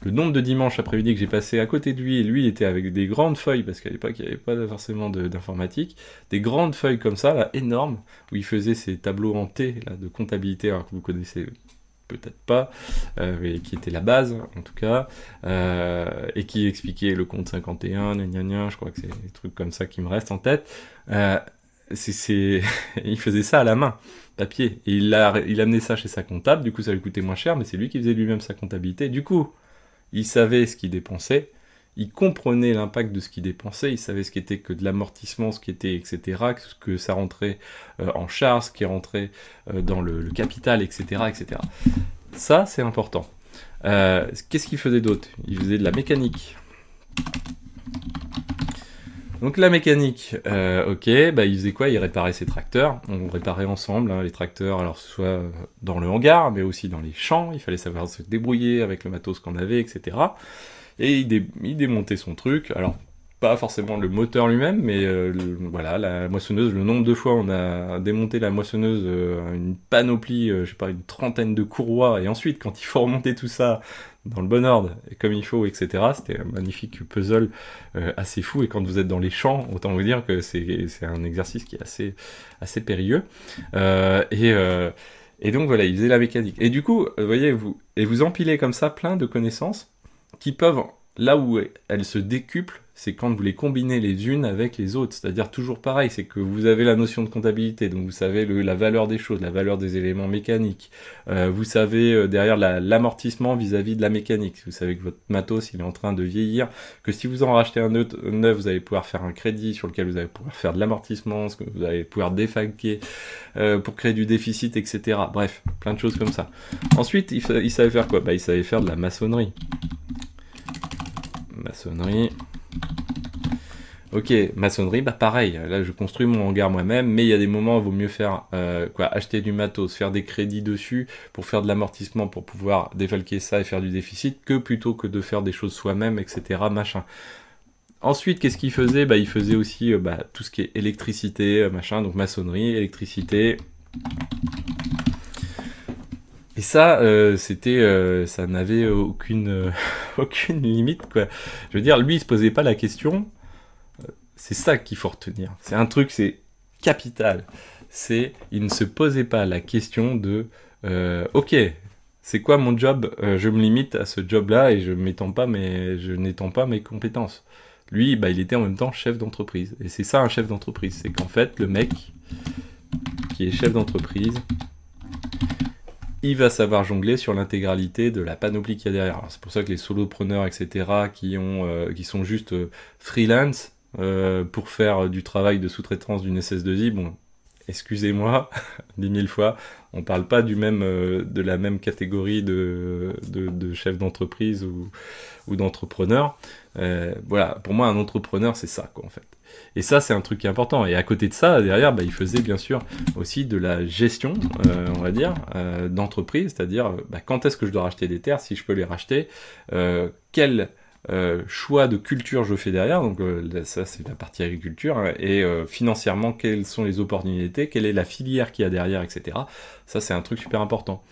A: le nombre de dimanches après-midi que j'ai passé à côté de lui, et lui il était avec des grandes feuilles, parce qu'à l'époque il n'y avait pas forcément d'informatique, des grandes feuilles comme ça, là, énormes, où il faisait ses tableaux en T, là, de comptabilité, alors que vous connaissez peut-être pas, mais qui était la base, en tout cas, et qui expliquait le compte 51, gna gna, je crois que c'est des trucs comme ça qui me restent en tête. Il faisait ça à la main, papier, et il amenait ça chez sa comptable, du coup ça lui coûtait moins cher, mais c'est lui qui faisait lui-même sa comptabilité, du coup, il savait ce qu'il dépensait, il comprenait l'impact de ce qu'il dépensait, il savait ce qu'était que de l'amortissement, ce qui était, etc., ce que ça rentrait en charge, ce qui rentrait dans le capital, etc., etc. Ça, c'est important. Qu'est-ce qu'il faisait d'autre? Il faisait de la mécanique. Donc la mécanique, ok, bah il faisait quoi? Il réparait ses tracteurs. On réparait ensemble les tracteurs, alors soit dans le hangar, mais aussi dans les champs. Il fallait savoir se débrouiller avec le matos qu'on avait, etc. Et il démontait son truc. Alors pas forcément le moteur lui-même, mais voilà, la moissonneuse. Le nombre de fois on a démonté la moissonneuse, une panoplie, je sais pas, une trentaine de courroies, et ensuite quand il faut remonter tout ça dans le bon ordre, et comme il faut, etc. C'était un magnifique puzzle assez fou, et quand vous êtes dans les champs, autant vous dire que c'est un exercice qui est assez périlleux. Et donc voilà, il faisait la mécanique. Et du coup, voyez, vous empilez comme ça plein de connaissances qui peuvent, là où elles se décuplent, c'est quand vous les combinez les unes avec les autres. C'est-à-dire toujours pareil, c'est que vous avez la notion de comptabilité, donc vous savez la valeur des choses, la valeur des éléments mécaniques. Vous savez derrière l'amortissement vis-à-vis de la mécanique. Vous savez que votre matos, il est en train de vieillir, que si vous en rachetez un neuf, vous allez pouvoir faire un crédit sur lequel vous allez pouvoir faire de l'amortissement, ce que vous allez pouvoir défalquer pour créer du déficit, etc. Bref, plein de choses comme ça. Ensuite, il savait faire quoi? Bah, il savait faire de la maçonnerie. Maçonnerie. Ok, maçonnerie, bah pareil, là je construis mon hangar moi-même, mais il y a des moments où il vaut mieux faire acheter du matos, faire des crédits dessus pour faire de l'amortissement, pour pouvoir défalquer ça et faire du déficit, que plutôt que de faire des choses soi-même, etc. machin. Ensuite, qu'est-ce qu'il faisait? Bah il faisait aussi tout ce qui est électricité, machin, donc maçonnerie, électricité. Et ça, ça n'avait aucune limite, quoi. Je veux dire, lui, il se posait pas la question. C'est ça qu'il faut retenir. C'est un truc, c'est capital. Il ne se posait pas la question de, ok, c'est quoi mon job? Je me limite à ce job-là et je n'étends pas mes compétences. Lui, il était en même temps chef d'entreprise. Et c'est ça un chef d'entreprise. C'est qu'en fait, le mec qui est chef d'entreprise, il va savoir jongler sur l'intégralité de la panoplie qu'il y a derrière. C'est pour ça que les solopreneurs, etc., qui sont juste freelance pour faire du travail de sous-traitance d'une SS2I, bon, excusez-moi, 10 000 fois, on parle pas de la même catégorie de chef d'entreprise ou d'entrepreneur. Voilà, pour moi, un entrepreneur, c'est ça, quoi, en fait. Et ça, c'est un truc qui est important. Et à côté de ça, derrière, il faisait bien sûr aussi de la gestion, on va dire, d'entreprise, c'est-à-dire quand est-ce que je dois racheter des terres, si je peux les racheter, quel choix de culture je fais derrière, donc ça c'est la partie agriculture, hein, et financièrement, quelles sont les opportunités, quelle est la filière qu'il y a derrière, etc. Ça, c'est un truc super important.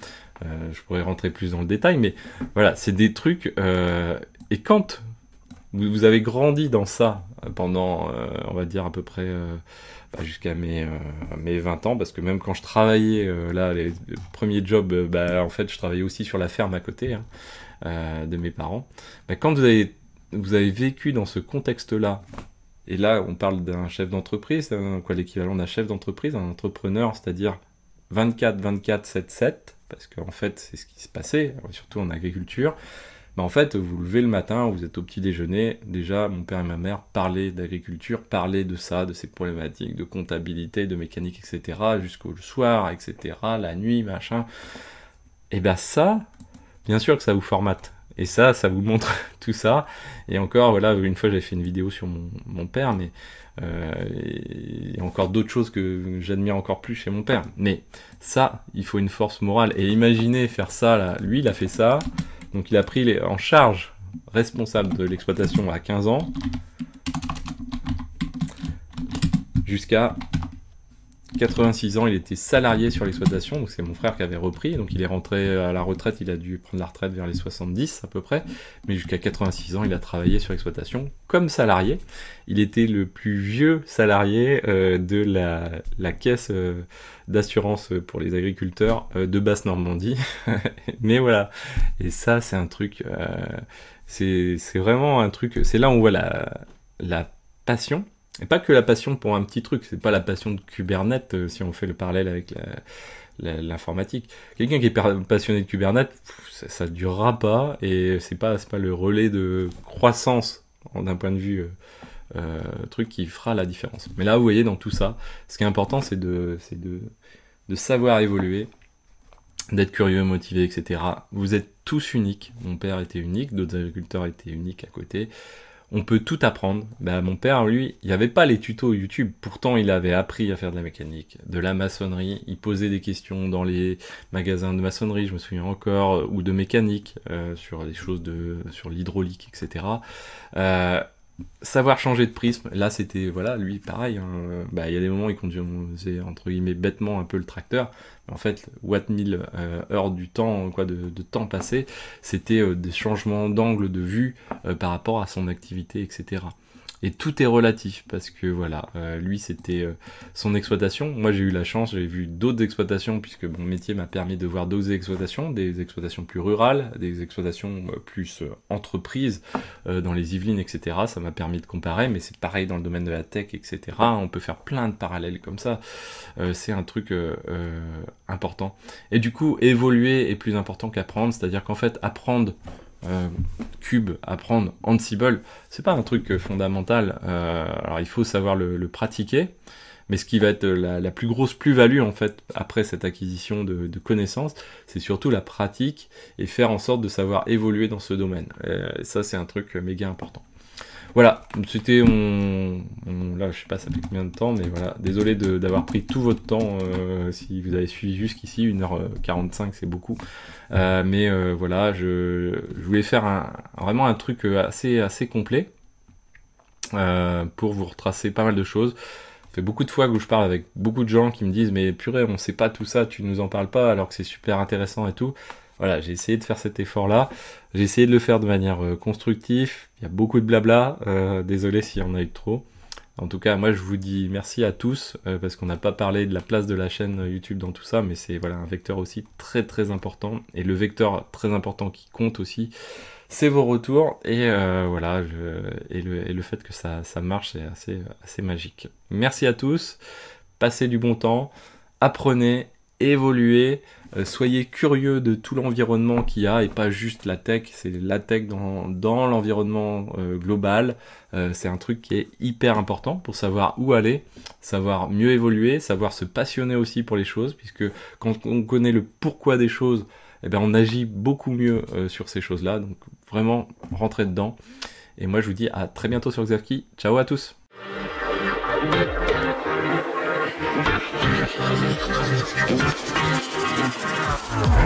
A: Je pourrais rentrer plus dans le détail, mais voilà, c'est des trucs... et quand vous avez grandi dans ça pendant, on va dire, à peu près jusqu'à mes 20 ans, parce que même quand je travaillais, les premiers jobs, en fait, je travaillais aussi sur la ferme à côté de mes parents. Quand vous avez vécu dans ce contexte-là, et là, on parle d'un chef d'entreprise, l'équivalent d'un chef d'entreprise, un entrepreneur, c'est-à-dire 24, 7, parce qu'en fait, c'est ce qui se passait, surtout en agriculture. En fait, vous levez le matin, vous êtes au petit déjeuner, déjà mon père et ma mère parlaient d'agriculture, parlaient de ça, de ces problématiques, de comptabilité, de mécanique, etc., jusqu'au soir, etc., la nuit, machin. Et ça, bien sûr que ça vous formate. Et ça vous montre tout ça. Et encore, voilà, une fois j'avais fait une vidéo sur mon père, mais il y a encore d'autres choses que j'admire encore plus chez mon père. Mais ça, il faut une force morale. Et imaginez faire ça, là. Lui, il a fait ça. Donc il a pris en charge responsable de l'exploitation à 15 ans jusqu'à 86 ans, il était salarié sur l'exploitation, donc c'est mon frère qui avait repris, donc il est rentré à la retraite, il a dû prendre la retraite vers les 70 à peu près, mais jusqu'à 86 ans, il a travaillé sur l'exploitation comme salarié. Il était le plus vieux salarié de la caisse d'assurance pour les agriculteurs de Basse-Normandie, mais voilà, et ça c'est un truc, c'est vraiment un truc, c'est là où on voit la passion. Et pas que la passion pour un petit truc, c'est pas la passion de Kubernetes si on fait le parallèle avec l'informatique. Quelqu'un qui est passionné de Kubernetes, ça durera pas et c'est pas le relais de croissance d'un point de vue truc qui fera la différence. Mais là, vous voyez, dans tout ça, ce qui est important, c'est de savoir évoluer, d'être curieux, motivé, etc. Vous êtes tous uniques. Mon père était unique, d'autres agriculteurs étaient uniques à côté. On peut tout apprendre. Bah, mon père, lui, il n'y avait pas les tutos YouTube. Pourtant, il avait appris à faire de la mécanique, de la maçonnerie. Il posait des questions dans les magasins de maçonnerie, je me souviens encore, ou de mécanique, sur des choses sur l'hydraulique, etc. Savoir changer de prisme, là c'était, voilà, lui pareil, hein, bah, il y a des moments où il conduisait entre guillemets bêtement un peu le tracteur, mais en fait, Watt 1000 heures du temps, quoi, de temps passé, c'était des changements d'angle de vue par rapport à son activité, etc. Et tout est relatif, parce que voilà, lui c'était son exploitation. Moi j'ai eu la chance, j'ai vu d'autres exploitations, puisque mon métier m'a permis de voir d'autres exploitations, des exploitations plus rurales, des exploitations plus entreprises, dans les Yvelines, etc. Ça m'a permis de comparer, mais c'est pareil dans le domaine de la tech, etc. On peut faire plein de parallèles comme ça. C'est un truc important. Et du coup, évoluer est plus important qu'apprendre, c'est-à-dire qu'en fait, apprendre Cube, apprendre Ansible, c'est pas un truc fondamental. Alors il faut savoir le pratiquer, mais ce qui va être la plus grosse plus-value en fait après cette acquisition de connaissances, c'est surtout la pratique et faire en sorte de savoir évoluer dans ce domaine. Et ça c'est un truc méga important. Voilà, c'était là je sais pas ça fait combien de temps, mais voilà, désolé d'avoir pris tout votre temps, si vous avez suivi jusqu'ici, 1h45 c'est beaucoup, mais voilà, je voulais faire vraiment un truc assez complet, pour vous retracer pas mal de choses. Ça fait beaucoup de fois que je parle avec beaucoup de gens qui me disent mais purée on sait pas tout ça, tu nous en parles pas alors que c'est super intéressant et tout. Voilà, j'ai essayé de faire cet effort-là. J'ai essayé de le faire de manière constructive. Il y a beaucoup de blabla. Désolé s'il y en a eu trop. En tout cas, moi, je vous dis merci à tous, parce qu'on n'a pas parlé de la place de la chaîne YouTube dans tout ça, mais c'est voilà un vecteur aussi très très important. Et le vecteur très important qui compte aussi, c'est vos retours. Et voilà, et le fait que ça marche, c'est assez magique. Merci à tous. Passez du bon temps. Apprenez. Évoluer, soyez curieux de tout l'environnement qu'il y a et pas juste la tech, c'est la tech dans l'environnement global, c'est un truc qui est hyper important pour savoir où aller, savoir mieux évoluer, savoir se passionner aussi pour les choses, puisque quand on connaît le pourquoi des choses, eh ben on agit beaucoup mieux sur ces choses-là, donc vraiment rentrez dedans. Et moi je vous dis à très bientôt sur Xavki, ciao à tous. Thank you.